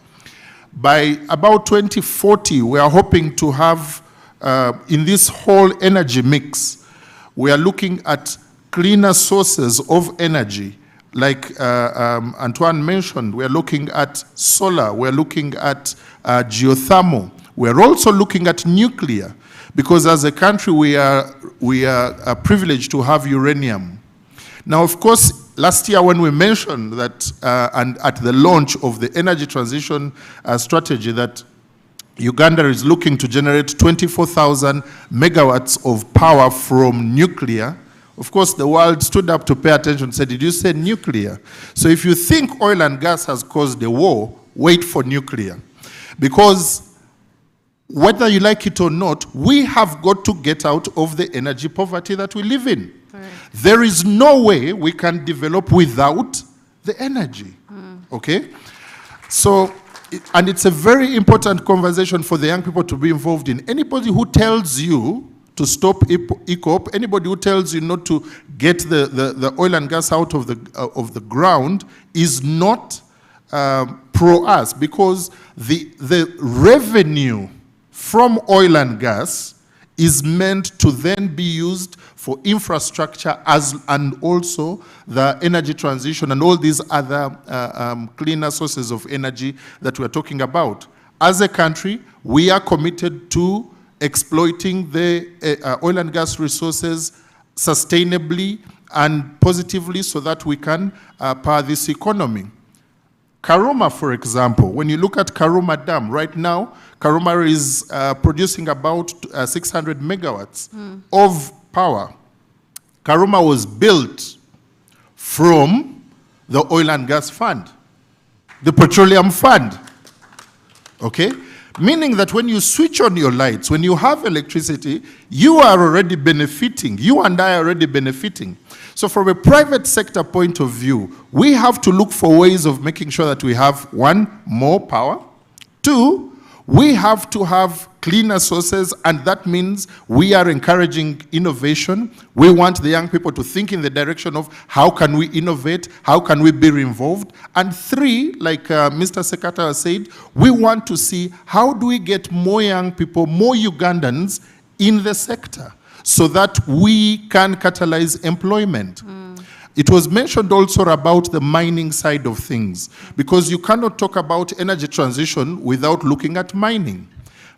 By about 2040, we are hoping to have, in this whole energy mix, we are looking at cleaner sources of energy. Like Antoine mentioned, we are looking at solar, we are looking at geothermal. We are also looking at nuclear, because as a country we are privileged to have uranium. Now, of course, last year when we mentioned that, and at the launch of the energy transition strategy, that Uganda is looking to generate 24,000 megawatts of power from nuclear, of course, the world stood up to pay attention and said, did you say nuclear? So if you think oil and gas has caused a war, wait for nuclear. Because whether you like it or not, we have got to get out of the energy poverty that we live in. Right. There is no way we can develop without the energy, okay? So, and it's a very important conversation for the young people to be involved in. Anybody who tells you to stop ECOP, anybody who tells you not to get the oil and gas out of the ground is not pro us, because the revenue from oil and gas is meant to then be used for infrastructure and also the energy transition and all these other cleaner sources of energy that we're talking about. As a country, we are committed to exploiting the oil and gas resources sustainably and positively so that we can power this economy. Karuma, for example, when you look at Karuma Dam, right now, Karuma is producing about 600 megawatts of power. Karuma was built from the oil and gas fund, the petroleum fund, okay? Meaning that when you switch on your lights, when you have electricity, you are already benefiting. You and I are already benefiting. So from a private sector point of view, we have to look for ways of making sure that we have, one, more power. Two, we have to have cleaner sources, and that means we are encouraging innovation. We want the young people to think in the direction of how can we innovate, how can we be involved. And three, like Mr. Sekata said, we want to see how do we get more young people, more Ugandans in the sector so that we can catalyze employment. It was mentioned also about the mining side of things, because you cannot talk about energy transition without looking at mining.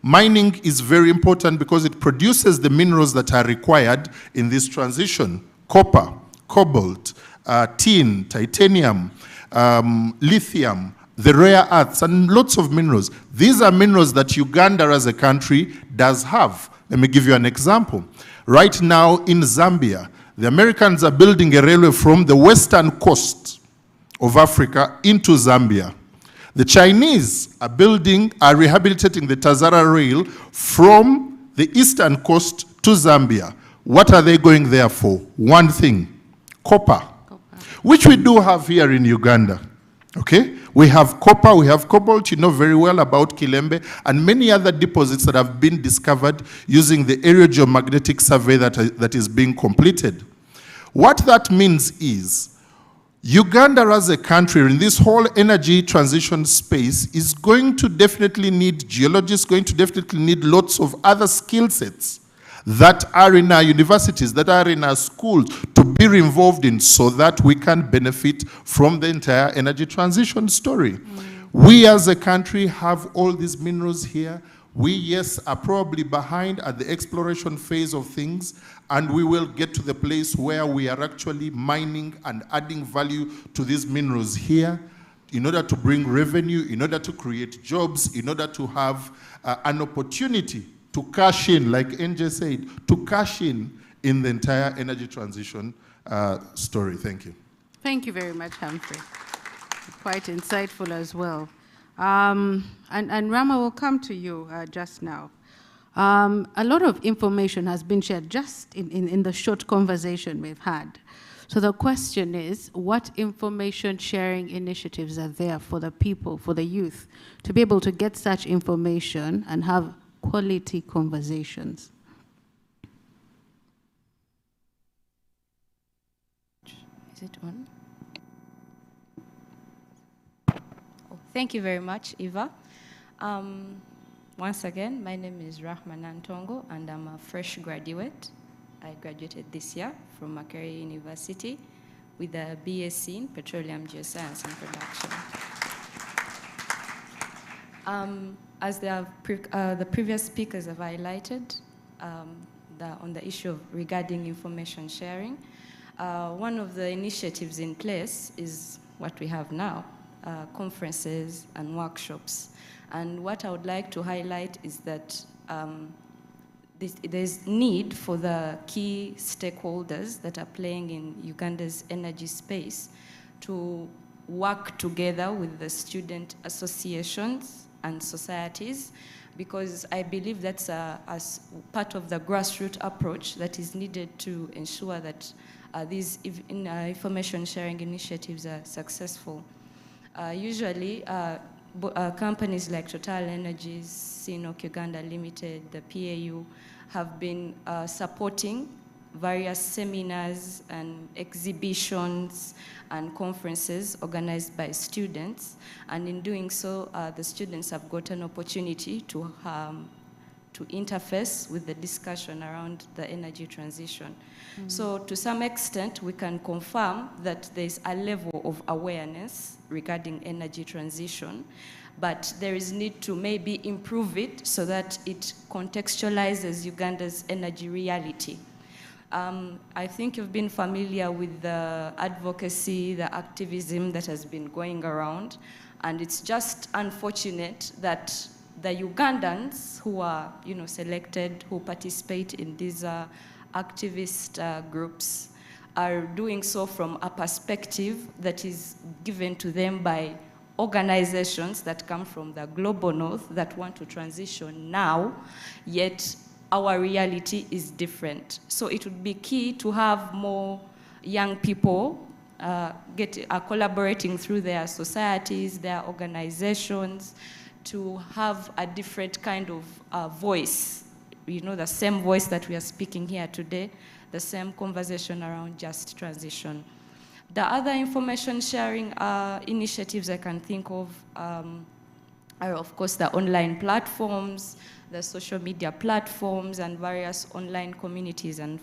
Mining is very important because it produces the minerals that are required in this transition: copper, cobalt, tin, titanium, lithium, the rare earths, and lots of minerals. These are minerals that Uganda as a country does have. Let me give you an example. Right now in Zambia, the Americans are building a railway from the western coast of Africa into Zambia. The Chinese are rehabilitating the Tazara rail from the eastern coast to Zambia. What are they going there for? One thing: copper. which we do have here in Uganda. Okay, we have copper, we have cobalt, you know very well about Kilembe, and many other deposits that have been discovered using the aerogeomagnetic survey that is being completed. What that means is, Uganda as a country in this whole energy transition space is going to definitely need geologists, going to definitely need lots of other skill sets that are in our universities, that are in our schools, to be involved in, so that we can benefit from the entire energy transition story. We as a country have all these minerals here. We, yes, are probably behind at the exploration phase of things, and we will get to the place where we are actually mining and adding value to these minerals here in order to bring revenue, in order to create jobs, in order to have an opportunity to cash in, like NJ said, to cash in the entire energy transition story. Thank you. Thank you very much, Humphrey. Quite insightful as well. And Rama, will come to you just now. A lot of information has been shared just in the short conversation we've had. So the question is, what information sharing initiatives are there for the people, for the youth, to be able to get such information and have quality conversations? Is it on? Oh, thank you very much, Eva. Once again, my name is Rahman Antongo, and I'm a fresh graduate. I graduated this year from Makerere University with a BSc in Petroleum Geoscience and Production. As the previous speakers have highlighted on the issue regarding information sharing, one of the initiatives in place is what we have now, conferences and workshops. And what I would like to highlight is that there's need for the key stakeholders that are playing in Uganda's energy space to work together with the student associations and societies, because I believe that's as part of the grassroots approach that is needed to ensure that these information sharing initiatives are successful. Usually, companies like Total Energies, Sinok Uganda Limited, the PAU, have been supporting various seminars and exhibitions and conferences organized by students. And in doing so, the students have got an opportunity to interface with the discussion around the energy transition. So to some extent, we can confirm that there's a level of awareness regarding energy transition, but there is need to maybe improve it so that it contextualizes Uganda's energy reality. I think you've been familiar with the advocacy, the activism that has been going around, and it's just unfortunate that the Ugandans who are, selected, who participate in these activist groups are doing so from a perspective that is given to them by organizations that come from the global north that want to transition now, yet our reality is different. So it would be key to have more young people collaborating through their societies, their organizations, to have a different kind of voice, the same voice that we are speaking here today, the same conversation around just transition. The other information sharing initiatives I can think of are, of course, the online platforms, the social media platforms, and various online communities and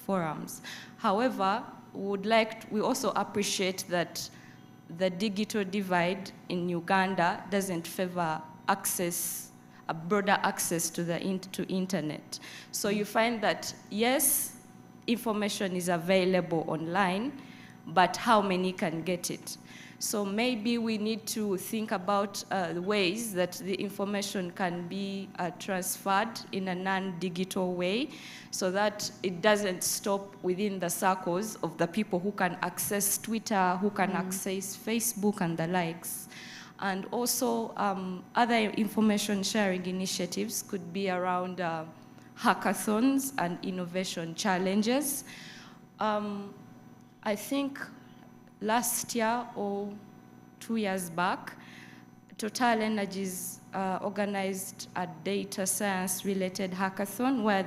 forums. However, we also appreciate that the digital divide in Uganda doesn't favor a broader access to the internet. So you find that, yes, information is available online, but how many can get it? So maybe we need to think about the ways that the information can be transferred in a non-digital way, so that it doesn't stop within the circles of the people who can access Twitter, who can access Facebook and the likes. And also other information sharing initiatives could be around hackathons and innovation challenges. I think last year or 2 years back, Total Energies organized a data science related hackathon where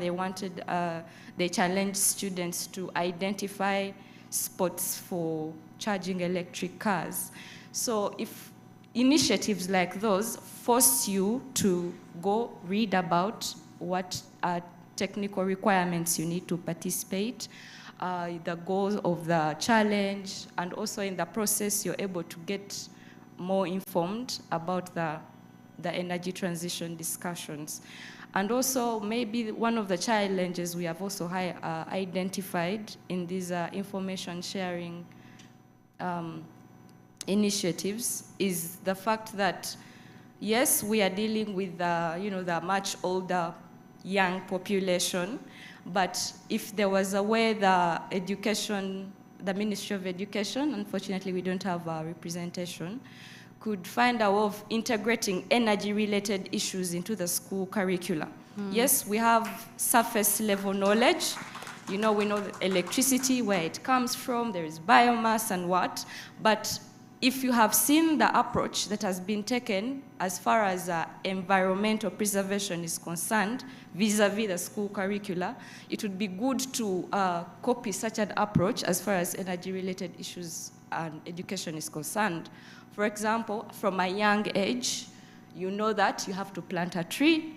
they challenged students to identify spots for charging electric cars. So if initiatives like those force you to go read about what technical requirements you need to participate, the goals of the challenge, and also in the process you're able to get more informed about the energy transition discussions. And also maybe one of the challenges we have also identified in these information sharing initiatives is the fact that yes, we are dealing with the much older young population, but if there was a way the Ministry of Education, unfortunately we don't have a representation, could find a way of integrating energy-related issues into the school curricula. Yes, we have surface level knowledge. We know the electricity, where it comes from, there is biomass and what, but if you have seen the approach that has been taken as far as environmental preservation is concerned, vis-a-vis the school curricula, it would be good to copy such an approach as far as energy-related issues and education is concerned. For example, from a young age, you know that you have to plant a tree.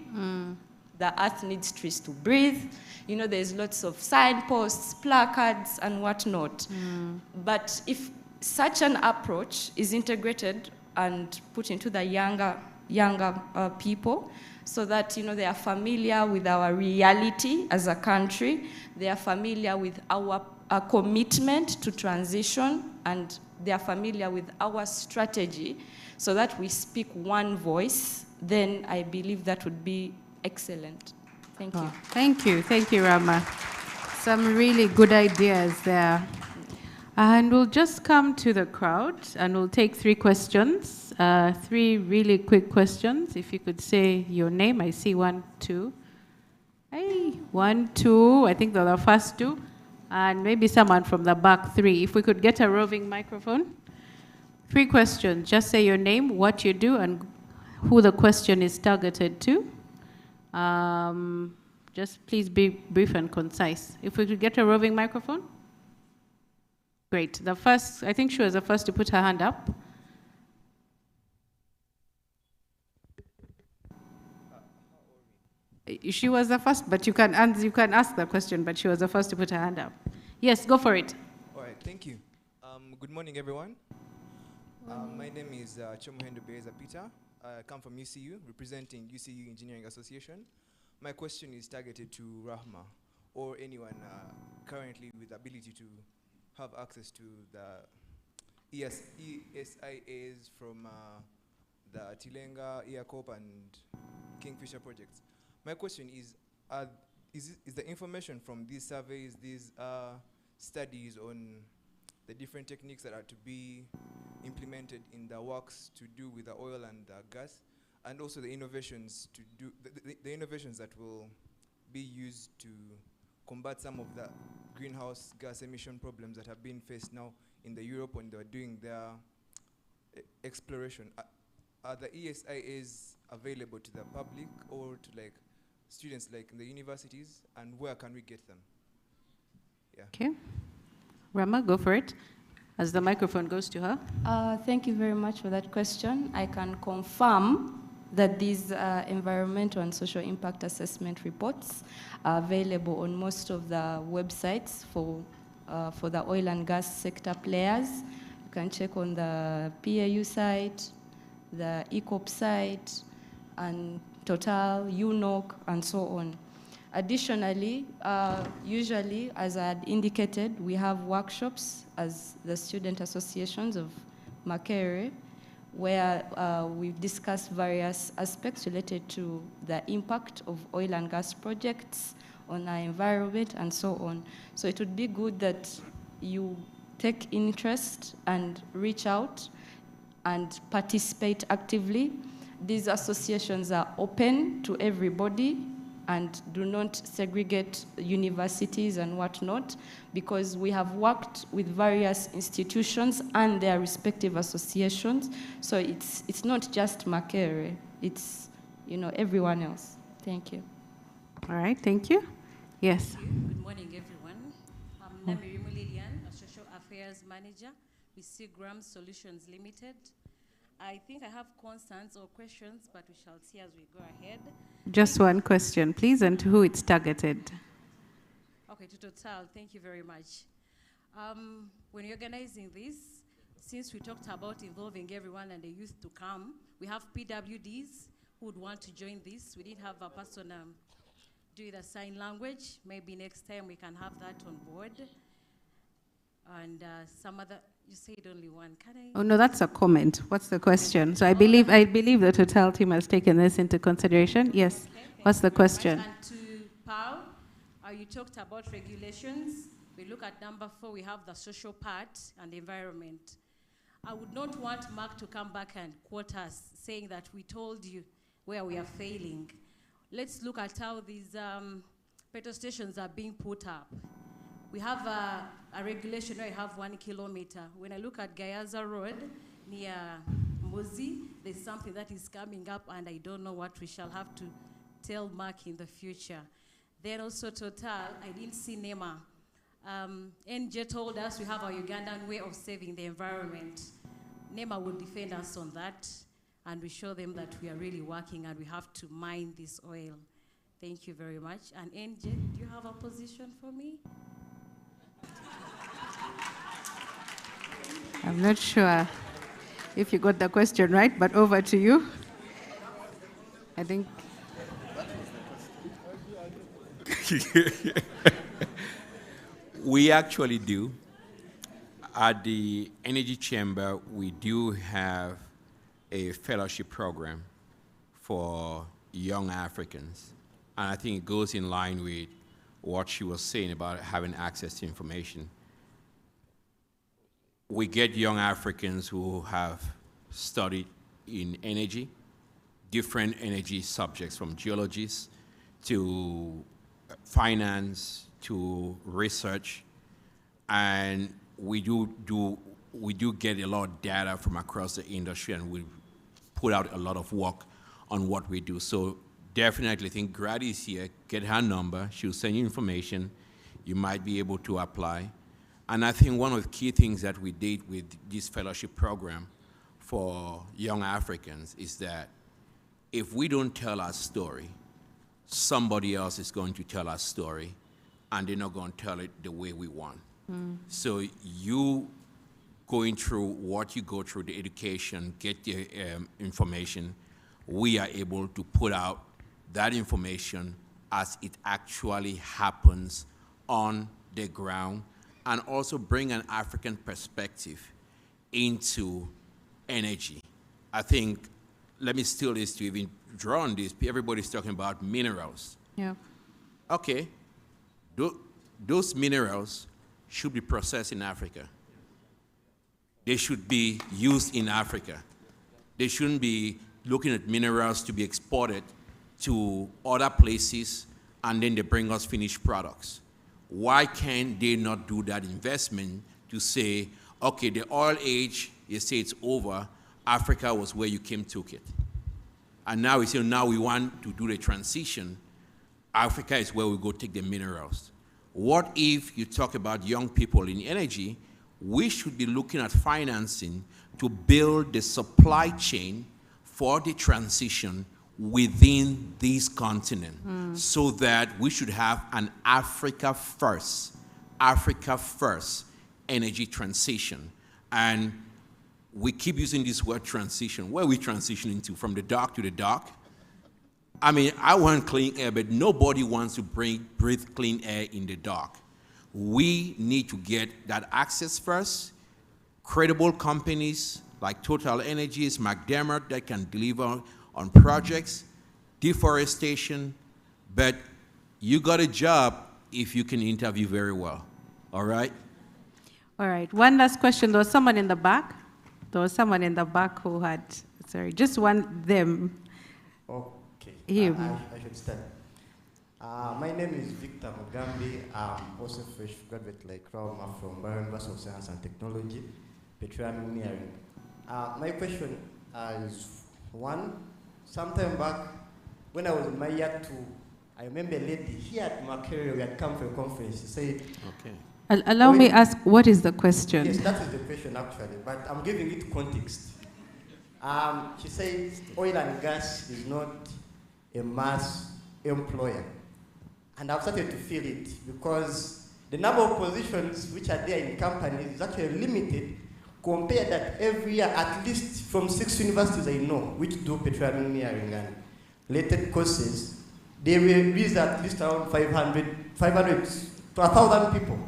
The earth needs trees to breathe. There's lots of signposts, placards, and whatnot. But if such an approach is integrated and put into the younger people, so that they are familiar with our reality as a country, they are familiar with our commitment to transition, and they are familiar with our strategy, so that we speak one voice, then I believe that would be excellent. Thank you. Thank you, Rama. Some really good ideas there. And we'll just come to the crowd and we'll take 3 questions, 3 really quick questions. If you could say your name. I see 1, 2. Hey, 1, 2. I think they're the first 2. And maybe someone from the back 3. If we could get a roving microphone. 3 questions. Just say your name, what you do, and who the question is targeted to. Just please be brief and concise. If we could get a roving microphone. Great. The first, I think she was the first to put her hand up. She was the first, but you can ask the question, but she was the first to put her hand up. Yes, go for it. All right, thank you. Good morning, everyone. My name is Chomuhendo Bereza Peter. I come from UCU, representing UCU Engineering Association. My question is targeted to Rahma, or anyone currently with the ability to have access to the ESIAs from the Tilenga, EACOP, and Kingfisher projects. My question is the information from these surveys, these studies on the different techniques that are to be implemented in the works to do with the oil and gas, and also the innovations to do the innovations that will be used to combat some of the greenhouse gas emission problems that have been faced now in the Europe when they are doing their exploration. Are the ESIAs available to the public or to students in the universities, and where can we get them? Yeah. Okay. Rama, go for it, as the microphone goes to her. Thank you very much for that question. I can confirm that these environmental and social impact assessment reports are available on most of the websites for the oil and gas sector players. You can check on the PAU site, the ECOP site, and Total, UNOC, and so on. Additionally, usually, as I had indicated, we have workshops as the student associations of Makerere, where we discuss various aspects related to the impact of oil and gas projects on our environment and so on. So it would be good that you take interest and reach out and participate actively. These associations are open to everybody, and do not segregate universities and whatnot, because we have worked with various institutions and their respective associations. So it's not just Makerere, it's everyone else. Thank you. All right, thank you. Yes. Thank you. Good morning, everyone. I'm Namirimo Lilian, a Social Affairs Manager with Seagram Solutions Limited. I think I have concerns or questions, but we shall see as we go ahead. Just one question, please, and to who it's targeted. Okay, to Total, thank you very much. When you're organizing this, since we talked about involving everyone and the youth to come, we have PWDs who would want to join this. We did have a person do the sign language. Maybe next time we can have that on board. And some other, you said only one. Can I? Oh no, that's a comment. What's the question? So I believe the Total team has taken this into consideration. Yes. Okay, what's the question? And to Pao, you talked about regulations. We look at number 4. We have the social part and the environment. I would not want Mark to come back and quote us saying that we told you where we are failing. Let's look at how these petrol stations are being put up. We have a regulation where you have 1 kilometer. When I look at Gayaza Road near Mozi, there's something that is coming up, and I don't know what we shall have to tell Mark in the future. Then also Total, I didn't see NEMA. NJ told us we have a Ugandan way of saving the environment. NEMA will defend us on that, and we show them that we are really working and we have to mine this oil. Thank you very much. And NJ, do you have a position for me? I'm not sure if you got the question right, but over to you. I think. We actually do. At the Energy Chamber, we do have a fellowship program for young Africans. And I think it goes in line with what she was saying about having access to information. We get young Africans who have studied in energy, different energy subjects, from geologists to finance to research, and we do get a lot of data from across the industry, and we put out a lot of work on what we do. So definitely think Grady is here, get her number, she'll send you information, you might be able to apply. And I think one of the key things that we did with this fellowship program for young Africans is that if we don't tell our story, somebody else is going to tell our story, and they're not going to tell it the way we want. So you going through what you go through, the education, get the information, we are able to put out that information as it actually happens on the ground, and also bring an African perspective into energy. I think, let me steal this to even draw on this. Everybody's talking about minerals. Yeah. Okay, those minerals should be processed in Africa. They should be used in Africa. They shouldn't be looking at minerals to be exported to other places and then they bring us finished products. Why can't they not do that investment to say, okay, the oil age, you say it's over, Africa was where you came, took it. And now we say, now we want to do the transition, Africa is where we go take the minerals. What if you talk about young people in energy? We should be looking at financing to build the supply chain for the transition within this continent, so that we should have an Africa first energy transition. And we keep using this word transition. Where are we transitioning to? From the dark to the dark? I mean, I want clean air, but nobody wants to breathe clean air in the dark. We need to get that access first. Credible companies like Total Energies, McDermott, that can deliver on projects, deforestation, but you got a job if you can interview very well, all right? All right, one last question. There was someone in the back. Who had, sorry, just one, them. Okay, Him. I should start. My name is Victor Mugambi. I'm also a fresh graduate like Rauma from Barrow University of Science and Technology, Petroleum Engineering. My question is one, sometime back when I was in my year 2, I remember a lady here at Makerere, we had come for a conference. She said, okay. Allow me ask, what is the question? Yes, that is the question actually, but I'm giving it context. She said oil and gas is not a mass employer. And I've started to feel it because the number of positions which are there in companies is actually limited compared that every year, at least from 6 universities I know, which do petroleum engineering and related courses, they will release at least around 500 to 1,000 people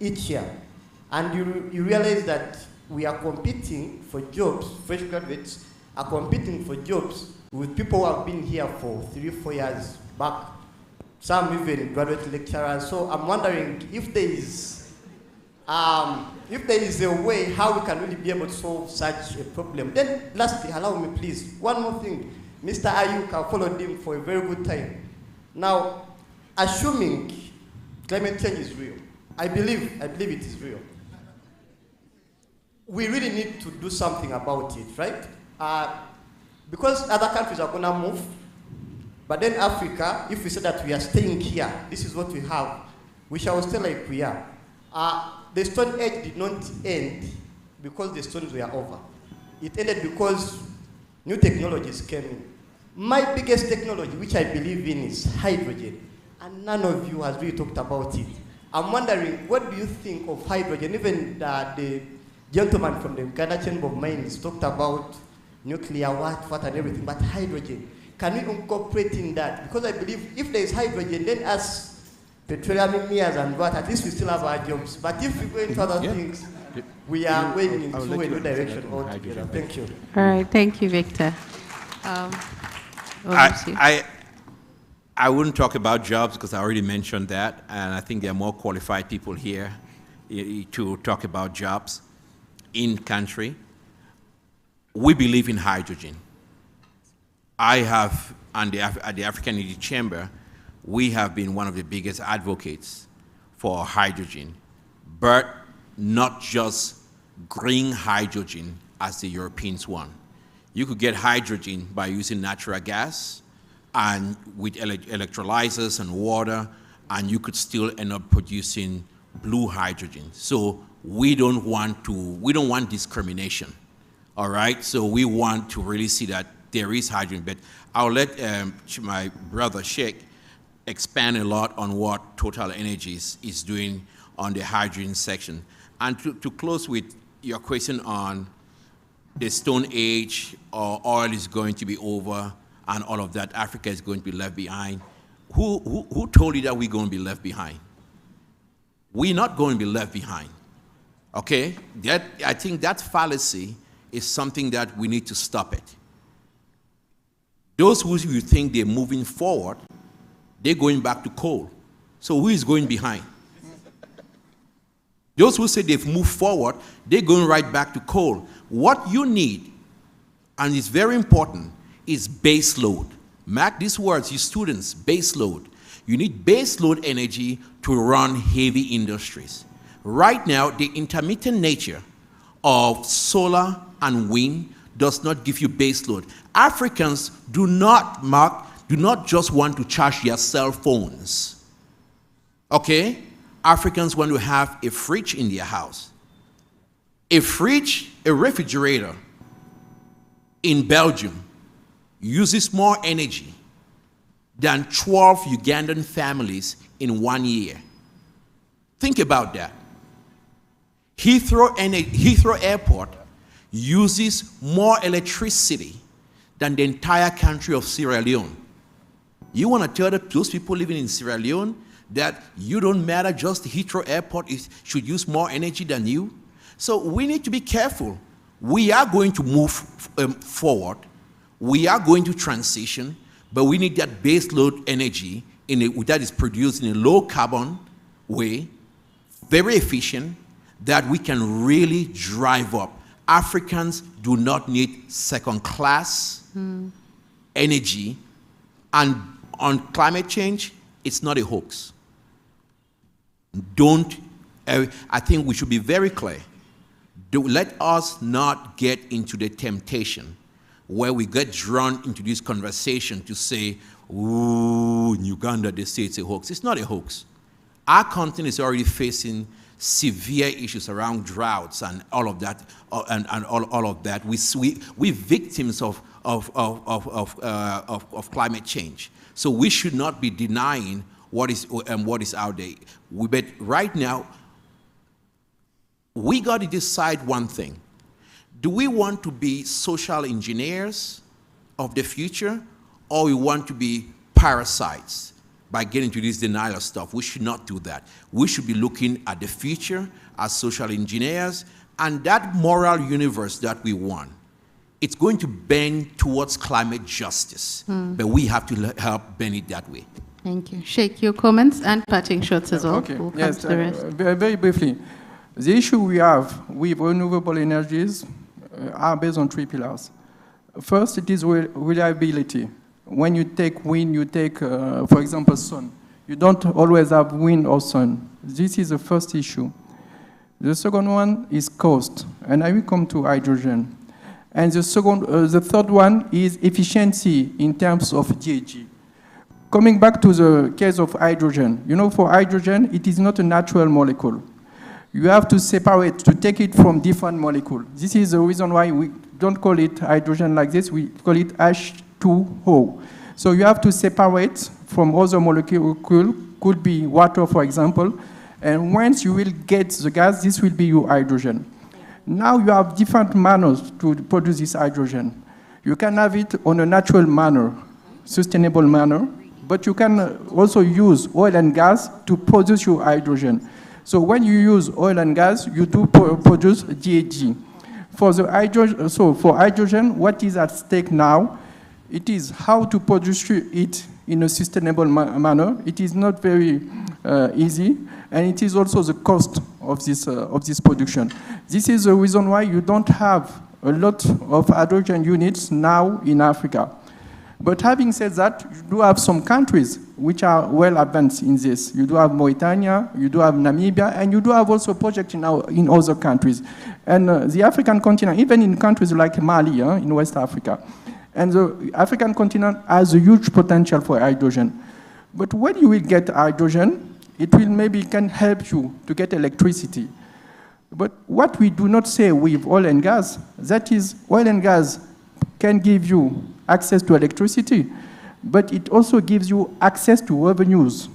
each year. And you realize that we are competing for jobs, fresh graduates are competing for jobs with people who have been here for 3-4 years back, some even graduate lecturers. So I'm wondering if there is a way how we can really be able to solve such a problem. Then lastly, allow me please, one more thing. Mr. Ayuk, I followed him for a very good time. Now, assuming climate change is real, I believe it is real. We really need to do something about it, right? Because other countries are gonna move, but then Africa, if we say that we are staying here, this is what we have, we shall stay like we are. The Stone Age did not end because the stones were over. It ended because new technologies came in. My biggest technology, which I believe in, is hydrogen, and none of you has really talked about it. I'm wondering, what do you think of hydrogen? Even the gentleman from the Uganda Chamber of Mines talked about nuclear, what, and everything, but hydrogen. Can we incorporate in that? Because I believe if there is hydrogen, then as petroleum engineers and what, at least we still have our jobs. But if we go into other things, we are going into a new direction altogether. Thank you. All right, thank you, Victor. I wouldn't talk about jobs because I already mentioned that, and I think there are more qualified people here to talk about jobs in country. We believe in hydrogen. I have, at the African Energy Chamber, we have been one of the biggest advocates for hydrogen, but not just green hydrogen as the Europeans want. You could get hydrogen by using natural gas and with electrolyzers and water, and you could still end up producing blue hydrogen. So we don't want discrimination, all right? So we want to really see that there is hydrogen, but I'll let my brother Sheikh expand a lot on what Total Energies is doing on the hydrogen section. And to close with your question on the Stone Age, or oil is going to be over, and all of that, Africa is going to be left behind. Who told you that we're going to be left behind? We're not going to be left behind, okay? I think that fallacy is something that we need to stop it. Those who think they're moving forward, they're going back to coal. So who is going behind? Those who say they've moved forward, they're going right back to coal. What you need, and it's very important, is base load. Mark these words, you students, base load. You need base load energy to run heavy industries. Right now, the intermittent nature of solar and wind does not give you base load. Africans do not just want to charge their cell phones. Okay? Africans want to have a fridge in their house. A refrigerator in Belgium uses more energy than 12 Ugandan families in 1 year. Think about that. Heathrow Airport uses more electricity than the entire country of Sierra Leone. You want to tell those people living in Sierra Leone that you don't matter, just Heathrow Airport should use more energy than you? So we need to be careful. We are going to move forward. We are going to transition, but we need that base load energy that is produced in a low carbon way, very efficient, that we can really drive up. Africans do not need second class energy. And on climate change, It's not a hoax. I think we should be very clear. Let us not get into the temptation where we get drawn into this conversation to say, ooh, in Uganda they say it's a hoax. It's not a hoax. Our continent is already facing severe issues around droughts and all of that, and all of that. We're victims of climate change. So we should not be denying what is out there. But right now, we got to decide one thing. Do we want to be social engineers of the future, or we want to be parasites by getting to this denial stuff? We should not do that. We should be looking at the future as social engineers, and that moral universe that we want, it's going to bend towards climate justice, but we have to help bend it that way. Thank you. Sheikh, your comments and parting shots as well. Okay. We'll come Yes, to the rest. very briefly. The issue we have with renewable energies are based on three pillars. First, it is reliability. When you take wind, you take, for example, sun. You don't always have wind or sun. This is the first issue. The second one is cost, and I will come to hydrogen. And the third one is efficiency in terms of GHG. Coming back to the case of hydrogen, for hydrogen, it is not a natural molecule. You have to separate, to take it from different molecules. This is the reason why we don't call it hydrogen like this, we call it H2O. So you have to separate from other molecules, could be water, for example, and once you will get the gas, this will be your hydrogen. Now you have different manners to produce this hydrogen. You can have it on a natural manner, sustainable manner, but you can also use oil and gas to produce your hydrogen. So when you use oil and gas, you do produce GHG. For hydrogen, what is at stake now? It is how to produce it in a sustainable manner. It is not very easy, and it is also the cost of this production. This is the reason why you don't have a lot of hydrogen units now in Africa. But having said that, you do have some countries which are well advanced in this. You do have Mauritania, you do have Namibia, and you do have also projects in other countries. And the African continent, even in countries like Mali, in West Africa, and the African continent has a huge potential for hydrogen. But when you will get hydrogen, it will maybe can help you to get electricity. But what we do not say with oil and gas, that is oil and gas can give you access to electricity, but it also gives you access to revenues.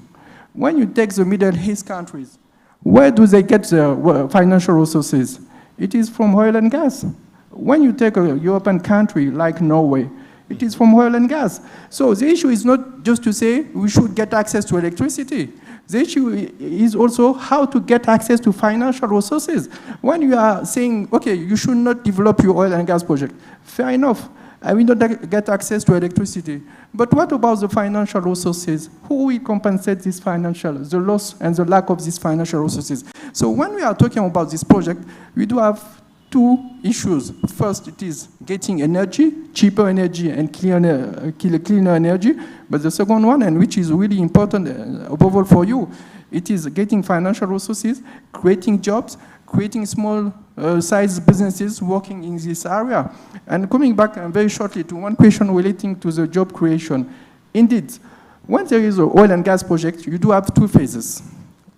When you take the Middle East countries, where do they get their financial resources? It is from oil and gas. When you take a European country like Norway, it is from oil and gas. So the issue is not just to say we should get access to electricity. The issue is also how to get access to financial resources. When you are saying, okay, you should not develop your oil and gas project, fair enough. I will not get access to electricity. But what about the financial resources? Who will compensate this the loss and the lack of these financial resources? So when we are talking about this project, we do have two issues. First, it is getting energy, cheaper energy and cleaner energy. But the second one, and which is really important above all for you, it is getting financial resources, creating jobs, creating small size businesses working in this area. And coming back very shortly to one question relating to the job creation. Indeed, when there is an oil and gas project, you do have two phases.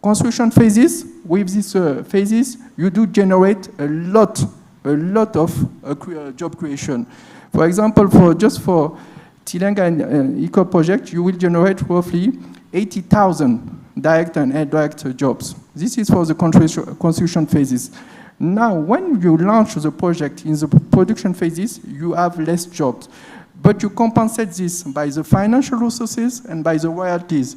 Construction phases, with these phases, you do generate a lot of job creation. For example, just for Tilenga and Eco project, you will generate roughly 80,000 direct and indirect jobs. This is for the construction phases. Now, when you launch the project in the production phases, you have less jobs. But you compensate this by the financial resources and by the royalties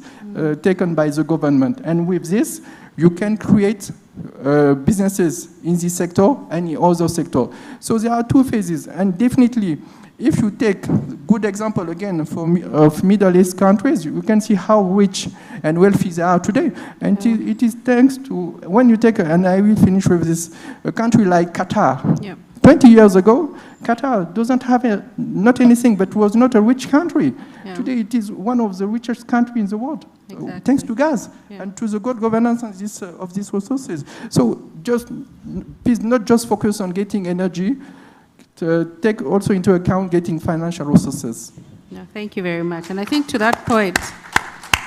taken by the government. And with this, you can create businesses in this sector and in other sectors. So there are two phases. And definitely, if you take good example again of Middle East countries, you can see how rich and wealthy they are today. And it is thanks to, when you take, and I will finish with this, a country like Qatar. Yeah. 20 years ago, Qatar doesn't have not anything, but was not a rich country. Yeah. Today it is one of the richest countries in the world, thanks to gas and to the good governance of these resources. So just please not just focus on getting energy, take also into account getting financial resources. Yeah, thank you very much. And I think to that point,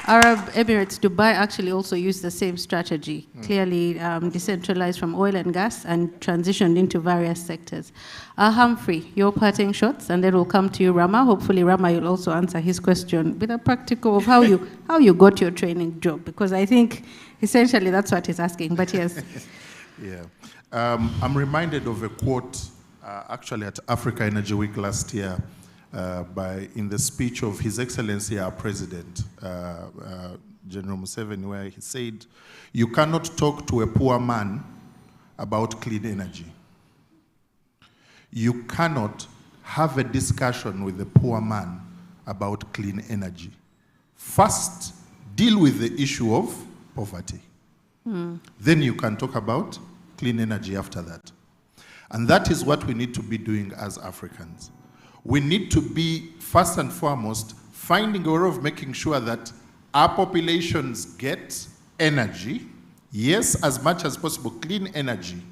Arab Emirates, Dubai actually also used the same strategy, clearly decentralized from oil and gas and transitioned into various sectors. Humphrey, your parting shots, and then we'll come to you, Rama. Hopefully, Rama, you'll also answer his question with a practical of how you got your training job, because I think essentially that's what he's asking, but yes. Yeah. I'm reminded of a quote actually at Africa Energy Week last year, in the speech of His Excellency our President, General Museveni, where he said, "You cannot talk to a poor man about clean energy. You cannot have a discussion with a poor man about clean energy. First, deal with the issue of poverty. Then you can talk about clean energy after that." And that is what we need to be doing as Africans. We need to be, first and foremost, finding a way of making sure that our populations get energy, yes, as much as possible, clean energy,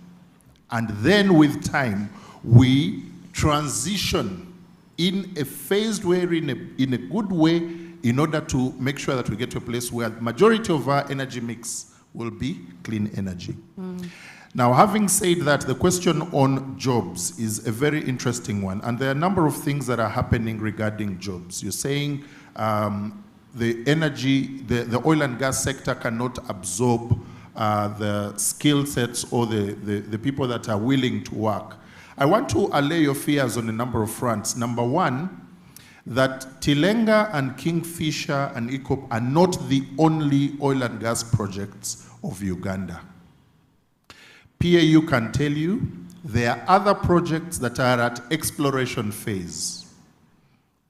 and then with time, we transition in a phased way, in a good way, in order to make sure that we get to a place where the majority of our energy mix will be clean energy. Now, having said that, the question on jobs is a very interesting one, and there are a number of things that are happening regarding jobs. You're saying the oil and gas sector cannot absorb the skill sets or the people that are willing to work. I want to allay your fears on a number of fronts. Number one, that Tilenga and Kingfisher and ECOP are not the only oil and gas projects of Uganda. PAU can tell you there are other projects that are at exploration phase,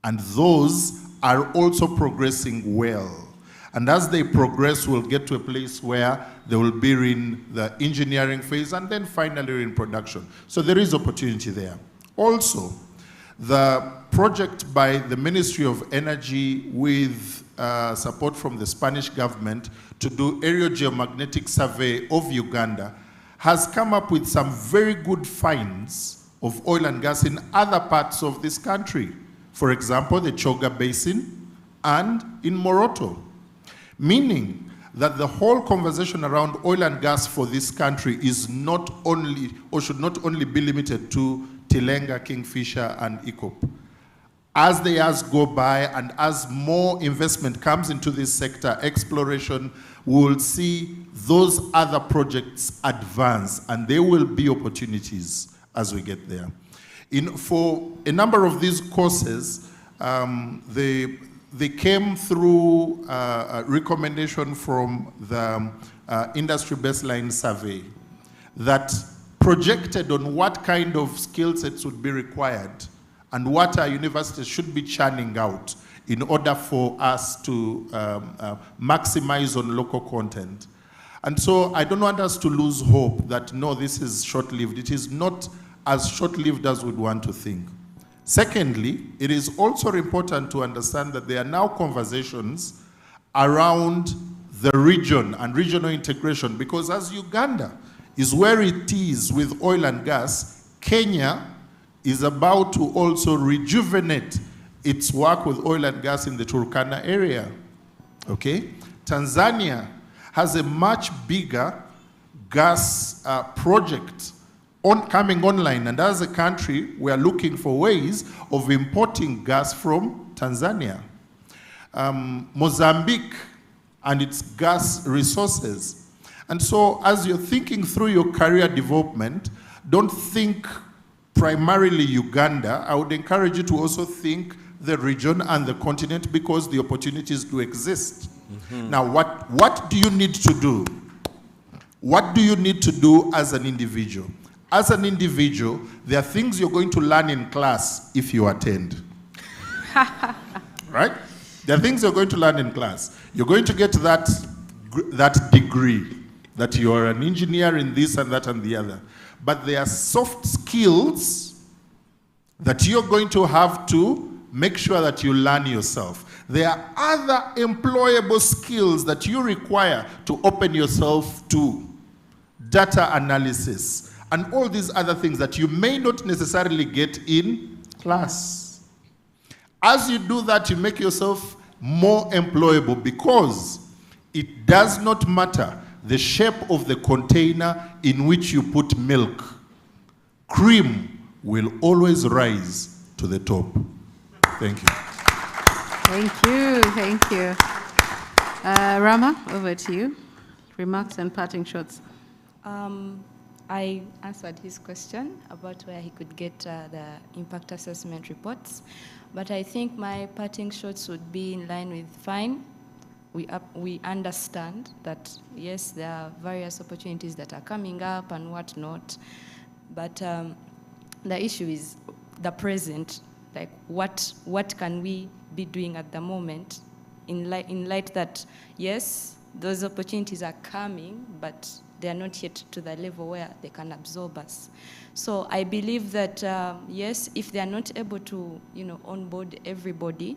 and those are also progressing well. And as they progress, we'll get to a place where they will be in the engineering phase and then finally in production. So there is opportunity there. Also, the project by the Ministry of Energy with support from the Spanish government to do aerogeomagnetic survey of Uganda has come up with some very good finds of oil and gas in other parts of this country. For example, the Choga Basin and in Moroto. Meaning that the whole conversation around oil and gas for this country is not only, or should not only be limited to Tilenga, Kingfisher, and ECOP. As the years go by and as more investment comes into this sector, exploration, we will see those other projects advance, and there will be opportunities as we get there. For a number of these courses, they came through a recommendation from the industry baseline survey that projected on what kind of skill sets would be required and what our universities should be churning out in order for us to maximize on local content. And so I don't want us to lose hope that, no, this is short-lived. It is not as short-lived as we'd want to think. Secondly, it is also important to understand that there are now conversations around the region and regional integration, because as Uganda is where it is with oil and gas, Kenya is about to also rejuvenate its work with oil and gas in the Turkana area, okay? Tanzania has a much bigger gas project coming online, and as a country, we are looking for ways of importing gas from Tanzania. Mozambique and its gas resources. And so as you're thinking through your career development, don't think primarily Uganda. I would encourage you to also think the region and the continent, because the opportunities do exist. Now, what do you need to do? What do you need to do as an individual? As an individual, there are things you're going to learn in class if you attend. Right? There are things you're going to learn in class. You're going to get that degree, that you are an engineer in this and that and the other. but there are soft skills that you're going to have to make sure that you learn yourself. There are other employable skills that you require to open yourself to data analysis and all these other things that you may not necessarily get in class. As you do that, you make yourself more employable, because it does not matter the shape of the container in which you put milk. Cream will always rise to the top. Thank you. Thank you, thank you. Rama, over to you. Remarks and parting shots. I answered his question about where he could get the impact assessment reports, but I think my parting shots would be in line with fine. We understand that, yes, there are various opportunities that are coming up and whatnot, but the issue is the present. Like, what can we be doing at the moment in light that, yes, those opportunities are coming, but they are not yet to the level where they can absorb us. So I believe that, yes, if they are not able to, onboard everybody,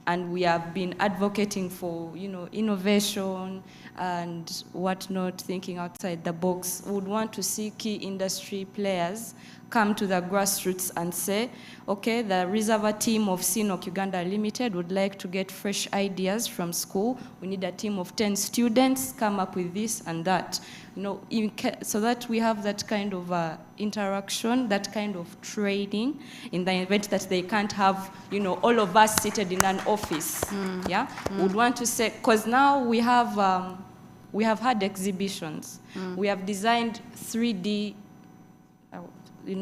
and we have been advocating for, innovation and whatnot, thinking outside the box, we would want to see key industry players come to the grassroots and say, okay, the reservoir team of CNOC Uganda Limited would like to get fresh ideas from school. We need a team of 10 students, come up with this and that. So that we have that kind of interaction, that kind of training, in the event that they can't have, all of us seated in an office. Yeah, we would want to say, because now we have had exhibitions. We have designed 3D,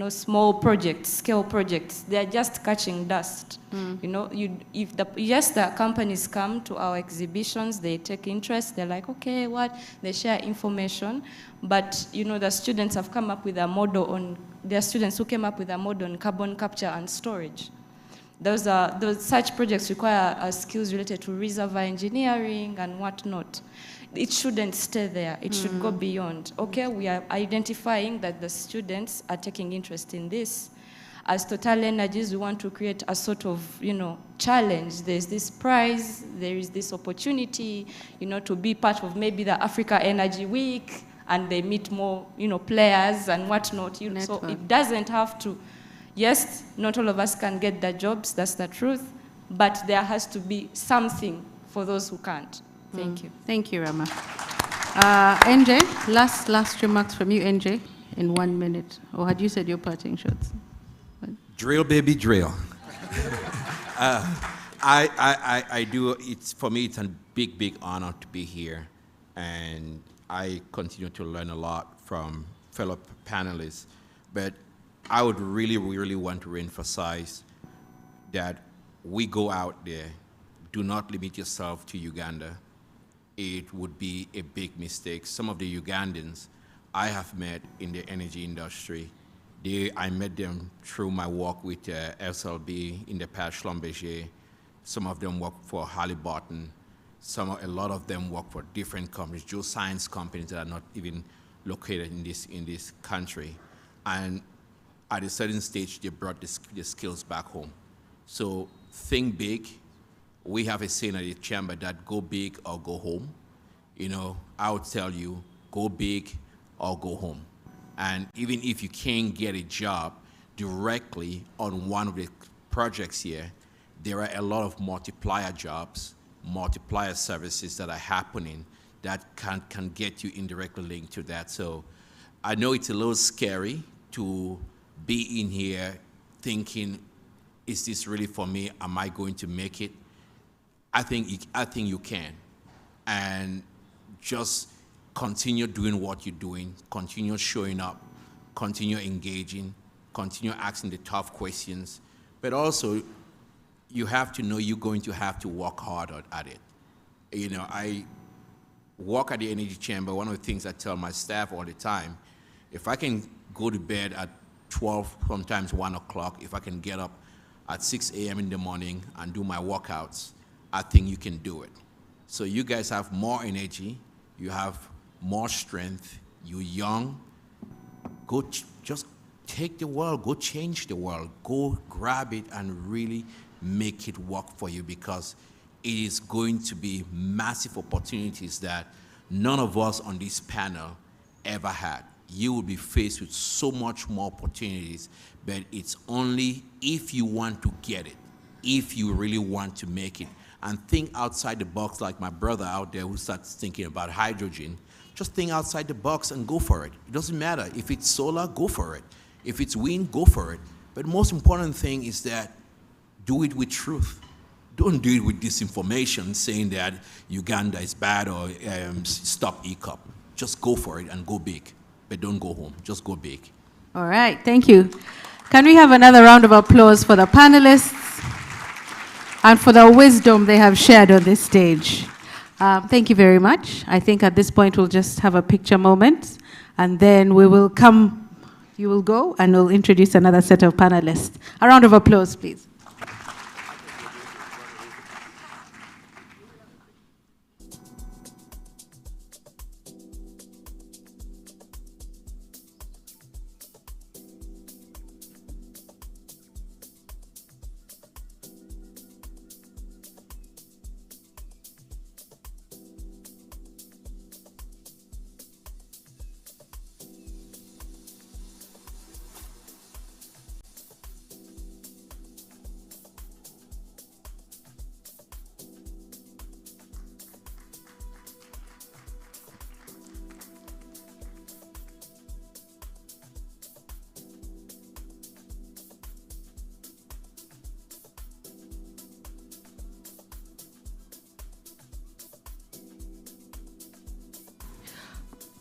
small projects, scale projects. They are just catching dust. The companies come to our exhibitions, they take interest, they're like, okay, what? They share information, but the students have come up with a model on. There are students who came up with a model on carbon capture and storage. Such projects require skills related to reservoir engineering and whatnot. It shouldn't stay there. It should go beyond. Okay, we are identifying that the students are taking interest in this. As Total Energies, we want to create a sort of, challenge. There's this prize, there is this opportunity, to be part of maybe the Africa Energy Week, and they meet more, players and whatnot. So it doesn't have to. Yes, not all of us can get the jobs, that's the truth, but there has to be something for those who can't. Thank you. Thank you, Rama. NJ, last remarks from you, NJ, in 1 minute. Or had you said your parting shots? Drill, baby, drill. I do, for me, it's a big, big honor to be here. And I continue to learn a lot from fellow panelists. But I would really, really want to reemphasize that we go out there. Do not limit yourself to Uganda. It would be a big mistake. Some of the Ugandans I have met in the energy industry, I met them through my work with SLB in the past, Schlumberger. Some of them work for Halliburton. A lot of them work for different companies, geoscience companies that are not even located in this country. And at a certain stage, they brought the skills back home. So think big. We have a saying at the chamber that go big or go home. I would tell you, go big or go home. And even if you can't get a job directly on one of the projects here, there are a lot of multiplier jobs, multiplier services that are happening that can get you indirectly linked to that. So I know it's a little scary to be in here thinking, is this really for me? Am I going to make it? I think you can. And just continue doing what you're doing, continue showing up, continue engaging, continue asking the tough questions. But also, you have to know you're going to have to work hard at it. I work at the Energy Chamber. One of the things I tell my staff all the time, if I can go to bed at 12, sometimes 1 o'clock, if I can get up at 6 a.m. in the morning and do my workouts, I think you can do it. So you guys have more energy, you have more strength, you're young. Go just take the world, go change the world, go grab it and really make it work for you, because it is going to be massive opportunities that none of us on this panel ever had. You will be faced with so much more opportunities, but it's only if you want to get it, if you really want to make it, and think outside the box, like my brother out there who starts thinking about hydrogen. Just think outside the box and go for it. It doesn't matter. If it's solar, go for it. If it's wind, go for it. But the most important thing is that do it with truth. Don't do it with disinformation saying that Uganda is bad or stop ECOP. Just go for it and go big. But don't go home. Just go big. All right, thank you. Can we have another round of applause for the panelists and for the wisdom they have shared on this stage? Thank you very much. I think at this point we'll just have a picture moment, and then we will come, you will go, and we'll introduce another set of panelists. A round of applause, please.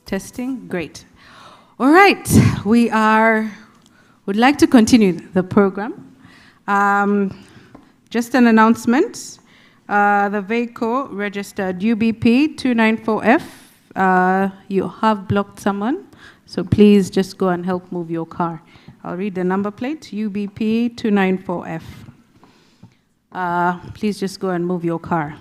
Testing, great. All right, would like to continue the program. Just an announcement. The vehicle registered UBP 294F. You have blocked someone, so please just go and help move your car. I'll read the number plate, UBP 294F. Please just go and move your car.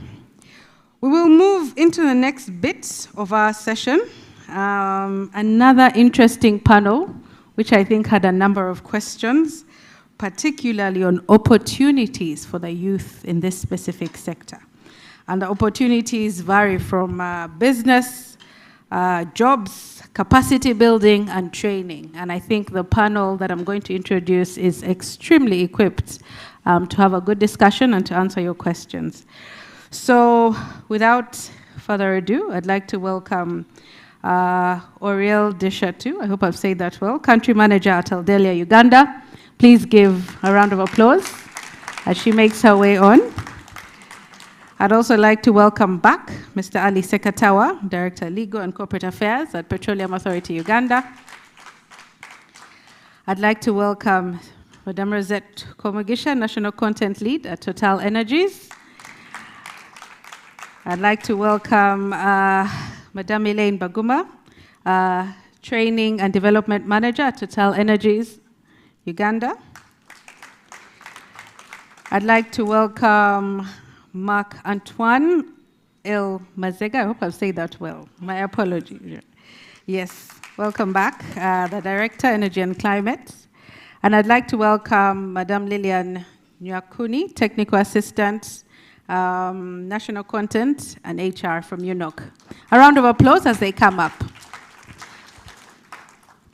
We will move into the next bit of our session. Another interesting panel, which I think had a number of questions, particularly on opportunities for the youth in this specific sector. And the opportunities vary from business, jobs, capacity building, and training. And I think the panel that I'm going to introduce is extremely equipped to have a good discussion and to answer your questions. So without further ado, I'd like to welcome Oriel Deshatu, I hope I've said that well, Country Manager at Aldelia, Uganda. Please give a round of applause as she makes her way on. I'd also like to welcome back Mr. Ali Sekatawa, Director Legal and Corporate Affairs at Petroleum Authority, Uganda. I'd like to welcome Madame Rosette Komugisha, National Content Lead at Total Energies. I'd like to welcome Madame Elaine Baguma, Training and Development Manager at Total Energies, Uganda. I'd like to welcome Marc Antoine El Mazega. I hope I've said that well. My apologies. Yes, welcome back, the Director, Energy and Climate. And I'd like to welcome Madame Lilian Nyakuni, Technical Assistant, National Content and HR from UNOC. A round of applause as they come up.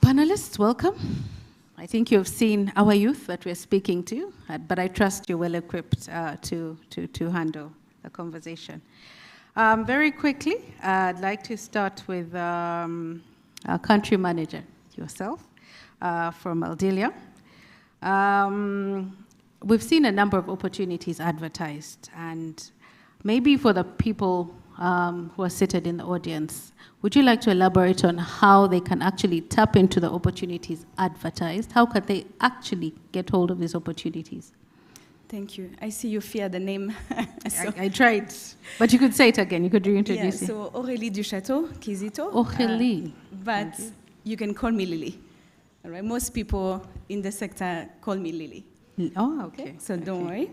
Panelists, welcome. I think you've seen our youth that we're speaking to, but I trust you're well equipped to handle the conversation. Very quickly, I'd like to start with our country manager, yourself, from Aldelia. We've seen a number of opportunities advertised, and maybe for the people who are seated in the audience, would you like to elaborate on how they can actually tap into the opportunities advertised? How can they actually get hold of these opportunities? Thank you. I see you fear the name. So I tried, but you could say it again. You could reintroduce it. So Aurélie Duchateau, Kizito. Aurélie. But you can call me Lily. All right. Most people in the sector call me Lily. Oh, okay. So don't worry.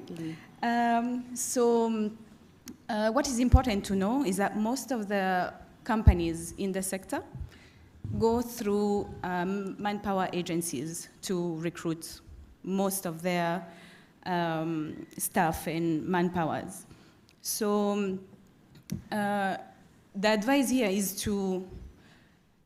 What is important to know is that most of the companies in the sector, go through manpower agencies to recruit most of their staff and manpowers. So the advice here is to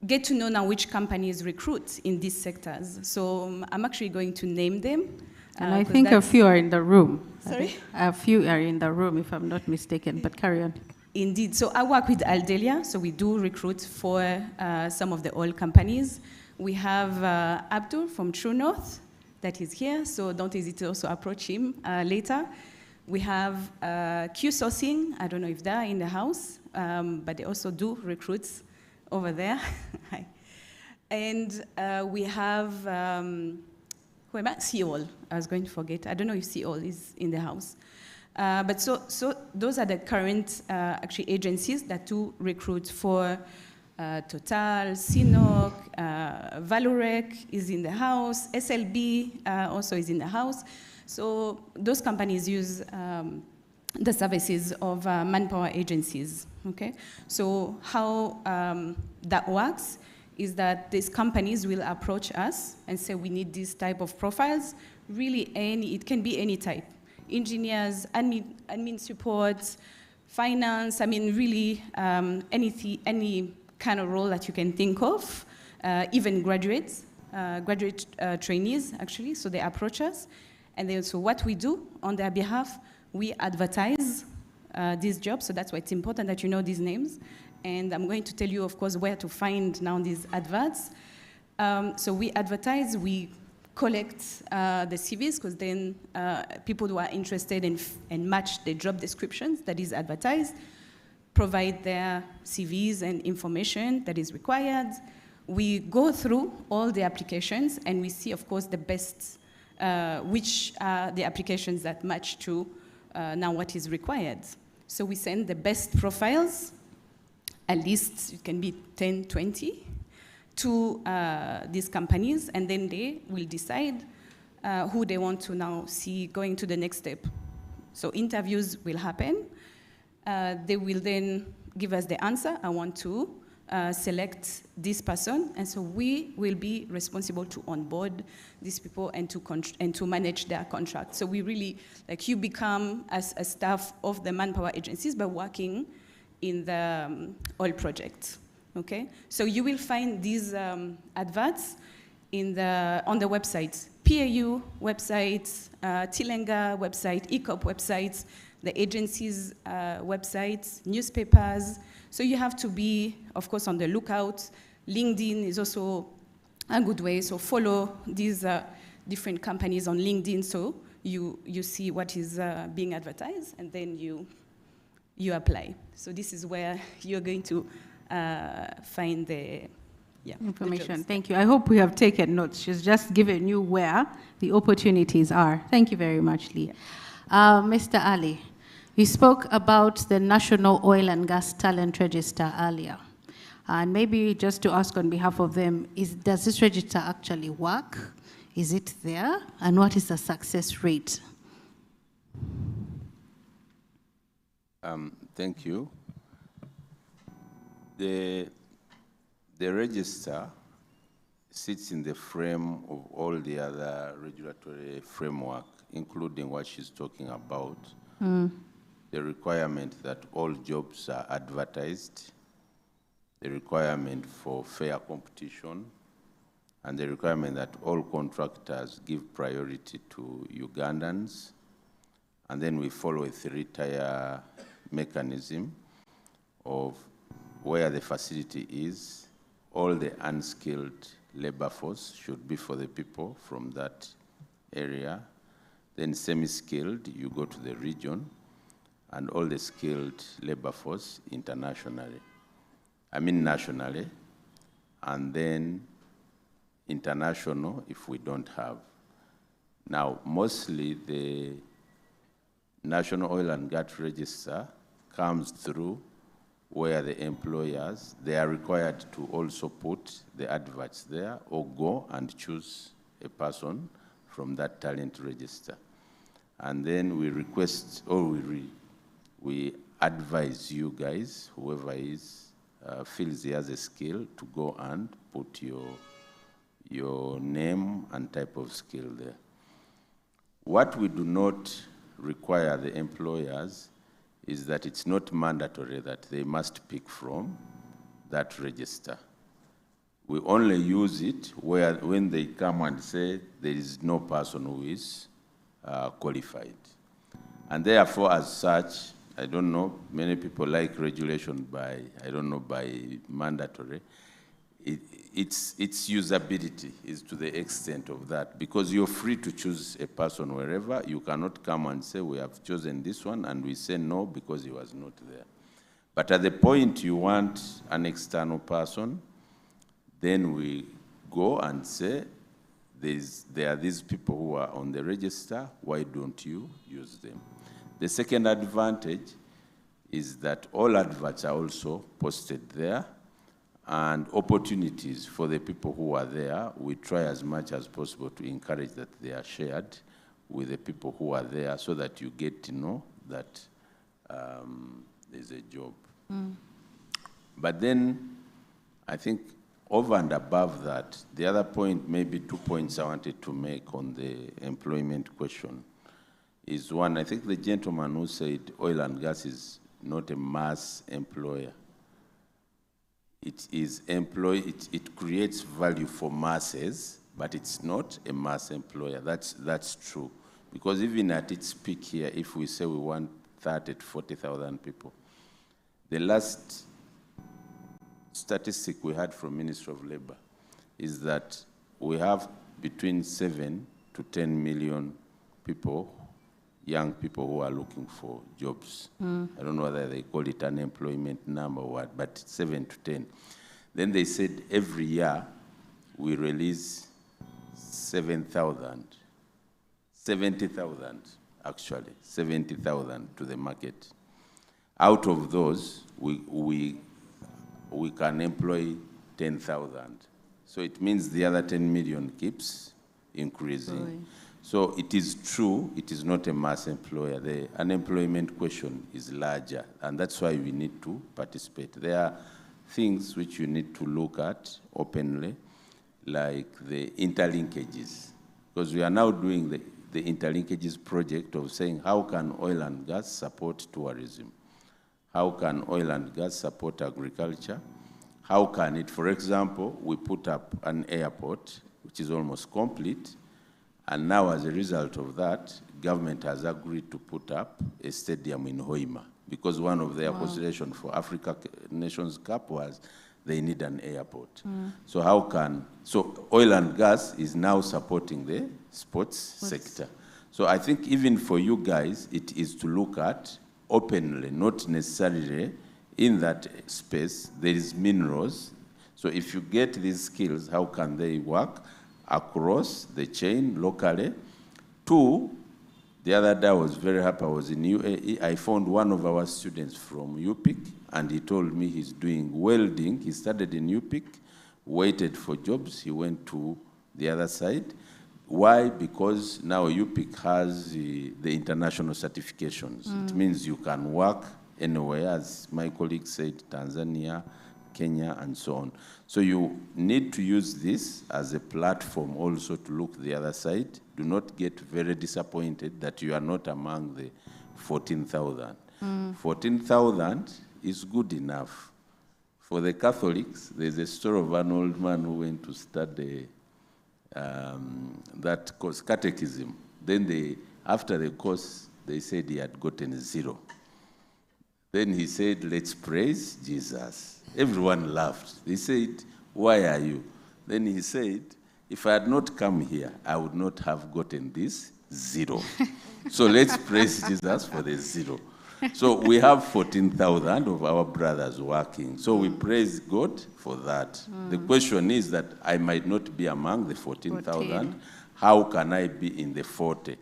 get to know now which companies recruit in these sectors. So I'm actually going to name them. And I think a few are in the room. Sorry? A few are in the room, if I'm not mistaken, but carry on. Indeed. So I work with Aldelia, so we do recruit for some of the oil companies. We have Abdul from True North that is here, so don't hesitate to also approach him later. We have Q Sourcing, I don't know if they're in the house, but they also do recruits over there. Hi. And we have, who am I? Seoul, I was going to forget. I don't know if Seoul is in the house. But so those are the current actually agencies that do recruit for Total, CNOC, Valorec is in the house, SLB also is in the house. So those companies use the services of manpower agencies, okay? So how that works is that these companies will approach us and say, we need this type of profiles, really it can be any type. Engineers, admin support, finance, I mean really any kind of role that you can think of, even graduate trainees actually, so they approach us. And then so what we do on their behalf, we advertise these jobs, so that's why it's important that you know these names. And I'm going to tell you, of course, where to find now these adverts. So we advertise, we collect the CVs, because then people who are interested and match the job descriptions that is advertised, provide their CVs and information that is required. We go through all the applications and we see, of course, the best, which are the applications that match to now what is required. So we send the best profiles, at least it can be 10, 20, to these companies, and then they will decide who they want to now see going to the next step. So interviews will happen. They will then give us the answer. I want to select this person, and so we will be responsible to onboard these people and to manage their contract. So we really, like, you become as a staff of the manpower agencies by working in the oil project. Okay, so you will find these adverts on the websites, PAU websites, Tilenga website, ECOP websites, the agencies' websites, newspapers. So you have to be, of course, on the lookout. LinkedIn is also a good way. So follow these different companies on LinkedIn, so you see what is being advertised, and then you apply. So this is where you're going to find the information. the Thank you. I hope we have taken notes. She's just given you where the opportunities are. Thank you very much, Lee. Mr. Ali, you spoke about the National Oil and Gas Talent Register earlier. And maybe just to ask on behalf of them, does this register actually work? Is it there? And what is the success rate? Thank you. The register sits in the frame of all the other regulatory framework, including what she's talking about, the requirement that all jobs are advertised, the requirement for fair competition, and the requirement that all contractors give priority to Ugandans. And then we follow a three-tier mechanism of where the facility is. All the unskilled labor force should be for the people from that area. Then semi-skilled, you go to the region, and all the skilled labor force nationally, and then international if we don't have. Now, mostly the National Oil and Gas Register comes through where the employers, they are required to also put the adverts there or go and choose a person from that talent register. And then we request, or we advise you guys, whoever feels he has a skill, to go and put your name and type of skill there. What we do not require the employers is that it's not mandatory that they must pick from that register. We only use it when they come and say there is no person who is qualified. And therefore, as such, I don't know, many people like regulation by mandatory. Its usability is to the extent of that, because you're free to choose a person wherever. You cannot come and say, we have chosen this one, and we say no because he was not there. But at the point you want an external person, then we go and say, there are these people who are on the register, why don't you use them? The second advantage is that all adverts are also posted there, and opportunities for the people who are there, we try as much as possible to encourage that they are shared with the people who are there so that you get to know that there's a job. But then I think over and above that, the other point, maybe 2 points I wanted to make on the employment question is one, I think the gentleman who said oil and gas is not a mass employer. It creates value for masses, but it's not a mass employer. That's true. Because even at its peak here, if we say we want 30 to 40,000 people, the last statistic we had from Ministry of Labor is that we have between 7 to 10 million people, young people who are looking for jobs. I don't know whether they call it unemployment number or what, but 7 to 10. Then they said every year we release 70,000 actually, 70,000 to the market. Out of those, we can employ 10,000. So it means the other 10 million keeps increasing. So it is true, it is not a mass employer. The unemployment question is larger, and that's why we need to participate. There are things which you need to look at openly, like the interlinkages, because we are now doing the interlinkages project of saying, how can oil and gas support tourism? How can oil and gas support agriculture? How can it, for example, we put up an airport, which is almost complete, and now as a result of that, government has agreed to put up a stadium in Hoima, because one of their considerations for Africa Nations Cup was they need an airport. So so oil and gas is now supporting the sports sector. So I think even for you guys, it is to look at openly, not necessarily in that space, there is minerals. So if you get these skills, how can they work across the chain locally? Two, the other day I was very happy, I was in UAE, I found one of our students from UPIC, and he told me he's doing welding. He started in UPIC, waited for jobs, he went to the other side. Why? Because now UPIC has the international certifications. It means you can work anywhere, as my colleague said, Tanzania, Kenya, and so on. So you need to use this as a platform also to look the other side. Do not get very disappointed that you are not among the 14,000. 14,000 is good enough. For the Catholics, there's a story of an old man who went to study that course, catechism. Then after the course, they said he had gotten 0. Then he said, let's praise Jesus. Everyone laughed. They said, why are you? Then he said, if I had not come here, I would not have gotten this 0. So let's praise Jesus for the 0. So we have 14,000 of our brothers working. So we praise God for that. The question is that I might not be among the 14,000. How can I be in the 40?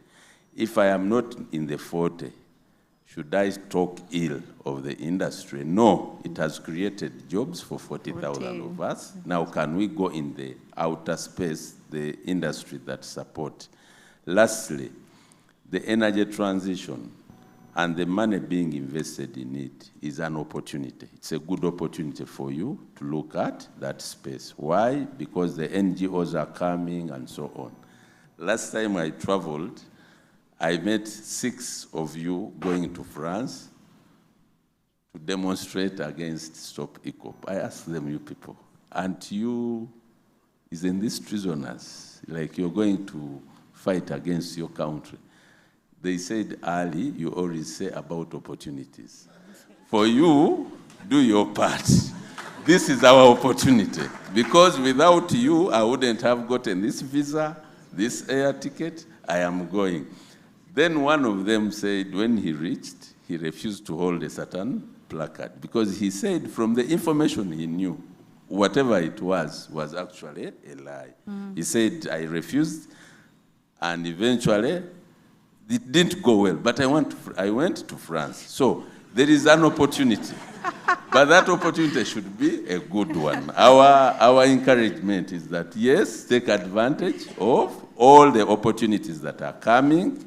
If I am not in the 40, should I talk ill of the industry? No, it has created jobs for 40,000 of us. Now, can we go in the outer space, the industry that support? Lastly, the energy transition. and the money being invested in it is an opportunity. It's a good opportunity for you to look at that space. Why? Because the NGOs are coming and so on. Last time I traveled, I met 6 of you going to France to demonstrate against Stop ECOP. I asked them, you people, aren't you, isn't this treasonous? Like you're going to fight against your country. They said, Ali, you always say about opportunities. For you, do your part. This is our opportunity. Because without you, I wouldn't have gotten this visa, this air ticket, I am going. Then one of them said when he reached, he refused to hold a certain placard because he said from the information he knew, whatever it was actually a lie. He said, I refused, and eventually it didn't go well, but I went to France. So there is an opportunity, but that opportunity should be a good one. Our encouragement is that, yes, take advantage of all the opportunities that are coming,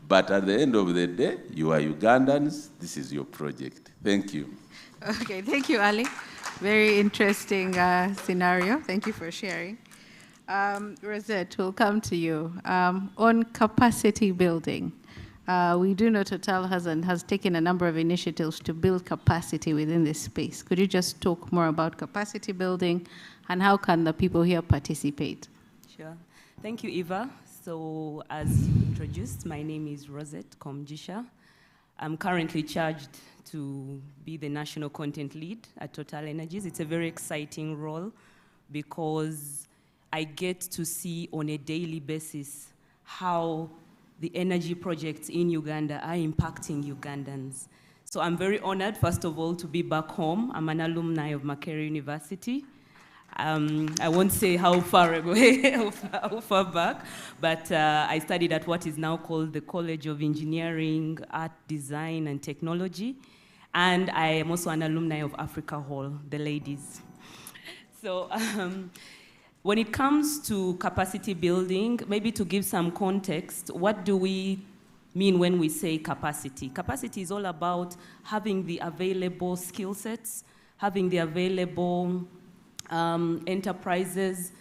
but at the end of the day, you are Ugandans, this is your project. Thank you. Okay, thank you, Ali. Very interesting scenario. Thank you for sharing. Rosette, we'll come to you. On capacity building, we do know Total has taken a number of initiatives to build capacity within this space. Could you just talk more about capacity building and how can the people here participate? Sure. Thank you, Eva. So as introduced, my name is Rosette Komjisha. I'm currently charged to be the national content lead at Total Energies. It's a very exciting role because I get to see on a daily basis how the energy projects in Uganda are impacting Ugandans. So I'm very honored, first of all, to be back home. I'm an alumni of Makerere University. I won't say how far away, how far back, but I studied at what is now called the College of Engineering, Art, Design, and Technology. And I am also an alumni of Africa Hall, the ladies. So when it comes to capacity building, maybe to give some context, what do we mean when we say capacity? Capacity is all about having the available skill sets, having the available enterprises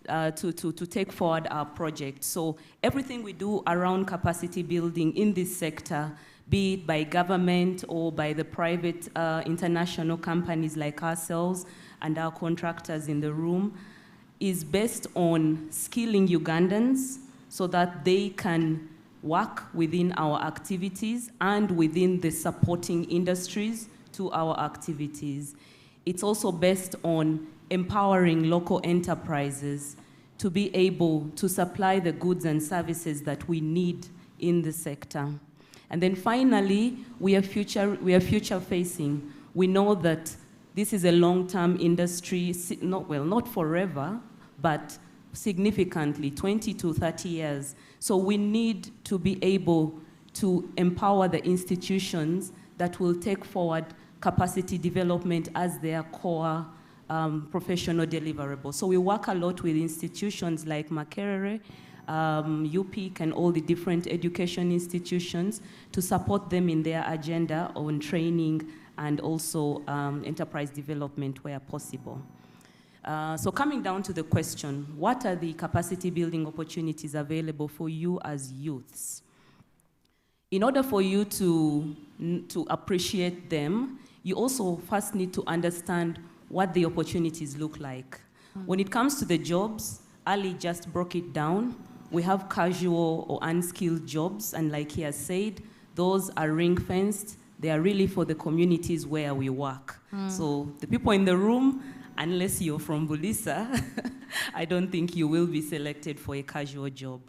to take forward our project. So everything we do around capacity building in this sector, be it by government or by the private international companies like ourselves and our contractors in the room, is based on skilling Ugandans so that they can work within our activities and within the supporting industries to our activities. It's also based on empowering local enterprises to be able to supply the goods and services that we need in the sector. And then finally, we are future facing. We know that this is a long-term industry, not forever, but significantly, 20 to 30 years. So we need to be able to empower the institutions that will take forward capacity development as their core professional deliverable. So we work a lot with institutions like Makerere, UPIC, and all the different education institutions to support them in their agenda on training and also enterprise development where possible. So coming down to the question, what are the capacity building opportunities available for you as youths? In order for you to appreciate them, you also first need to understand what the opportunities look like. When it comes to the jobs, Ali just broke it down. We have casual or unskilled jobs, and like he has said, those are ring-fenced. They are really for the communities where we work. So the people in the room, unless you're from Bulisa, I don't think you will be selected for a casual job.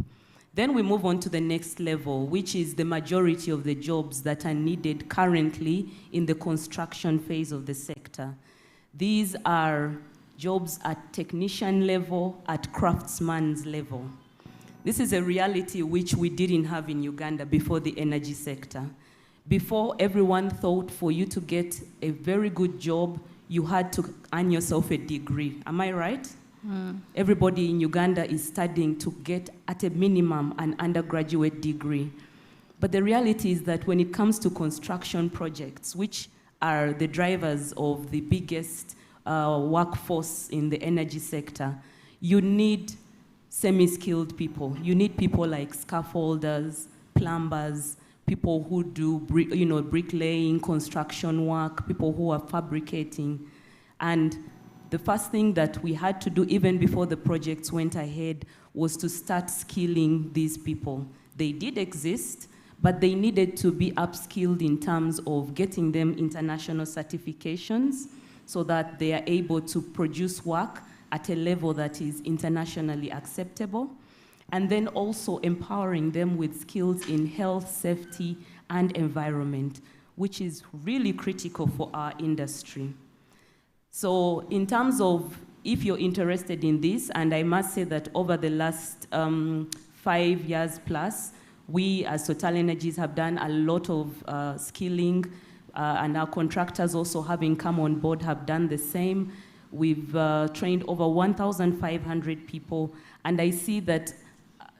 Then we move on to the next level, which is the majority of the jobs that are needed currently in the construction phase of the sector. These are jobs at technician level, at craftsman's level. This is a reality which we didn't have in Uganda before the energy sector. Before, everyone thought for you to get a very good job, you had to earn yourself a degree. Am I right? Everybody in Uganda is studying to get, at a minimum, an undergraduate degree. But the reality is that when it comes to construction projects, which are the drivers of the biggest workforce in the energy sector, you need semi-skilled people. You need people like scaffolders, plumbers, people who do bricklaying, construction work, people who are fabricating. And the first thing that we had to do, even before the projects went ahead, was to start skilling these people. They did exist, but they needed to be upskilled in terms of getting them international certifications so that they are able to produce work at a level that is internationally acceptable, and then also empowering them with skills in health, safety, and environment, which is really critical for our industry. So in terms of if you're interested in this, and I must say that over the last 5 years plus, we as Total Energies have done a lot of skilling, and our contractors also having come on board have done the same. We've trained over 1,500 people, and I see that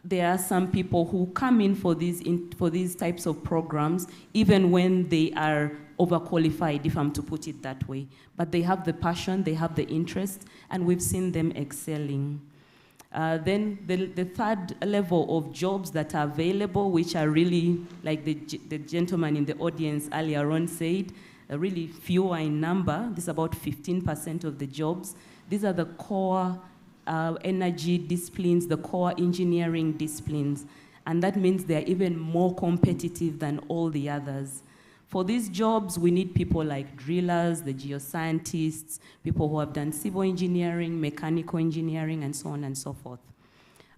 there are some people who come in for these types of programs, even when they are overqualified, if I'm to put it that way. But they have the passion, they have the interest, and we've seen them excelling. Then the third level of jobs that are available, which are really, like the gentleman in the audience earlier on said, really fewer in number. This is about 15% of the jobs. These are the core energy disciplines, the core engineering disciplines. And that means they're even more competitive than all the others. For these jobs, we need people like drillers, the geoscientists, people who have done civil engineering, mechanical engineering, and so on and so forth.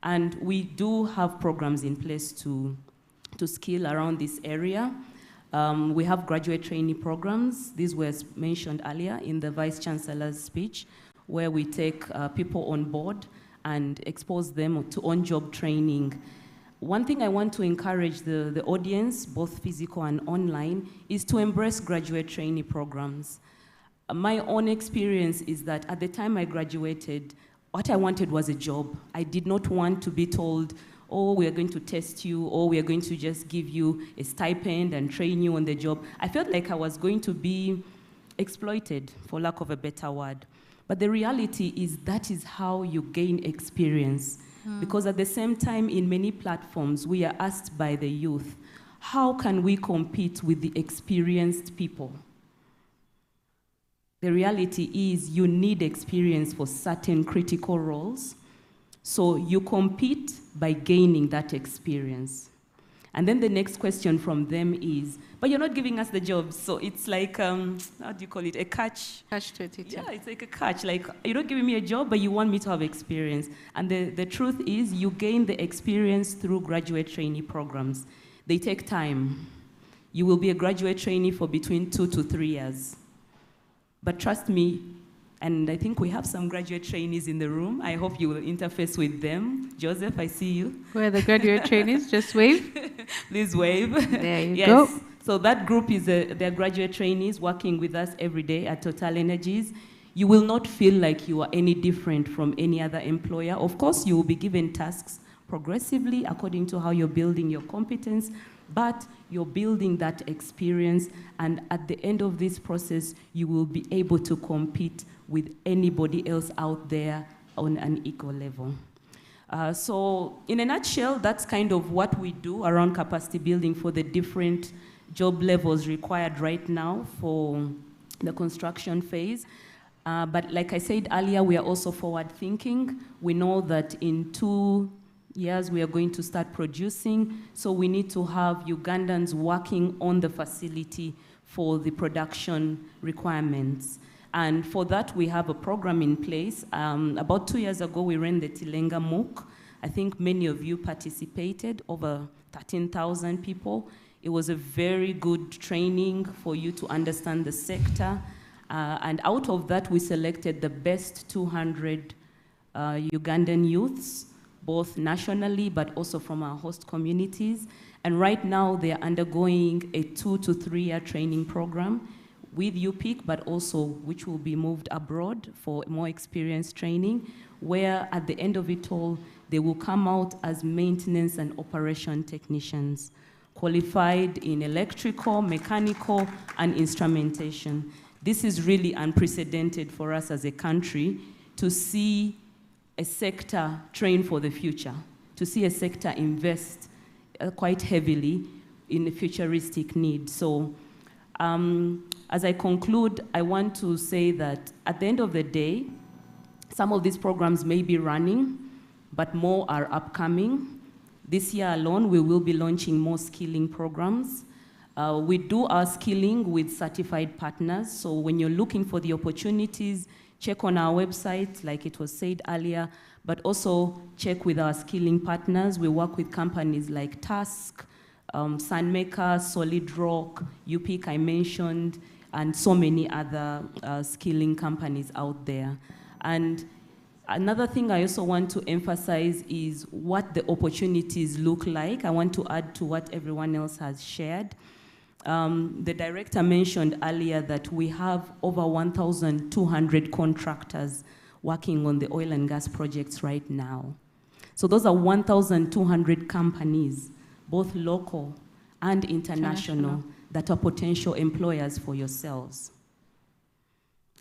And we do have programs in place to skill around this area. We have graduate trainee programs. These were mentioned earlier in the Vice Chancellor's speech, where we take people on board and expose them to on-job training. One thing I want to encourage the audience, both physical and online, is to embrace graduate trainee programs. My own experience is that at the time I graduated, what I wanted was a job. I did not want to be told, oh, we are going to test you, or we are going to just give you a stipend and train you on the job. I felt like I was going to be exploited, for lack of a better word. But the reality is that is how you gain experience. Because at the same time, in many platforms, we are asked by the youth, how can we compete with the experienced people? The reality is you need experience for certain critical roles. So you compete by gaining that experience. And then the next question from them is, but you're not giving us the jobs. So it's like, how do you call it? A catch? Catch-22. Yeah, it's like a catch. Like, you're not giving me a job, but you want me to have experience. And the truth is, you gain the experience through graduate trainee programs. They take time. You will be a graduate trainee for between 2 to 3 years. But trust me, and I think we have some graduate trainees in the room. I hope you will interface with them. Joseph, I see you. Where are the graduate trainees? Just wave. Please wave. There you yes. go. So that group is they're graduate trainees working with us every day at Total Energies. You will not feel like you are any different from any other employer. Of course, you will be given tasks progressively according to how you're building your competence, but you're building that experience, and at the end of this process, you will be able to compete with anybody else out there on an equal level. So in a nutshell, that's kind of what we do around capacity building for the different job levels required right now for the construction phase. But like I said earlier, we are also forward thinking. We know that in 2 years we are going to start producing, so we need to have Ugandans working on the facility for the production requirements. And for that, we have a program in place. About 2 years ago, we ran the Tilenga MOOC. I think many of you participated, over 13,000 people. It was a very good training for you to understand the sector. And out of that, we selected the best 200 Ugandan youths, both nationally, but also from our host communities. And right now, they are undergoing a 2 to 3 year training program with UPIC, but also which will be moved abroad for more experienced training, where at the end of it all, they will come out as maintenance and operation technicians qualified in electrical, mechanical, and instrumentation. This is really unprecedented for us as a country to see a sector train for the future, to see a sector invest quite heavily in the futuristic need. So as I conclude, I want to say that at the end of the day, some of these programs may be running, but more are upcoming. This year alone, we will be launching more skilling programs. We do our skilling with certified partners, so when you're looking for the opportunities, check on our website, like it was said earlier, but also check with our skilling partners. We work with companies like Task, Sunmaker, Solid Rock, UPIC I mentioned, and so many other skilling companies out there. And another thing I also want to emphasize is what the opportunities look like. I want to add to what everyone else has shared. The director mentioned earlier that we have over 1,200 contractors working on the oil and gas projects right now. So those are 1,200 companies, both local and international, that are potential employers for yourselves.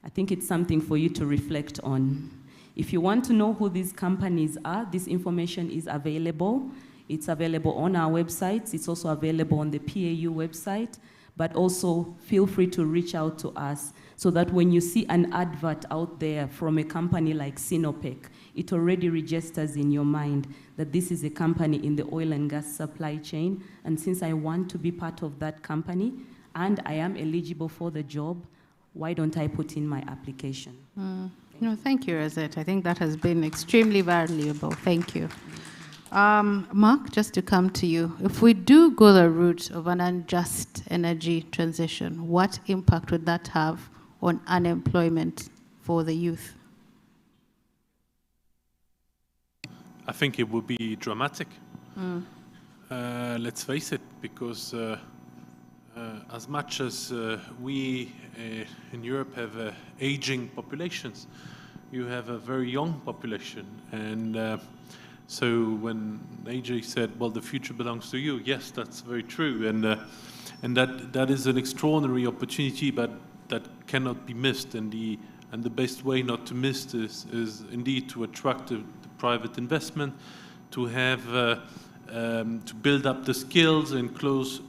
I think it's something for you to reflect on. If you want to know who these companies are, this information is available. It's available on our websites. It's also available on the PAU website. But also feel free to reach out to us so that when you see an advert out there from a company like Sinopec, it already registers in your mind that this is a company in the oil and gas supply chain. And since I want to be part of that company and I am eligible for the job, why don't I put in my application? Thank you, Rosette. I think that has been extremely valuable. Thank you. Mark, just to come to you, if we do go the route of an unjust energy transition, what impact would that have on unemployment for the youth? I think it would be dramatic. Let's face it, because as much as we in Europe have aging populations, you have a very young population. And so when AJ said, well, the future belongs to you, yes, that's very true. And that is an extraordinary opportunity, but that cannot be missed. And the best way not to miss this is indeed to attract the private investment, to have to build up the skills in close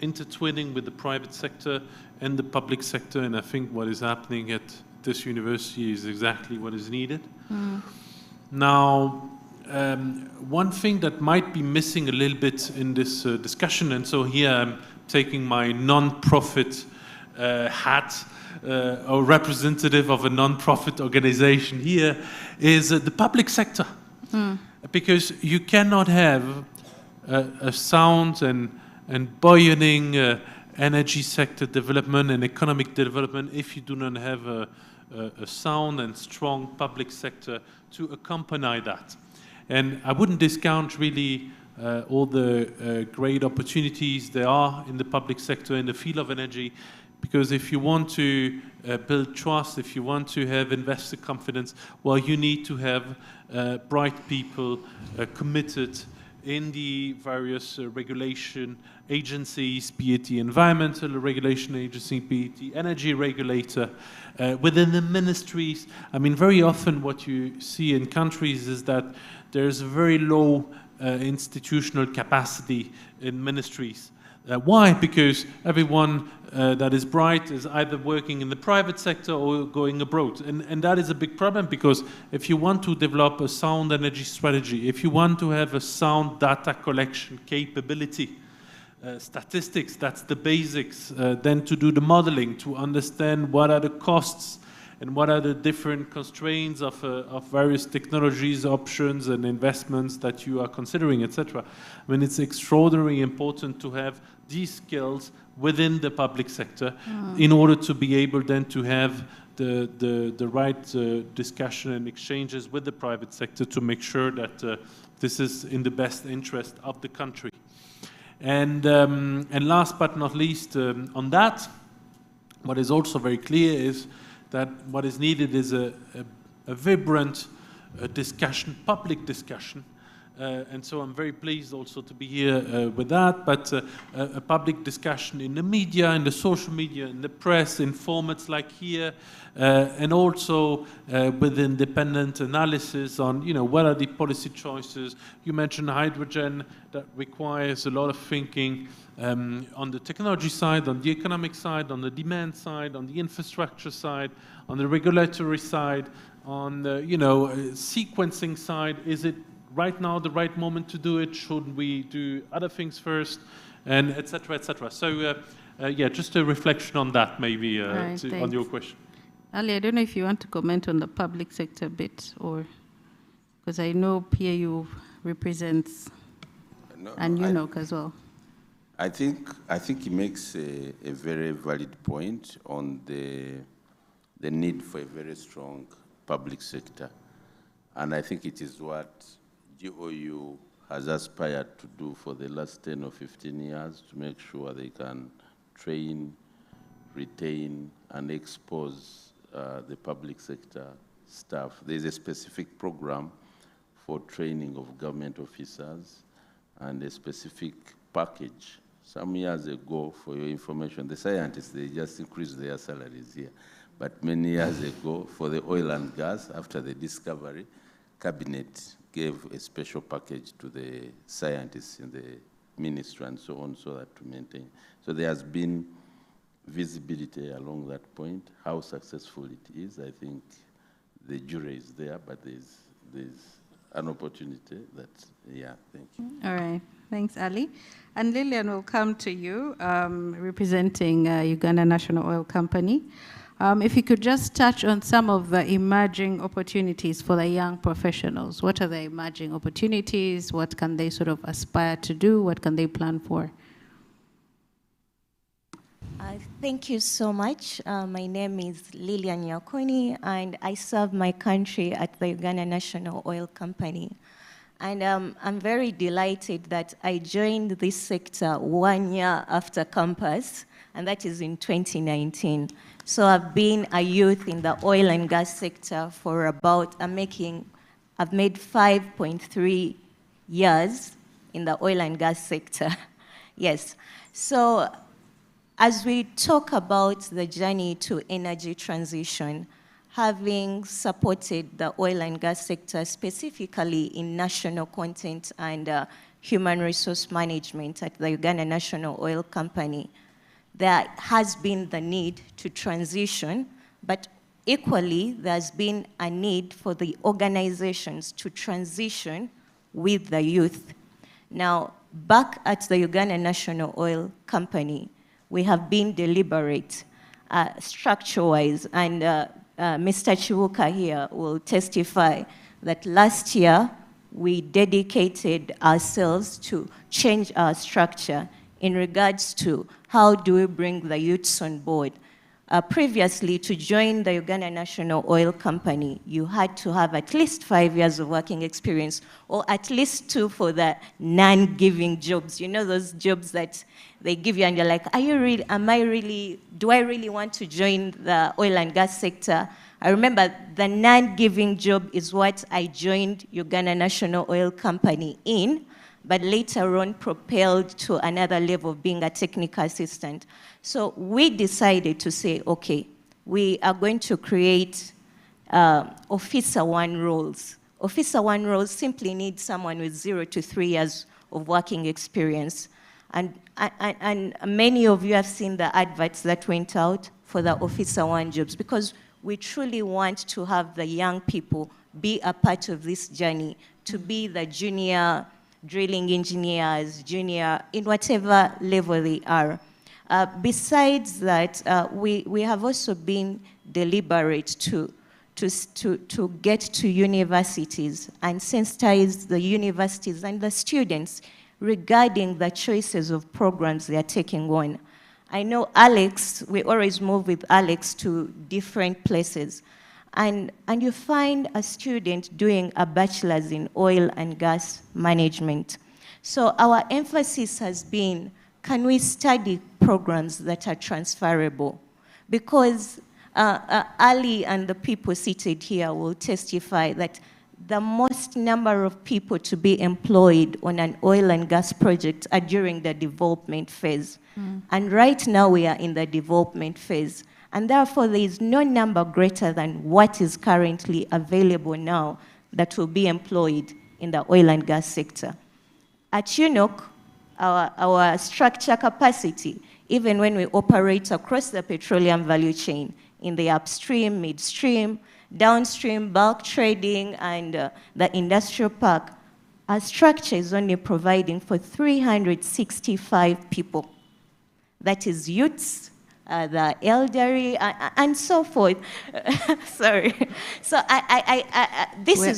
intertwining with the private sector and the public sector. And I think what is happening at this university is exactly what is needed. Now, one thing that might be missing a little bit in this discussion, and so here I'm taking my non-profit hat, or representative of a non-profit organization here, is the public sector. Because you cannot have a sound and buoying energy sector development and economic development if you do not have a sound and strong public sector to accompany that. And I wouldn't discount really all the great opportunities there are in the public sector in the field of energy, because if you want to build trust, if you want to have investor confidence, well, you need to have bright people committed in the various regulation agencies, be it the environmental regulation agency, be it the energy regulator, within the ministries. I mean, very often what you see in countries is that there's a very low institutional capacity in ministries. Why? Because everyone that is bright is either working in the private sector or going abroad. And that is a big problem, because if you want to develop a sound energy strategy, if you want to have a sound data collection capability, statistics, that's the basics, then to do the modeling, to understand what are the costs and what are the different constraints of various technologies, options, and investments that you are considering, etc. I mean, it's extraordinarily important to have these skills within the public sector in order to be able then to have the right discussion and exchanges with the private sector to make sure that this is in the best interest of the country. And last but not least, on that, what is also very clear is that what is needed is a vibrant discussion, public discussion, And so I'm very pleased also to be here with that, but a public discussion in the media, in the social media, in the press, in formats like here, and also with independent analysis on, what are the policy choices. You mentioned hydrogen, that requires a lot of thinking on the technology side, on the economic side, on the demand side, on the infrastructure side, on the regulatory side, on the, sequencing side. Is it right now the right moment to do it? Should we do other things first? And et cetera, et cetera. So, yeah, just a reflection on that, maybe, Right, on your question. Ali, I don't know if you want to comment on the public sector bit, or because I know PAU represents, and UNOC as well. I think he makes a very valid point on the need for a very strong public sector. And I think it is what GOU has aspired to do for the last 10 or 15 years, to make sure they can train, retain, and expose the public sector staff. There's a specific program for training of government officers and a specific package. Some years ago, for your information, the scientists, they just increased their salaries here. But many years ago, for the oil and gas, after the discovery, Cabinet gave a special package to the scientists in the ministry and so on, so that to maintain. So there has been visibility along that point. How successful it is, I think the jury is there, but there's an opportunity that, yeah, thank you. All right, thanks, Ali. And Lillian, will come to you, representing Uganda National Oil Company. If you could just touch on some of the emerging opportunities for the young professionals. What are the emerging opportunities? What can they sort of aspire to do? What can they plan for? Thank you so much. My name is Lillian Nyakuni, and I serve my country at the Uganda National Oil Company. And I'm very delighted that I joined this sector 1 year after campus, and that is in 2019. So I've been a youth in the oil and gas sector for about, I've made 5.3 years in the oil and gas sector. Yes. So as we talk about the journey to energy transition, having supported the oil and gas sector specifically in national content and human resource management at the Uganda National Oil Company, there has been the need to transition, but equally there's been a need for the organizations to transition with the youth. Now, back at the Uganda National Oil Company, we have been deliberate, structure-wise, and Mr. Chiwuka here will testify that last year we dedicated ourselves to change our structure in regards to how do we bring the youths on board. Previously, to join the Uganda National Oil Company, you had to have at least 5 years of working experience, or at least 2 for the non-giving jobs. You know those jobs that they give you and you're like, do I really want to join the oil and gas sector? I remember the non-giving job is what I joined Uganda National Oil Company in, but later on propelled to another level of being a technical assistant. So we decided to say, okay, we are going to create Officer 1 roles. Officer 1 roles simply need someone with 0 to 3 years of working experience. And many of you have seen the adverts that went out for the Officer 1 jobs, because we truly want to have the young people be a part of this journey, to be the junior drilling engineers, junior, in whatever level they are. Besides that, we have also been deliberate to get to universities and sensitize the universities and the students regarding the choices of programs they are taking on. I know Alex, we always move with Alex to different places. And you find a student doing a bachelor's in oil and gas management. So our emphasis has been, can we study programs that are transferable? Because Ali and the people seated here will testify that the most number of people to be employed on an oil and gas project are during the development phase. And right now we are in the development phase. And therefore there is no number greater than what is currently available now that will be employed in the oil and gas sector. At UNOC, our structure capacity, even when we operate across the petroleum value chain, in the upstream, midstream, downstream, bulk trading, and the industrial park, our structure is only providing for 365 people. That is youths, the elderly, and so forth. Sorry. So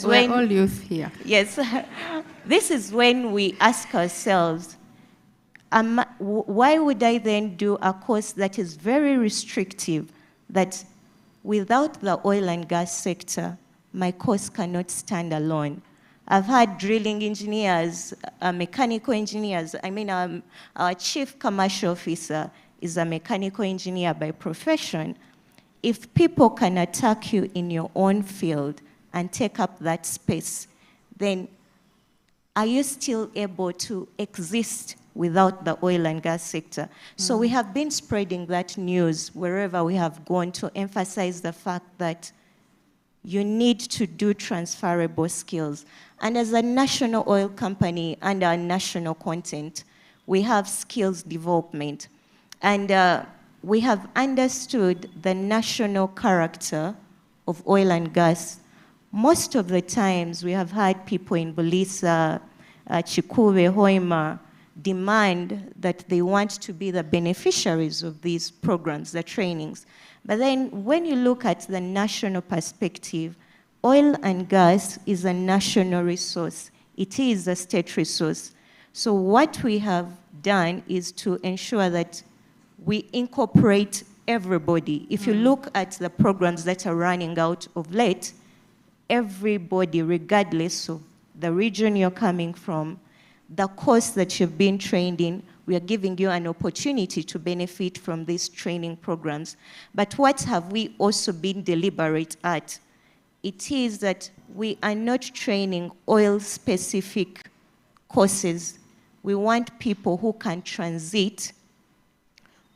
we're all youth here. Yes. This is when we ask ourselves, why would I then do a course that is very restrictive, that without the oil and gas sector, my course cannot stand alone? I've had drilling engineers, mechanical engineers. I mean, our chief commercial officer is a mechanical engineer by profession. If people can attack you in your own field and take up that space, then are you still able to exist without the oil and gas sector? So we have been spreading that news wherever we have gone to emphasize the fact that you need to do transferable skills. And as a national oil company and our national content, we have skills development. And we have understood the national character of oil and gas. Most of the times we have had people in Bulisa, Chikube, Hoima, demand that they want to be the beneficiaries of these programs, the trainings. But then when you look at the national perspective, oil and gas is a national resource. It is a state resource. So what we have done is to ensure that we incorporate everybody. If you look at the programs that are running out of late, everybody, regardless of the region you're coming from, the course that you've been trained in, we are giving you an opportunity to benefit from these training programs. But what have we also been deliberate at? It is that we are not training oil-specific courses. We want people who can transit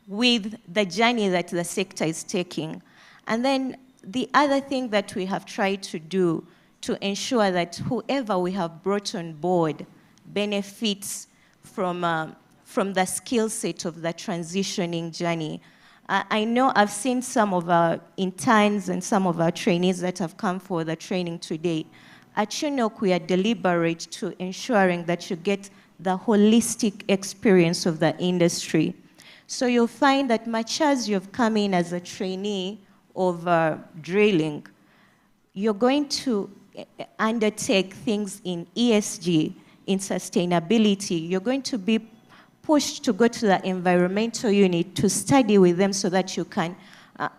with the journey that the sector is taking. And then the other thing that we have tried to do to ensure that whoever we have brought on board benefits from the skill set of the transitioning journey. I know I've seen some of our interns and some of our trainees that have come for the training today. At UNOC, we are deliberate to ensuring that you get the holistic experience of the industry. So you'll find that much as you've come in as a trainee of drilling, you're going to undertake things in ESG, in sustainability. You're going to be pushed to go to the environmental unit to study with them so that you can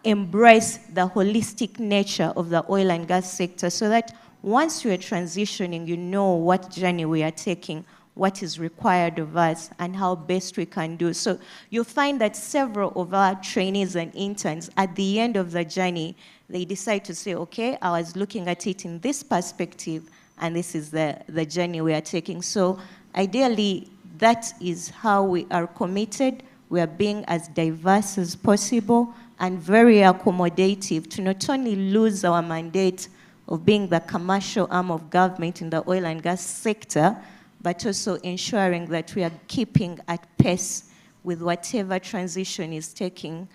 embrace the holistic nature of the oil and gas sector, so that once you are transitioning, you know what journey we are taking, what is required of us, and how best we can do. So you'll find that several of our trainees and interns, at the end of the journey, they decide to say, okay, I was looking at it in this perspective, and this is the journey we are taking. So ideally, that is how we are committed. We are being as diverse as possible and very accommodative to not only lose our mandate of being the commercial arm of government in the oil and gas sector, but also ensuring that we are keeping at pace with whatever transition is taking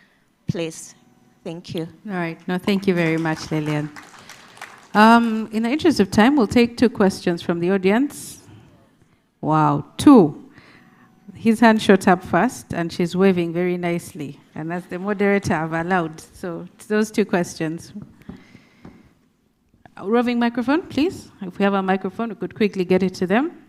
place. Thank you. All right. No, thank you very much, Lillian. In the interest of time, we'll take 2 questions from the audience. Wow, 2. His hand shot up first, and she's waving very nicely. And that's the moderator I've allowed. So those 2 questions. A roving microphone, please. If we have a microphone, we could quickly get it to them.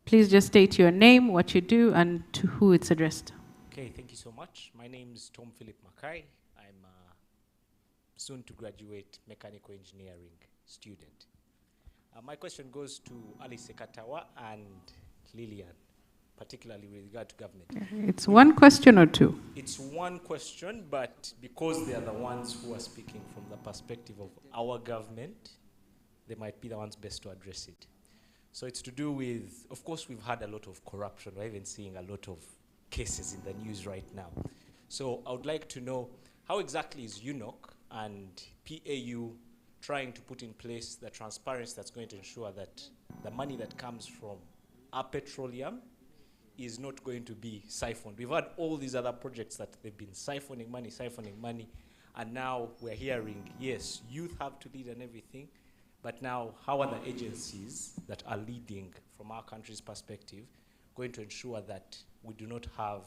Please just state your name, what you do, and to who it's addressed. Okay, thank you so much. My name is Tom Philip Mackay. I'm a soon to graduate mechanical engineering student. My question goes to Alice Sekatawa and Lillian. particularly with regard to government. It's one question or two? It's one question, but because they are the ones who are speaking from the perspective of our government, they might be the ones best to address it. So it's to do with, of course, we've had a lot of corruption. We're even seeing a lot of cases in the news right now. So I would like to know, how exactly is UNOC and PAU trying to put in place the transparency that's going to ensure that the money that comes from our petroleum is not going to be siphoned? We've had all these other projects that they've been siphoning money, and now we're hearing, yes, youth have to lead and everything, but now how are the agencies that are leading from our country's perspective going to ensure that we do not have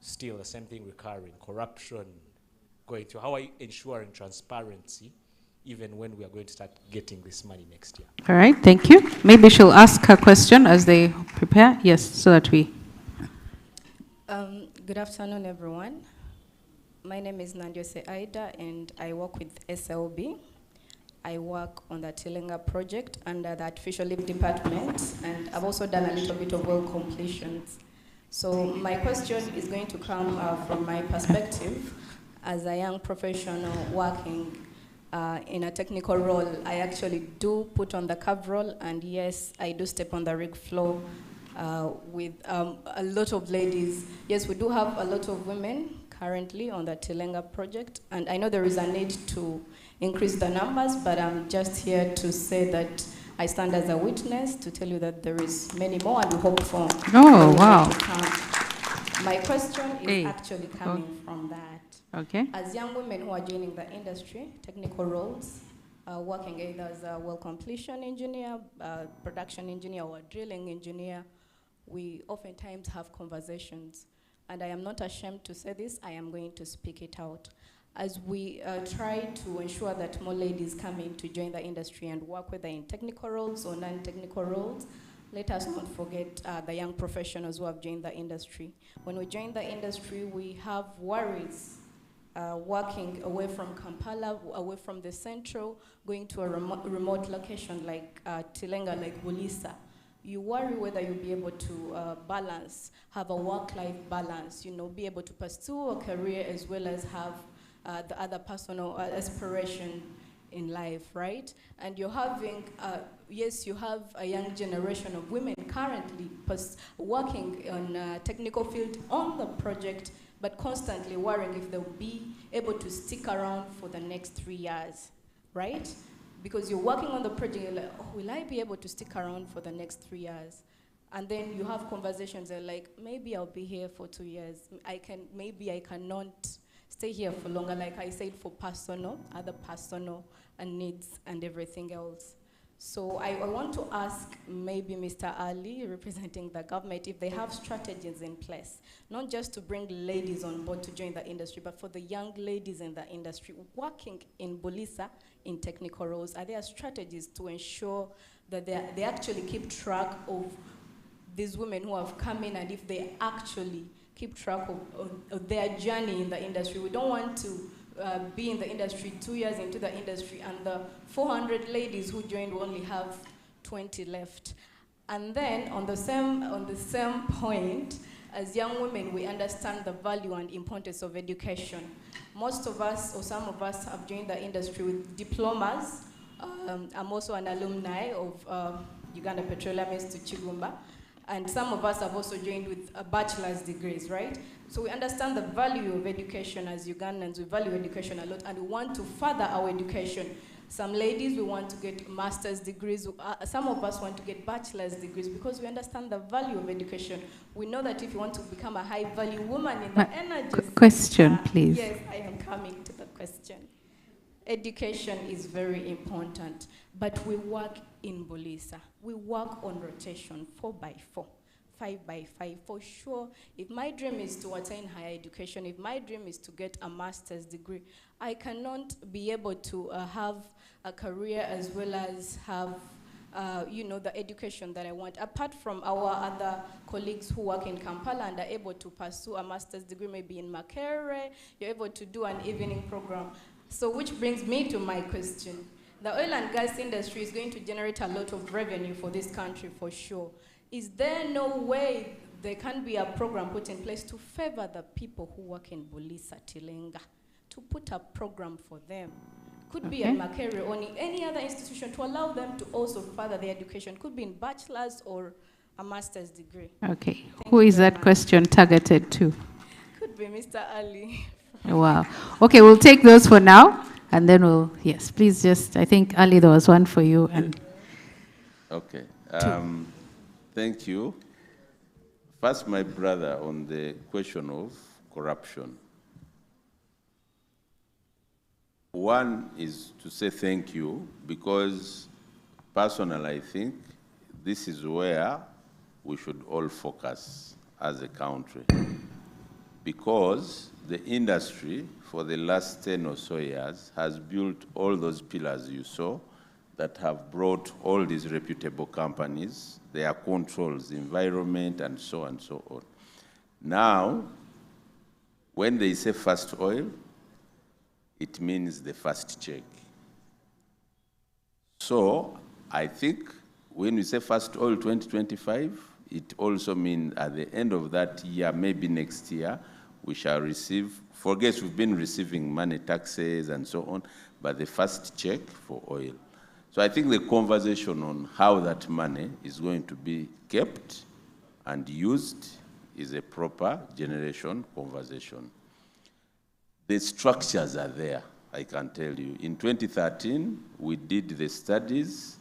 still the same thing recurring, corruption going through? How are you ensuring transparency even when we are going to start getting this money next year? All right, thank you. Maybe she'll ask her question as they prepare. Yes, so that we... Good afternoon, everyone. My name is Nandiose Aida, and I work with SLB. I work on the Tilenga project under the Artificial Lift Department, and I've also done a little bit of well completions. So my question is going to come from my perspective as a young professional working in a technical role. I actually do put on the curve role, and yes, I do step on the rig floor with a lot of ladies. Yes, we do have a lot of women currently on the Tilenga project, and I know there is a need to increase the numbers, but I'm just here to say that I stand as a witness to tell you that there is many more, and we hope for Oh, wow. to come. My question is actually coming from that. Okay. As young women who are joining the industry, technical roles, working either as a well completion engineer, production engineer, or drilling engineer, we oftentimes have conversations. And I am not ashamed to say this, I am going to speak it out. As we try to ensure that more ladies come in to join the industry and work whether in technical roles or non-technical roles, let us not forget the young professionals who have joined the industry. When we join the industry, we have worries working away from Kampala, away from the central, going to a remote location like Tilenga, like Bulisa. You worry whether you'll be able to balance, have a work-life balance, you know, be able to pursue a career as well as have the other personal aspiration in life, right? And you're having, yes, you have a young generation of women currently working on a technical field on the project, but constantly worrying if they'll be able to stick around for the next 3 years, right? Because you're working on the project, you're like, oh, will I be able to stick around for the next 3 years? And then you have conversations that are like, maybe I'll be here for 2 years. Maybe I cannot stay here for longer, like I said, for other personal needs and everything else. So I want to ask maybe Mr. Ali, representing the government, if they have strategies in place, not just to bring ladies on board to join the industry, but for the young ladies in the industry working in Bulisa in technical roles. Are there strategies to ensure that they actually keep track of these women who have come in, and if they actually keep track of their journey in the industry? We don't want to be in the industry 2 years into the industry and the 400 ladies who joined will only have 20 left. And then on the same point, as young women, we understand the value and importance of education. Most of us, or some of us, have joined the industry with diplomas. I'm also an alumni of Uganda Petroleum Institute Chigumba. And some of us have also joined with bachelor's degrees, right? So we understand the value of education as Ugandans. We value education a lot, and we want to further our education. Some ladies, we want to get master's degrees. Some of us want to get bachelor's degrees because we understand the value of education. We know that if you want to become a high-value woman in the energy question, please. Yes, I am coming to the question. Education is very important, but we work in Bulisa. We work on rotation, 4x4, 5x5. For sure, if my dream is to attain higher education, if my dream is to get a master's degree, I cannot be able to have a career as well as have the education that I want. Apart from our other colleagues who work in Kampala and are able to pursue a master's degree maybe in Makerere, you're able to do an evening program. So which brings me to my question. The oil and gas industry is going to generate a lot of revenue for this country for sure. Is there no way there can be a program put in place to favor the people who work in Bulisa, Tilenga, to put a program for them? Could be at Makerere or any other institution to allow them to also further their education. Could be in bachelor's or a master's degree. Okay. Who is that question targeted to? Could be Mr. Ali. Wow. Okay, we'll take those for now, and then we'll, yes, please just, I think, Ali, there was one for you. And okay. Thank you. First, my brother, on the question of corruption. One is to say thank you, because personally, I think this is where we should all focus as a country. Because the industry, for the last 10 or so years, has built all those pillars you saw that have brought all these reputable companies, their controls, environment, and so on and so on. Now, when they say first oil, it means the first check. So I think when we say first oil 2025, it also means at the end of that year, maybe next year, we shall receive, forget we've been receiving money, taxes, and so on, but the first check for oil. So I think the conversation on how that money is going to be kept and used is a proper generation conversation. The structures are there, I can tell you. In 2013, we did the studies,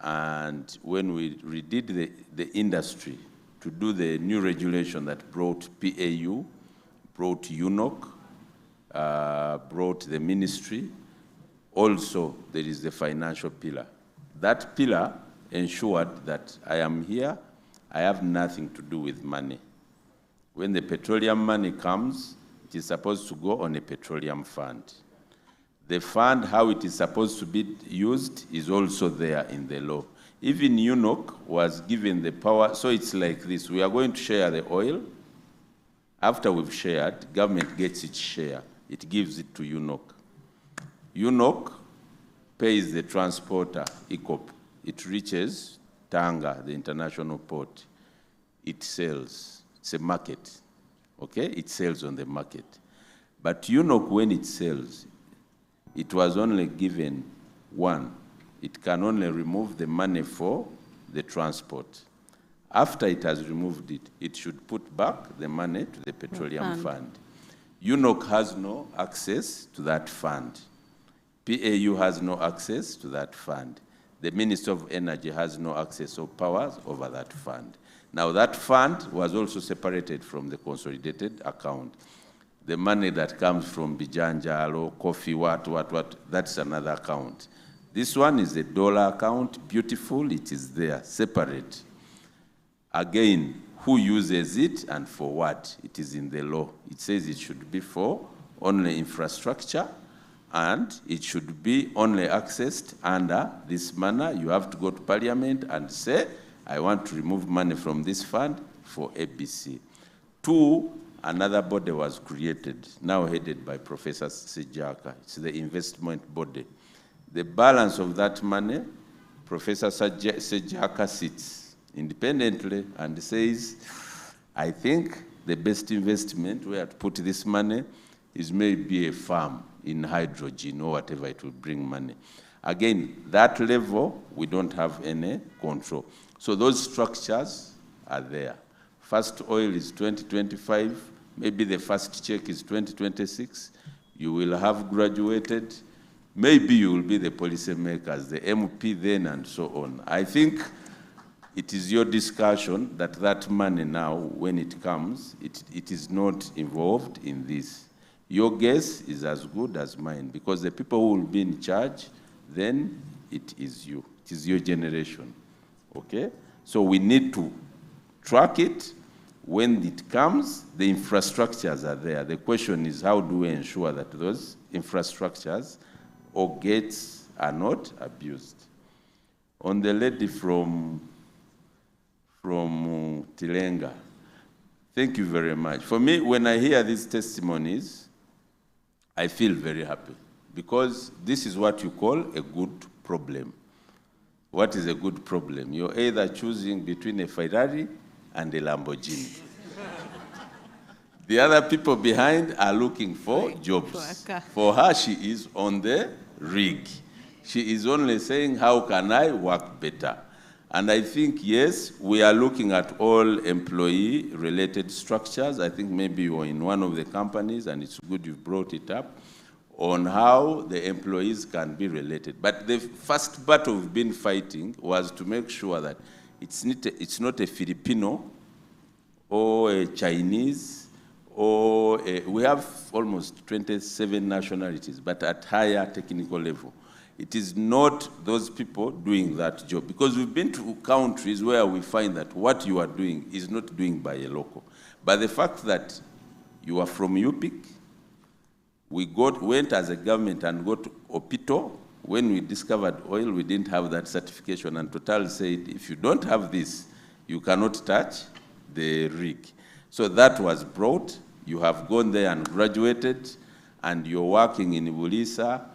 and when we redid the industry to do the new regulation that brought PAU, brought UNOC, brought the ministry, also there is the financial pillar. That pillar ensured that I am here, I have nothing to do with money. When the petroleum money comes, it is supposed to go on a petroleum fund. The fund, how it is supposed to be used, is also there in the law. Even UNOC was given the power, so it's like this. We are going to share the oil. After we've shared, government gets its share. It gives it to UNOC. UNOC pays the transporter, ECOP. It reaches Tanga, the international port. It sells. It's a market. Okay? It sells on the market. But UNOC, when it sells, it was only given one. It can only remove the money for the transport. After it has removed it, it should put back the money to the petroleum fund. UNOC has no access to that fund. PAU has no access to that fund. The Minister of Energy has no access or powers over that fund. Now that fund was also separated from the consolidated account. The money that comes from Bijanjalo, coffee, what, that's another account. This one is a dollar account, beautiful, it is there, separate. Again, who uses it and for what? It is in the law. It says it should be for only infrastructure, and it should be only accessed under this manner. You have to go to Parliament and say, I want to remove money from this fund for ABC. Two, another body was created, now headed by Professor Sejaka. It's the investment body. The balance of that money, Professor Sejaka sits independently and says, I think the best investment where to put this money is maybe a farm in hydrogen or whatever, it will bring money. Again, that level, we don't have any control. So those structures are there. First oil is 2025, maybe the first check is 2026. You will have graduated. Maybe you will be the policymakers, the MP then, and so on. I think it is your discussion that that money now, when it comes, it is not involved in this. Your guess is as good as mine, because the people who will be in charge, then it is you. It is your generation, okay? So we need to track it. When it comes, the infrastructures are there. The question is, how do we ensure that those infrastructures or gates are not abused? On the lady from Tilenga, thank you very much. For me, when I hear these testimonies, I feel very happy, because this is what you call a good problem. what is a good problem? You're either choosing between a Ferrari and a Lamborghini. The other people behind are looking for jobs. For her, she is on the rig. She is only saying, how can I work better? And I think, yes, we are looking at all employee-related structures. I think maybe you're in one of the companies, and it's good you brought it up, on how the employees can be related. But the first battle we've been fighting was to make sure that it's not a Filipino or a Chinese, or we have almost 27 nationalities, but at higher technical level. It is not those people doing that job, because we've been to countries where we find that what you are doing is not doing by a local. But the fact that you are from UPIC, we went as a government and got Opito. When we discovered oil, we didn't have that certification, and Total said, if you don't have this, you cannot touch the rig. So that was brought. You have gone there and graduated, and you're working in Bulisa,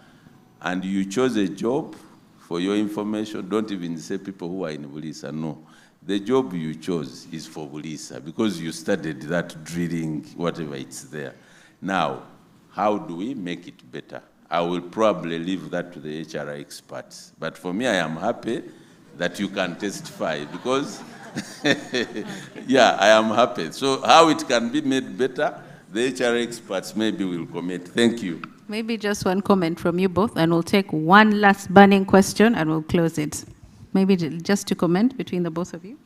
and you chose a job. For your information, don't even say people who are in Bulisa, no. The job you chose is for Bulisa, because you studied that drilling, whatever it's there. Now, how do we make it better? I will probably leave that to the HR experts. But for me, I am happy that you can testify, because, yeah, I am happy. So how it can be made better, the HR experts maybe will comment. Thank you. Maybe just one comment from you both, and we'll take one last burning question, and we'll close it. Maybe just to comment between the both of you.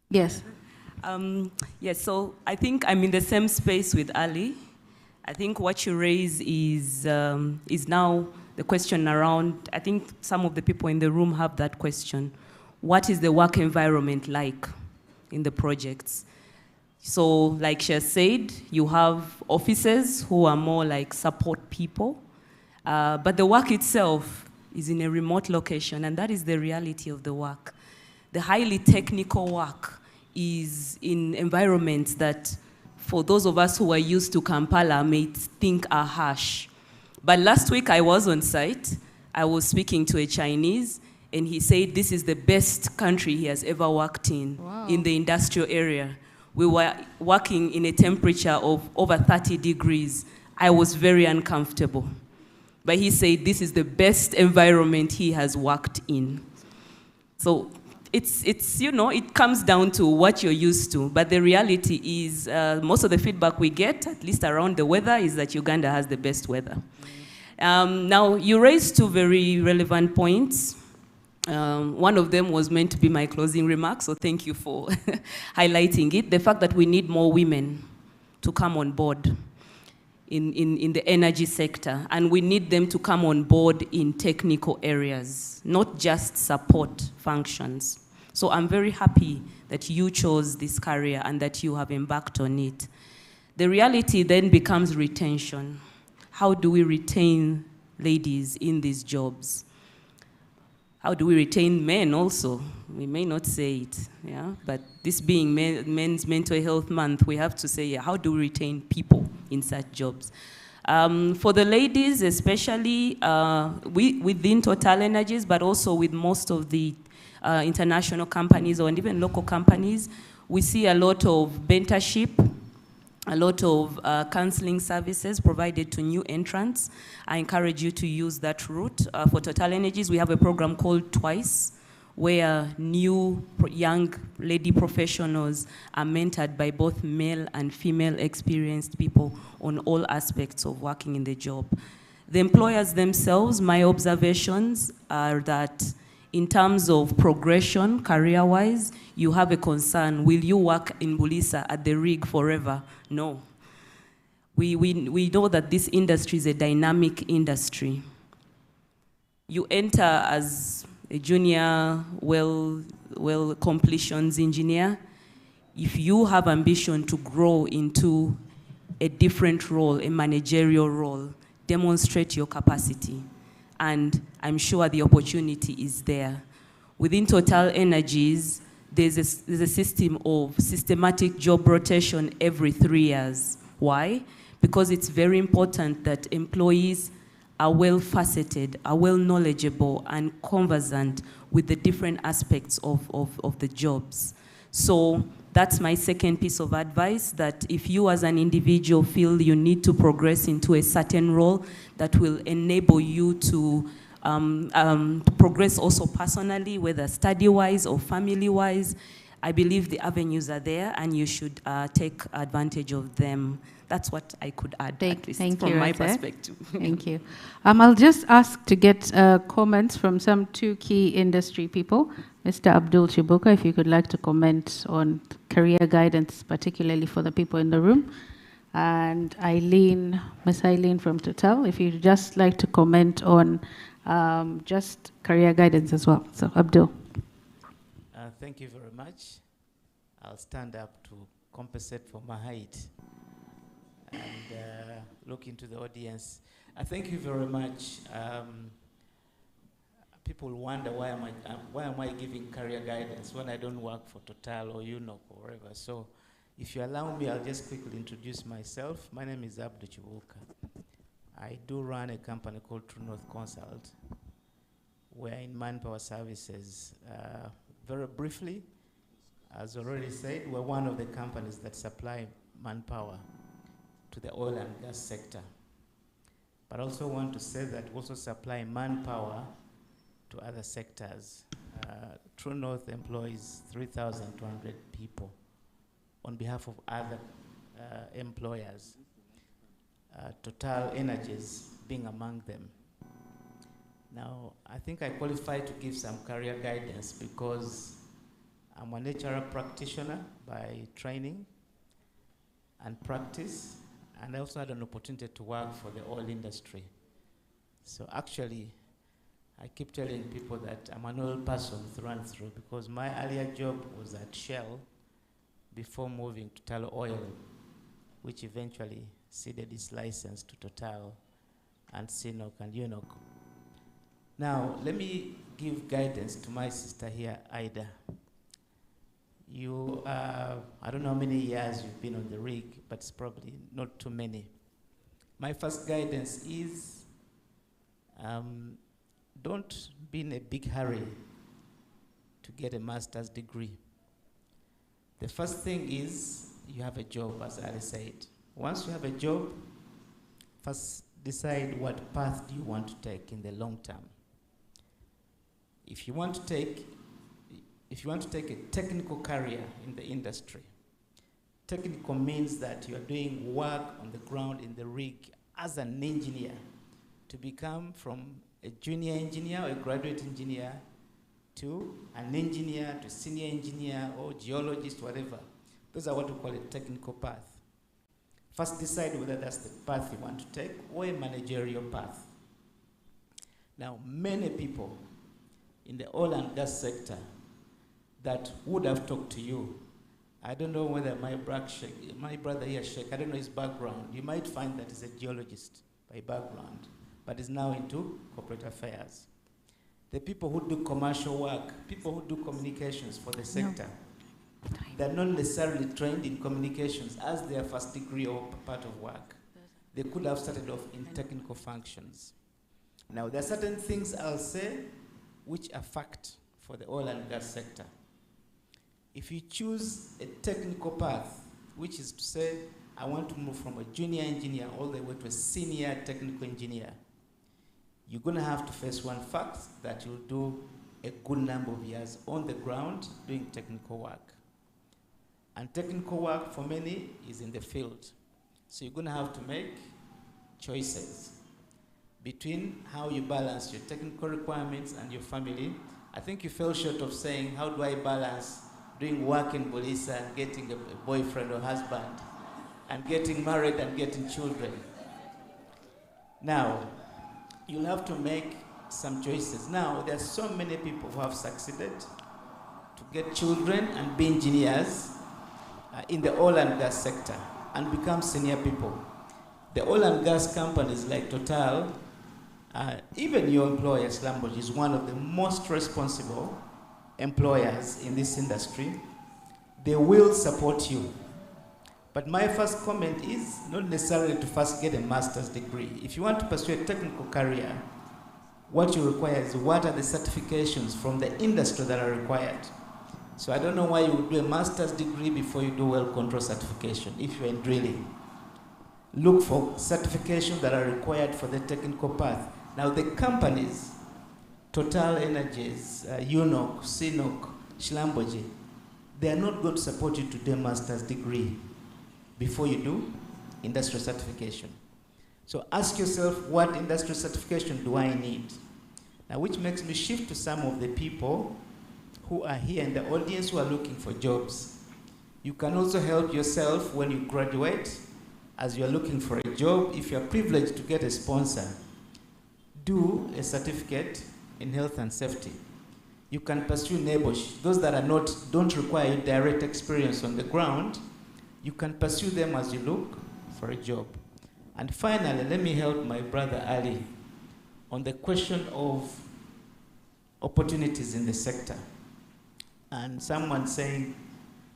Yes. Yes, so I think I'm in the same space with Ali. I think what you raise is now the question around, I think some of the people in the room have that question. What is the work environment like in the projects? So like she has said, you have officers who are more like support people, but the work itself is in a remote location, and that is the reality of the work. The highly technical work is in environments that, for those of us who are used to Kampala, may think are harsh. But last week I was on site. I was speaking to a Chinese, and he said this is the best country he has ever worked in the industrial area. We were working in a temperature of over 30 degrees. I was very uncomfortable. But he said this is the best environment he has worked in. So it's you know, it comes down to what you're used to. But the reality is most of the feedback we get, at least around the weather, is that Uganda has the best weather. Now, you raised two very relevant points. One of them was meant to be my closing remarks, so thank you for highlighting it. The fact that we need more women to come on board in the energy sector, and we need them to come on board in technical areas, not just support functions. So I'm very happy that you chose this career and that you have embarked on it. The reality then becomes retention. How do we retain ladies in these jobs? How do we retain men also? We may not say it, yeah? But this being Men's Mental Health Month, we have to say, yeah, how do we retain people in such jobs? For the ladies, especially within Total Energies, but also with most of the international companies or even local companies, we see a lot of mentorship, a lot of counseling services provided to new entrants. I encourage you to use that route. For Total Energies, we have a program called Twice, where new young lady professionals are mentored by both male and female experienced people on all aspects of working in the job. The employers themselves, my observations are that in terms of progression, career-wise, you have a concern. Will you work in Bulisa at the rig forever? No. We know that this industry is a dynamic industry. You enter as a junior well completions engineer. If you have ambition to grow into a different role, a managerial role, demonstrate your capacity. And I'm sure the opportunity is there. Within Total Energies, there's a system of systematic job rotation every 3 years. Why? Because it's very important that employees are well faceted, are well knowledgeable, and conversant with the different aspects of the jobs. So that's my second piece of advice, that if you as an individual feel you need to progress into a certain role that will enable you to progress also personally, whether study-wise or family-wise, I believe the avenues are there and you should take advantage of them. That's what I could add, at least from my perspective. Thank you. I'll just ask to get comments from some two key industry people. Mr. Abdul Chibuka, if you could like to comment on career guidance, particularly for the people in the room. And Eileen, Ms. Eileen from Total, if you'd just like to comment on just career guidance as well. So, Abdul. Thank you very much. I'll stand up to compensate for my height and look into the audience. Thank you very much. People wonder why am I giving career guidance when I don't work for Total or UNOC or wherever. So if you allow me, I'll just quickly introduce myself. My name is Abdul Chibuka. I do run a company called True North Consult. We're in manpower services. Very briefly, as already said, we're one of the companies that supply manpower to the oil and gas sector. But I also want to say that we also supply manpower to other sectors. True North employs 3,200 people on behalf of other employers, Total Energies being among them. Now, I think I qualify to give some career guidance because I'm an HR practitioner by training and practice, and I also had an opportunity to work for the oil industry. So actually, I keep telling people that I'm an oil person through and through because my earlier job was at Shell before moving to Total Oil, which eventually ceded its license to Total and CNOC and UNOC. Now, let me give guidance to my sister here, Ida. You, I don't know how many years you've been on the rig, but it's probably not too many. My first guidance is don't be in a big hurry to get a master's degree. The first thing is you have a job, as Ali said. Once you have a job, first decide what path do you want to take in the long term. If you want to take a technical career in the industry, technical means that you are doing work on the ground in the rig as an engineer to become from a junior engineer or a graduate engineer to an engineer to senior engineer or geologist, whatever. Those are what we call a technical path. First decide whether that's the path you want to take or a managerial path. Now, many people in the oil and gas sector that would have talked to you. I don't know whether my brother here, Sheikh, I don't know his background. You might find that he's a geologist by background, but is now into corporate affairs. The people who do commercial work, people who do communications for the sector, they're not necessarily trained in communications as their first degree or part of work. They could have started off in technical functions. Now, there are certain things I'll say which are fact for the oil and gas sector. If you choose a technical path, which is to say, I want to move from a junior engineer all the way to a senior technical engineer, you're going to have to face one fact that you'll do a good number of years on the ground doing technical work. And technical work for many is in the field. So you're going to have to make choices between how you balance your technical requirements and your family. I think you fell short of saying, how do I balance doing work in Bolisa and getting a boyfriend or husband and getting married and getting children? Now, you'll have to make some choices. Now, there are so many people who have succeeded to get children and be engineers in the oil and gas sector and become senior people. The oil and gas companies like Total, even your employer, Slamboj, is one of the most responsible employers in this industry. They will support you. But my first comment is not necessarily to first get a master's degree. If you want to pursue a technical career, what you require is what are the certifications from the industry that are required. So I don't know why you would do a master's degree before you do well control certification if you're in drilling. Look for certifications that are required for the technical path. Now the companies, Total Energies, UNOC, CNOC, Shilamboji, they are not going to support you to do a master's degree before you do industrial certification. So ask yourself, what industrial certification do I need? Now, which makes me shift to some of the people who are here in the audience who are looking for jobs. You can also help yourself when you graduate, as you are looking for a job. If you are privileged to get a sponsor, do a certificate in health and safety. You can pursue NEBOSH. Those that don't require direct experience on the ground, you can pursue them as you look for a job. And finally, let me help my brother Ali on the question of opportunities in the sector. And someone saying,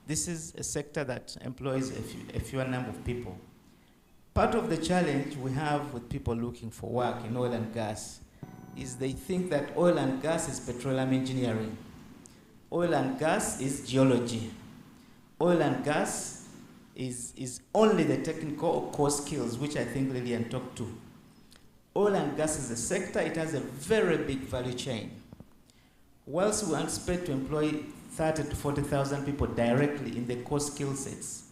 this is a sector that employs a fewer number of people. Part of the challenge we have with people looking for work in oil and gas is they think that oil and gas is petroleum engineering. Oil and gas is geology. Oil and gas is only the technical or core skills, which I think Lillian talked to. Oil and gas is a sector, it has a very big value chain. Whilst we anticipate to employ 30 to 40,000 people directly in the core skill sets,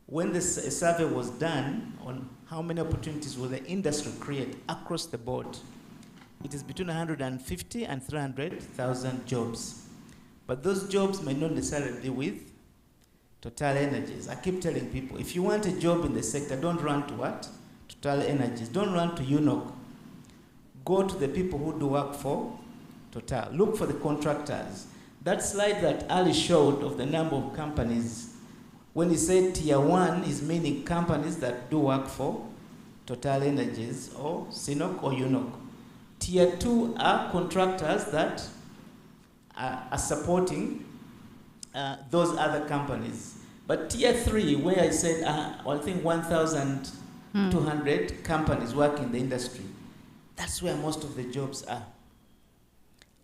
when a survey was done on how many opportunities will the industry create across the board, it is between 150 and 300,000 jobs. But those jobs may not necessarily be with Total Energies. I keep telling people, if you want a job in the sector, don't run to what? Total Energies. Don't run to UNOC. Go to the people who do work for Total. Look for the contractors. That slide that Ali showed of the number of companies, when he said tier 1 is meaning companies that do work for Total Energies or CNOC or UNOC. Tier 2 are contractors that are supporting those other companies. But tier 3, where I said, I think 1,200 companies work in the industry, that's where most of the jobs are.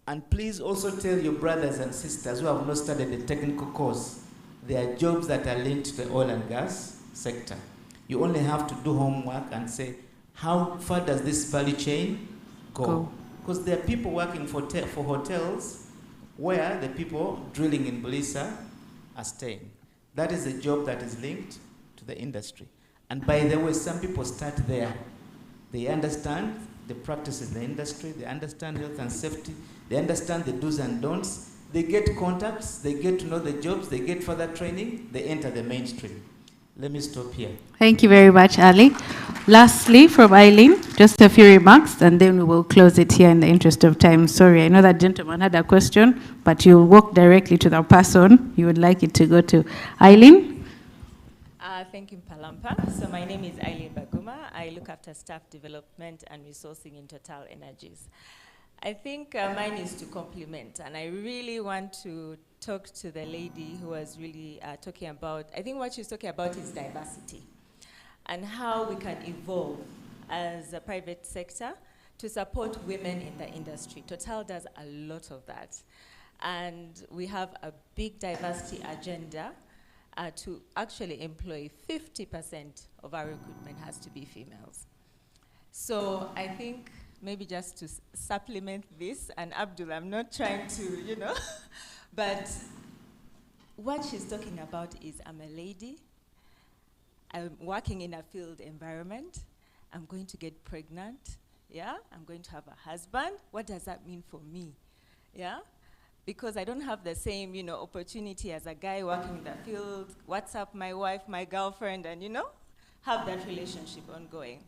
And please also tell your brothers and sisters who have not studied the technical course, there are jobs that are linked to the oil and gas sector. You only have to do homework and say, how far does this value chain go? Because there are people working for hotels where the people drilling in Bulisa are staying. That is a job that is linked to the industry. And by the way, some people start there. They understand the practices in the industry, they understand health and safety, they understand the do's and don'ts, they get contacts, they get to know the jobs, they get further training, they enter the mainstream. Let me stop here. Thank you very much, Ali. Lastly, from Eileen, just a few remarks, and then we will close it here in the interest of time. Sorry, I know that gentleman had a question, but you'll walk directly to the person you would like it to go to. Eileen? Thank you, Palampa. So my name is Eileen Baguma. I look after staff development and resourcing in Total Energies. I think mine is to complement, and I really want to talk to the lady who was really talking about, I think what she's talking about is diversity and how we can evolve as a private sector to support women in the industry. Total does a lot of that. And we have a big diversity agenda to actually employ 50% of our recruitment has to be females. So I think maybe just to supplement this, and Abdul, I'm not trying to, but what she's talking about is I'm a lady, I'm working in a field environment, I'm going to get pregnant, yeah? I'm going to have a husband. What does that mean for me, yeah? Because I don't have the same, opportunity as a guy working in the field, WhatsApp my wife, my girlfriend, and, have that relationship ongoing.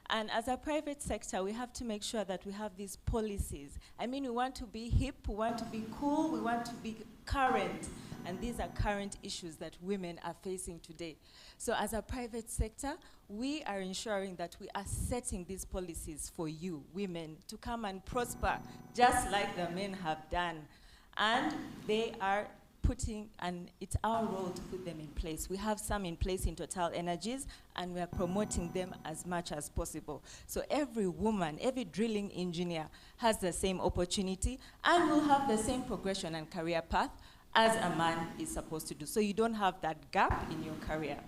And as a private sector, we have to make sure that we have these policies. I mean, we want to be hip, we want to be cool, we want to be current. And these are current issues that women are facing today. So as a private sector, we are ensuring that we are setting these policies for you, women, to come and prosper, just like the men have done. And they are it's our role to put them in place. We have some in place in Total Energies, and we are promoting them as much as possible. So every woman, every drilling engineer has the same opportunity and will have the same progression and career path as a man is supposed to do. So you don't have that gap in your career.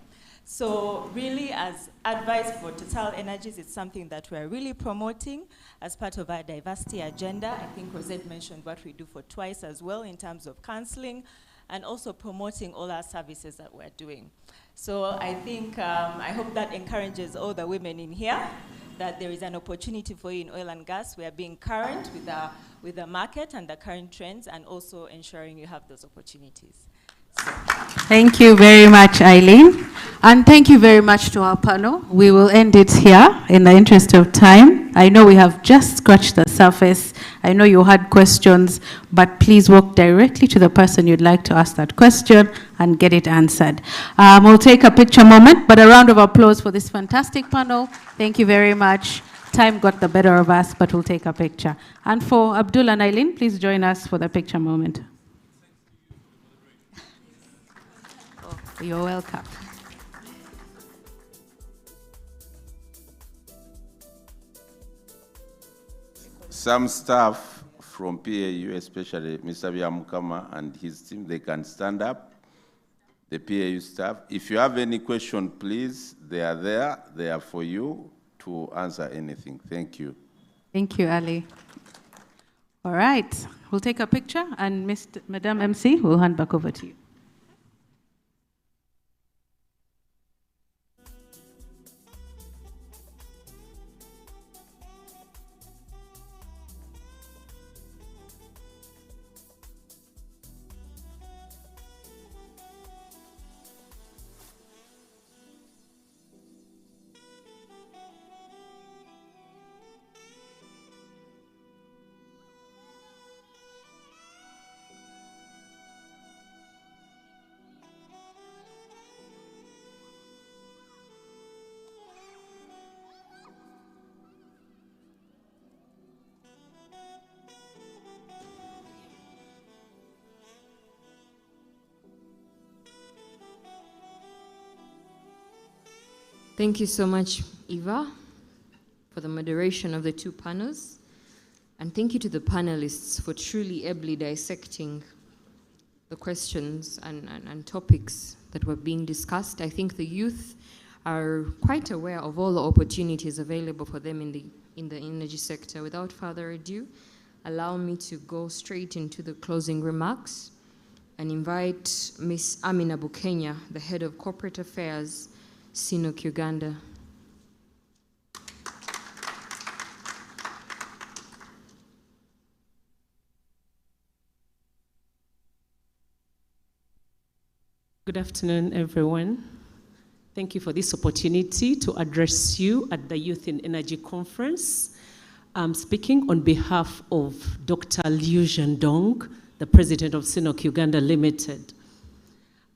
So really, as advice for Total Energies, it's something that we're really promoting as part of our diversity agenda. I think Rosette mentioned what we do for Twice as well in terms of counseling and also promoting all our services that we're doing. So I think, I hope that encourages all the women in here that there is an opportunity for you in oil and gas. We are being current with the market and the current trends, and also ensuring you have those opportunities. Thank you very much, Eileen. And thank you very much to our panel. We will end it here in the interest of time. I know we have just scratched the surface. I know you had questions, but please walk directly to the person you'd like to ask that question and get it answered. We'll take a picture moment, but a round of applause for this fantastic panel. Thank you very much. Time got the better of us, but we'll take a picture. And for Abdul and Eileen, please join us for the picture moment. You're welcome. Some staff from PAU, especially Mr. Byamukama and his team, they can stand up. The PAU staff. If you have any question, please, they are there. They are for you to answer anything. Thank you. Thank you, Ali. All right, we'll take a picture, and Madam MC, we'll hand back over to you. Thank you so much, Eva, for the moderation of the two panels. And thank you to the panelists for truly ably dissecting the questions and topics that were being discussed. I think the youth are quite aware of all the opportunities available for them in the energy sector. Without further ado, allow me to go straight into the closing remarks and invite Ms. Amina Bukenya, the Head of Corporate Affairs, CNOOC Uganda. Good afternoon, everyone. Thank you for this opportunity to address you at the Youth in Energy Conference. I'm speaking on behalf of Dr. Liu Zhendong, the president of CNOOC Uganda Limited.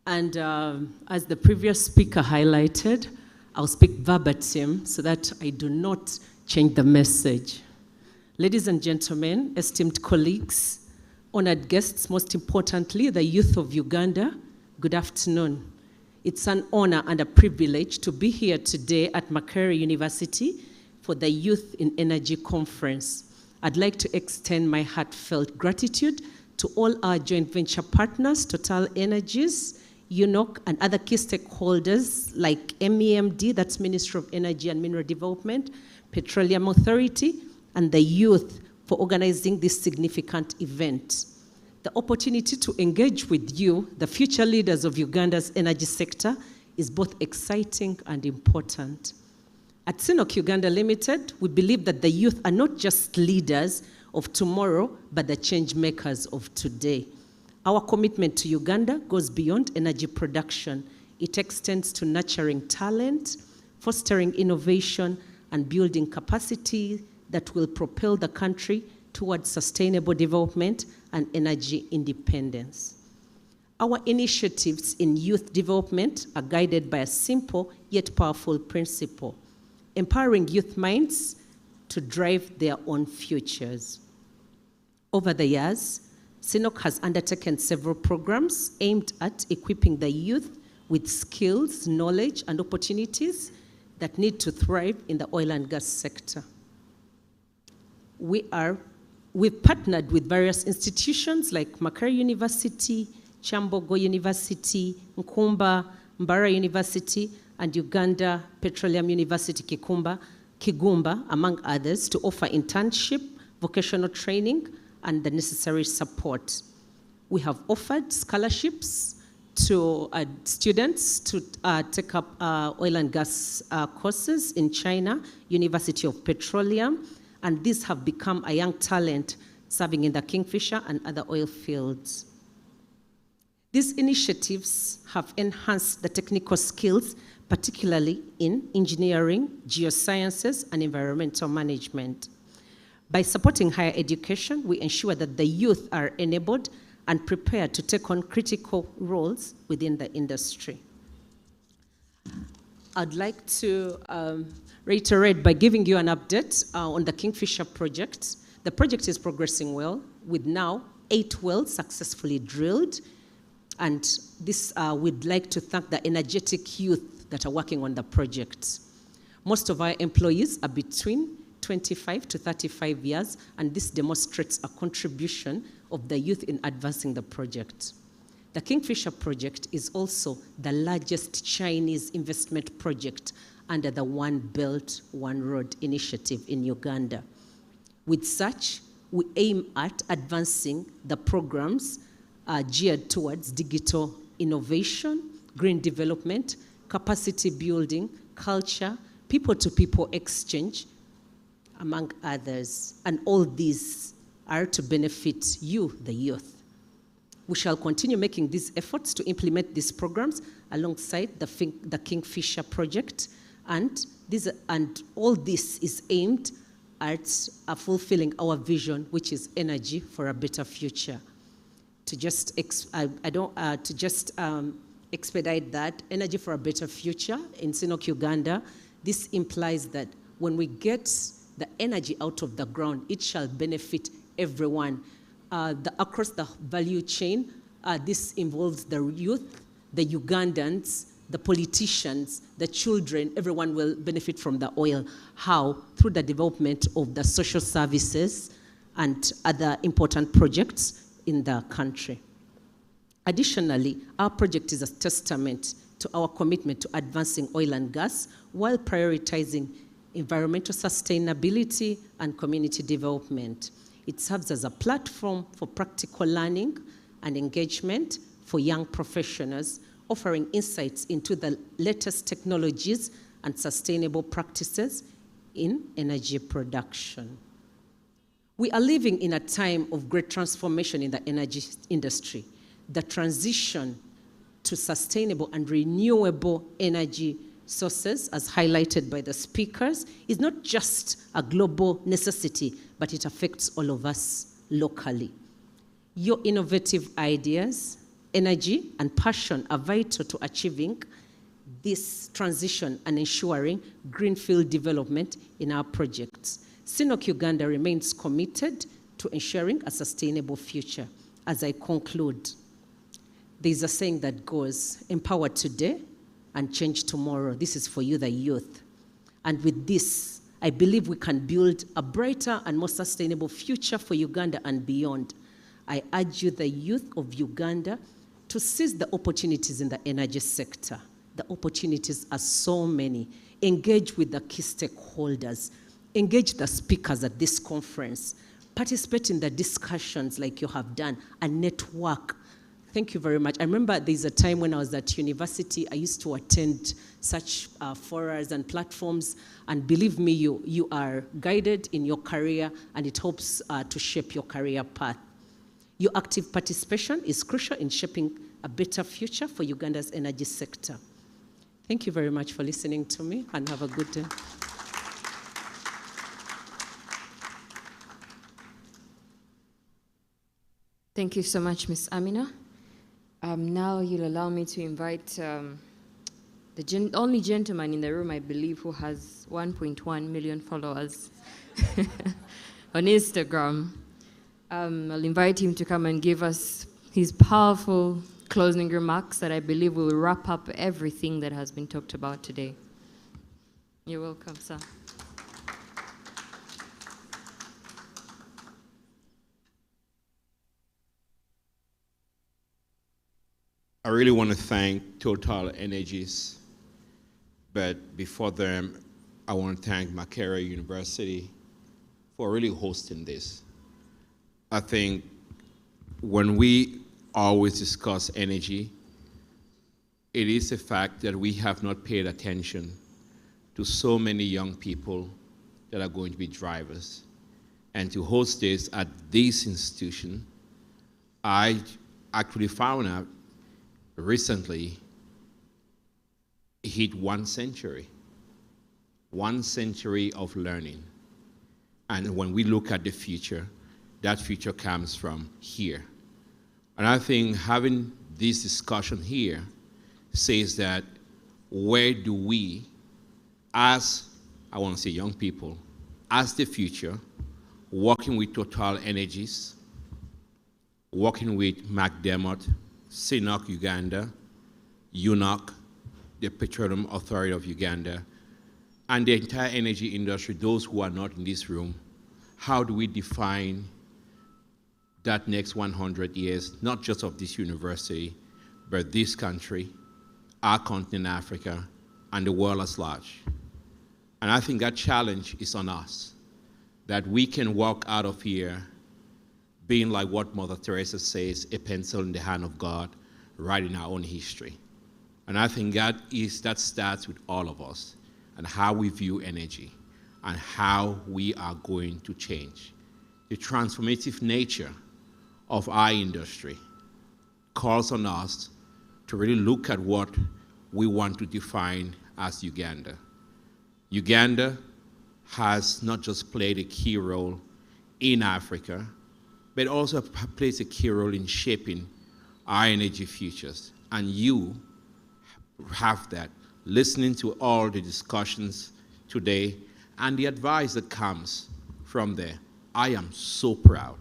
And as the previous speaker highlighted, I'll speak verbatim so that I do not change the message. Ladies and gentlemen, esteemed colleagues, honored guests, most importantly, the youth of Uganda, good afternoon. It's an honor and a privilege to be here today at Makerere University for the Youth in Energy Conference. I'd like to extend my heartfelt gratitude to all our joint venture partners, Total Energies, UNOC, and other key stakeholders like MEMD, that's Ministry of Energy and Mineral Development, Petroleum Authority, and the youth for organizing this significant event. The opportunity to engage with you, the future leaders of Uganda's energy sector, is both exciting and important. At CNOOC Uganda Limited, we believe that the youth are not just leaders of tomorrow, but the change makers of today. Our commitment to Uganda goes beyond energy production. It extends to nurturing talent, fostering innovation, and building capacity that will propel the country towards sustainable development and energy independence. Our initiatives in youth development are guided by a simple yet powerful principle: empowering youth minds to drive their own futures. Over the years, CNOC has undertaken several programs aimed at equipping the youth with skills, knowledge, and opportunities that need to thrive in the oil and gas sector. We've partnered with various institutions like Makerere University, Chambogo University, Nkumba, Mbara University, and Uganda Petroleum University Kigumba, among others, to offer internship, vocational training, and the necessary support. We have offered scholarships to students to take up oil and gas courses in China, University of Petroleum, and these have become a young talent serving in the Kingfisher and other oil fields. These initiatives have enhanced the technical skills, particularly in engineering, geosciences, and environmental management. By supporting higher education, we ensure that the youth are enabled and prepared to take on critical roles within the industry. I'd like to reiterate by giving you an update on the Kingfisher project. The project is progressing well, with now 8 wells successfully drilled. And this, we'd like to thank the energetic youth that are working on the project. Most of our employees are between 25 to 35 years, and this demonstrates a contribution of the youth in advancing the project. The Kingfisher project is also the largest Chinese investment project under the One Belt, One Road initiative in Uganda. With such, we aim at advancing the programs geared towards digital innovation, green development, capacity building, culture, people-to-people exchange, among others. And all these are to benefit you, the youth. We shall continue making these efforts to implement these programs alongside the Kingfisher project, and all this is aimed at fulfilling our vision, which is energy for a better future. To just expedite that, energy for a better future in CNOC Uganda, this implies that when we get the energy out of the ground, it shall benefit everyone. Across the value chain, this involves the youth, the Ugandans, the politicians, the children. Everyone will benefit from the oil. How? Through the development of the social services and other important projects in the country. Additionally, our project is a testament to our commitment to advancing oil and gas while prioritizing environmental sustainability and community development. It serves as a platform for practical learning and engagement for young professionals, offering insights into the latest technologies and sustainable practices in energy production. We are living in a time of great transformation in the energy industry. The transition to sustainable and renewable energy sources, as highlighted by the speakers, is not just a global necessity, but it affects all of us locally. Your innovative ideas, energy, and passion are vital to achieving this transition and ensuring greenfield development in our projects. CNOC Uganda remains committed to ensuring a sustainable future. As I conclude, there's a saying that goes, empower today and change tomorrow. This is for you, the youth. And with this, I believe we can build a brighter and more sustainable future for Uganda and beyond. I urge you, the youth of Uganda, to seize the opportunities in the energy sector. The opportunities are so many. Engage with the key stakeholders. Engage the speakers at this conference. Participate in the discussions like you have done, and network. Thank you very much. I remember there's a time when I was at university, I used to attend such forums and platforms, and believe me, you are guided in your career, and it helps to shape your career path. Your active participation is crucial in shaping a better future for Uganda's energy sector. Thank you very much for listening to me, and have a good day. Thank you so much, Ms. Amina. Now you'll allow me to invite the only gentleman in the room, I believe, who has 1.1 million followers on Instagram. I'll invite him to come and give us his powerful closing remarks that I believe will wrap up everything that has been talked about today. You're welcome, sir. I really want to thank Total Energies, but before them, I want to thank Makerere University for really hosting this. I think when we always discuss energy, it is a fact that we have not paid attention to so many young people that are going to be drivers. And to host this at this institution, I actually found out recently it hit 1 century. 1 century of learning. And when we look at the future, that future comes from here. And I think having this discussion here says that where do we, as, I want to say young people, as the future, working with Total Energies, working with McDermott, CNOOC Uganda, UNOC, the Petroleum Authority of Uganda, and the entire energy industry, those who are not in this room, how do we define that next 100 years, not just of this university, but this country, our continent, Africa, and the world at large? And I think that challenge is on us, that we can walk out of here being like what Mother Teresa says, a pencil in the hand of God, writing our own history. And I think that starts with all of us and how we view energy and how we are going to change. The transformative nature of our industry calls on us to really look at what we want to define as Uganda. Uganda has not just played a key role in Africa, but also plays a key role in shaping our energy futures. And you have that, listening to all the discussions today and the advice that comes from there. I am so proud.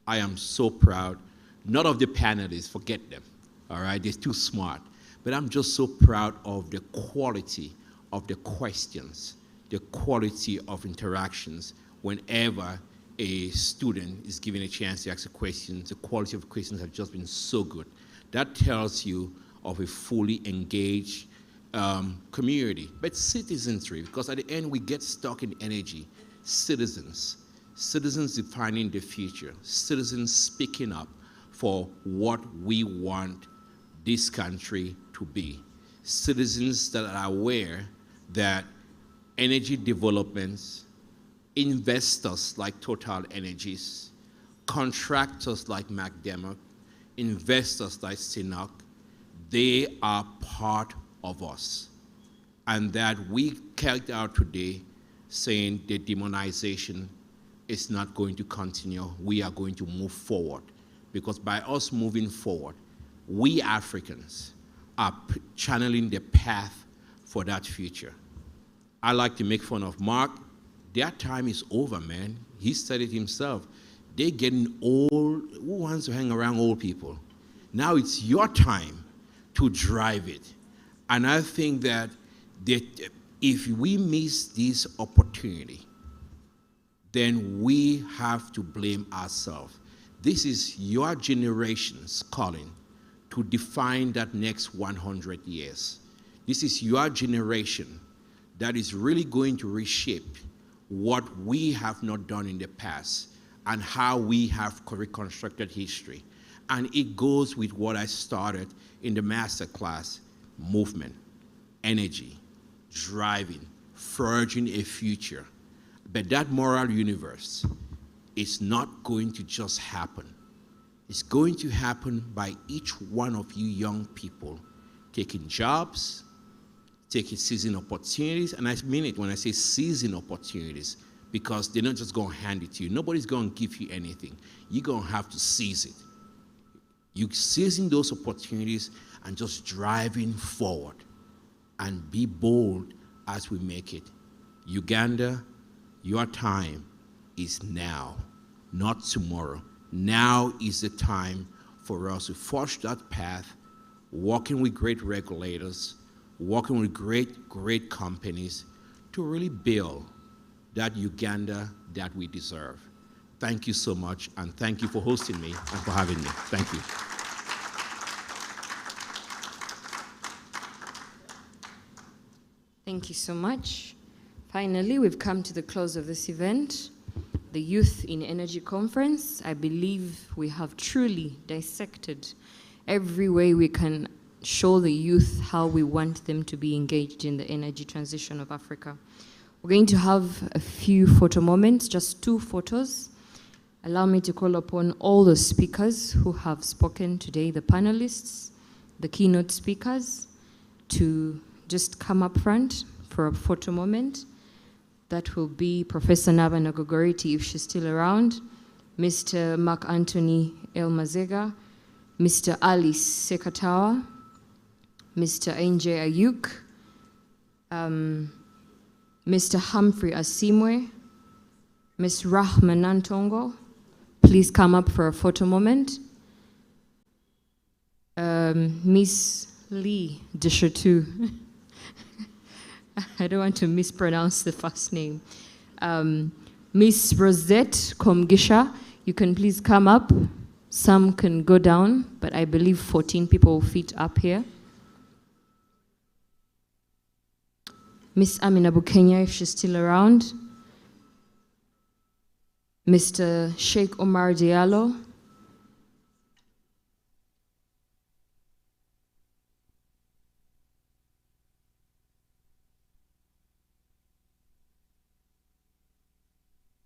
I am so proud, not of the panelists, forget them, all right? They're too smart. But I'm just so proud of the quality of the questions, the quality of interactions whenever a student is given a chance to ask a question. The quality of questions have just been so good. That tells you of a fully engaged community, but citizenry, because at the end we get stuck in energy. Citizens defining the future, citizens speaking up for what we want this country to be, citizens that are aware that energy developments, investors like Total Energies, contractors like McDermott, investors like CNOOC, they are part of us. And that we carried out today saying the demonization is not going to continue. We are going to move forward. Because by us moving forward, we Africans are channeling the path for that future. I like to make fun of Mark. Their time is over, man. He said it himself. They're getting old. Who wants to hang around old people? Now it's your time to drive it. And I think that if we miss this opportunity, then we have to blame ourselves. This is your generation's calling to define that next 100 years. This is your generation that is really going to reshape what we have not done in the past and how we have reconstructed history. And it goes with what I started in the masterclass: movement, energy, driving, forging a future. But that moral universe is not going to just happen. It's going to happen by each one of you young people taking jobs, taking seizing opportunities, and I mean it when I say seizing opportunities, because they're not just going to hand it to you. Nobody's going to give you anything. You're going to have to seize it. You seizing those opportunities and just driving forward, and be bold as we make it. Uganda, your time is now. not tomorrow. Now is the time for us to forge that path, working with great regulators, working with great companies to really build that Uganda that we deserve. Thank you so much, and thank you for hosting me and for having me. Thank you. Thank you so much. Finally, we've come to the close of this event, the Youth in Energy Conference. I believe we have truly dissected every way we can show the youth how we want them to be engaged in the energy transition of Africa. We're going to have a few photo moments, just 2 photos. Allow me to call upon all the speakers who have spoken today, the panelists, the keynote speakers, to just come up front for a photo moment. That will be Professor Naba Nogogoriti, if she's still around, Mr. Mark Anthony Elmazega, Mr. Alice Sekatawa, Mr. Nj Ayuk, Mr. Humphrey Asimwe, Ms. Rahma Nantongo. Please come up for a photo moment. Miss Lee Deshotu. I don't want to mispronounce the first name. Miss Rosette Komgisha, you can please come up. Some can go down, but I believe 14 people will fit up here. Miss Amina Bukenya, if she's still around. Mr. Sheikh Omar Diallo.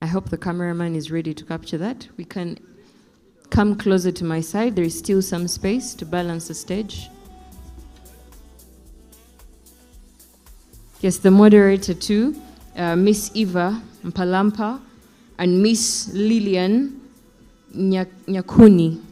I hope the cameraman is ready to capture that. We can come closer to my side. There is still some space to balance the stage. Yes, the moderator too, Miss Eva Mpalampa and Miss Lillian Nyakuni.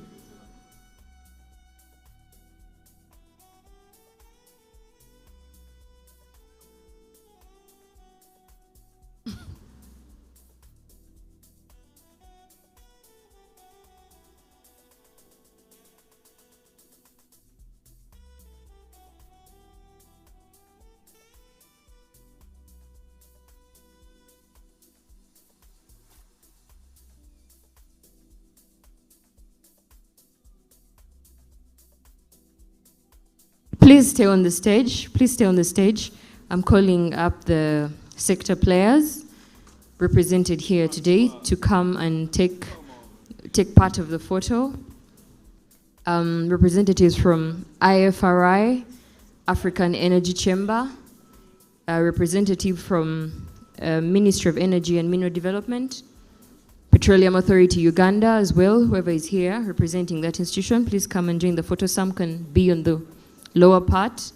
Please stay on the stage. Please stay on the stage. I'm calling up the sector players represented here today to come and take part of the photo. Representatives from IFRI, African Energy Chamber, a representative from Ministry of Energy and Mineral Development, Petroleum Authority Uganda as well, whoever is here representing that institution, please come and join the photo. Some can be on the lower part.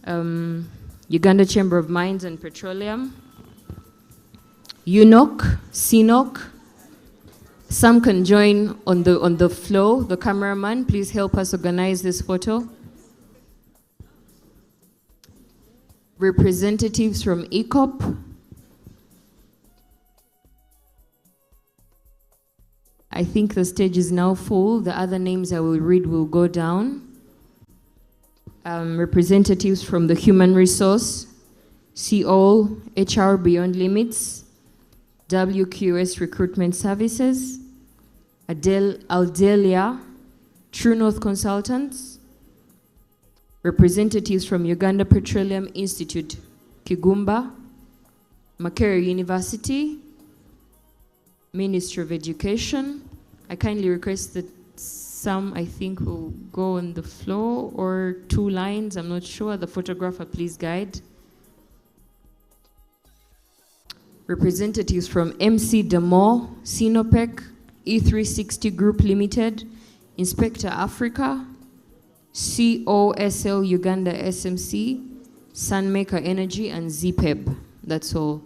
Uganda Chamber of Mines and Petroleum, UNOC, CNOC. Some can join on the floor. The cameraman, please help us organize this photo. Representatives from ECOP. I think the stage is now full. The other names I will read will go down. Representatives from the Human Resource, COL, HR Beyond Limits, WQS Recruitment Services, Aldelia, True North Consultants, representatives from Uganda Petroleum Institute, Kigumba, Makerere University, Ministry of Education. I kindly request that some, I think, will go on the floor or 2 lines, I'm not sure. The photographer, please guide. Representatives from MC Demo, Sinopec, E360 Group Limited, Inspector Africa, COSL Uganda SMC, Sunmaker Energy, and ZPEB. That's all.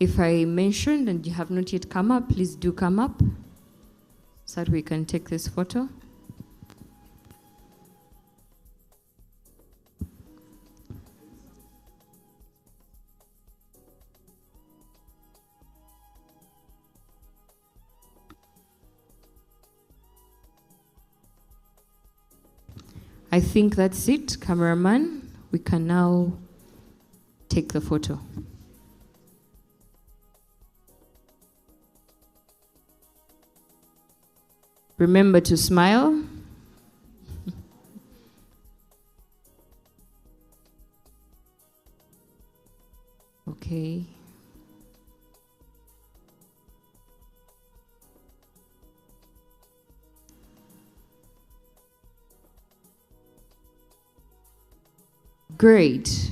If I mentioned and you have not yet come up, please do come up so that we can take this photo. I think that's it, cameraman. We can now take the photo. Remember to smile. Okay. Great.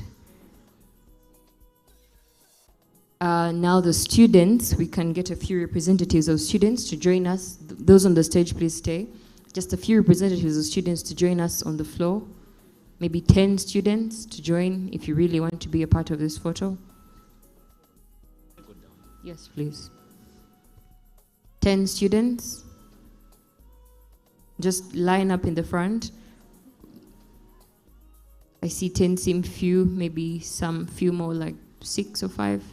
Now the students, we can get a few representatives of students to join us. Those on the stage, please stay. Just a few representatives of students to join us on the floor. Maybe 10 students to join if you really want to be a part of this photo. Yes, please. 10 students. Just line up in the front. I see 10 seem few, maybe some few more like 6 or 5.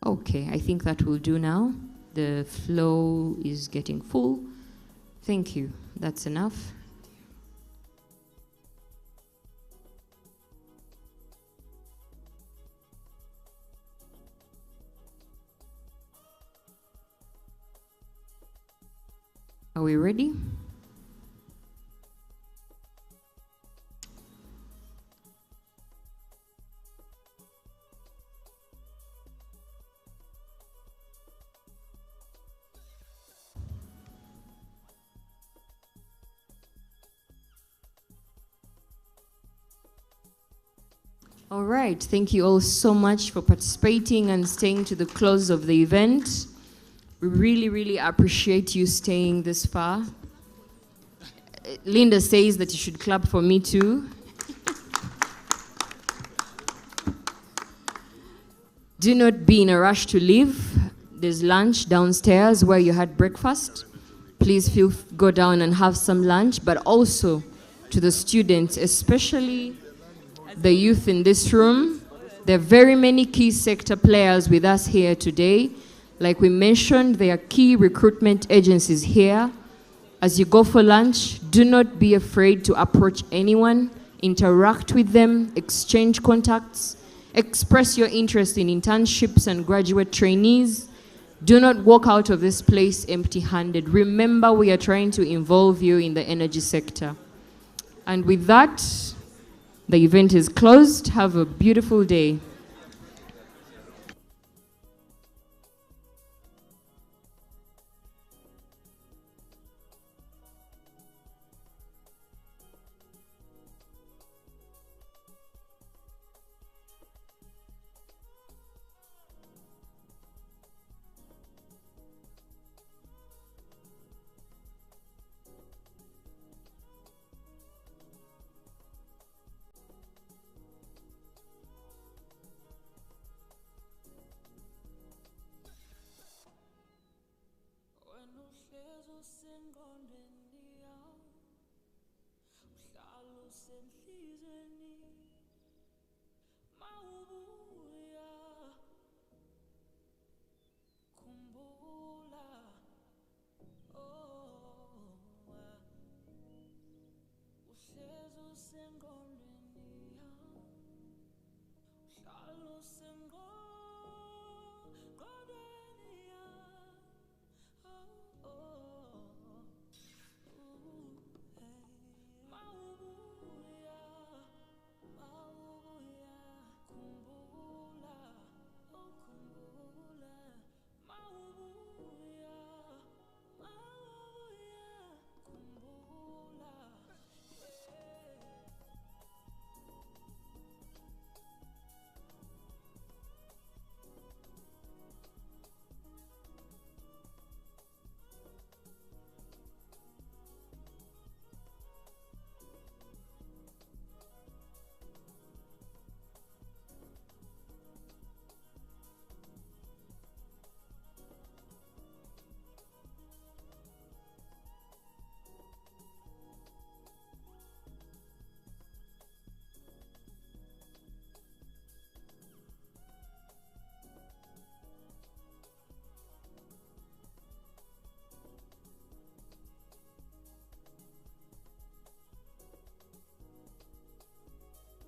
Okay, I think that will do now. The flow is getting full. Thank you. That's enough. Are we ready? All right, thank you all so much for participating and staying to the close of the event. We really, really appreciate you staying this far. Linda says that you should clap for me too. Do not be in a rush to leave. There's lunch downstairs where you had breakfast. Please go down and have some lunch, but also to the students, especially the youth in this room. There are very many key sector players with us here today. Like we mentioned, there are key recruitment agencies here. As you go for lunch, do not be afraid to approach anyone, interact with them, exchange contacts, express your interest in internships and graduate trainees. Do not walk out of this place empty-handed. Remember, we are trying to involve you in the energy sector. And with that, the event is closed. Have a beautiful day. Sengondweni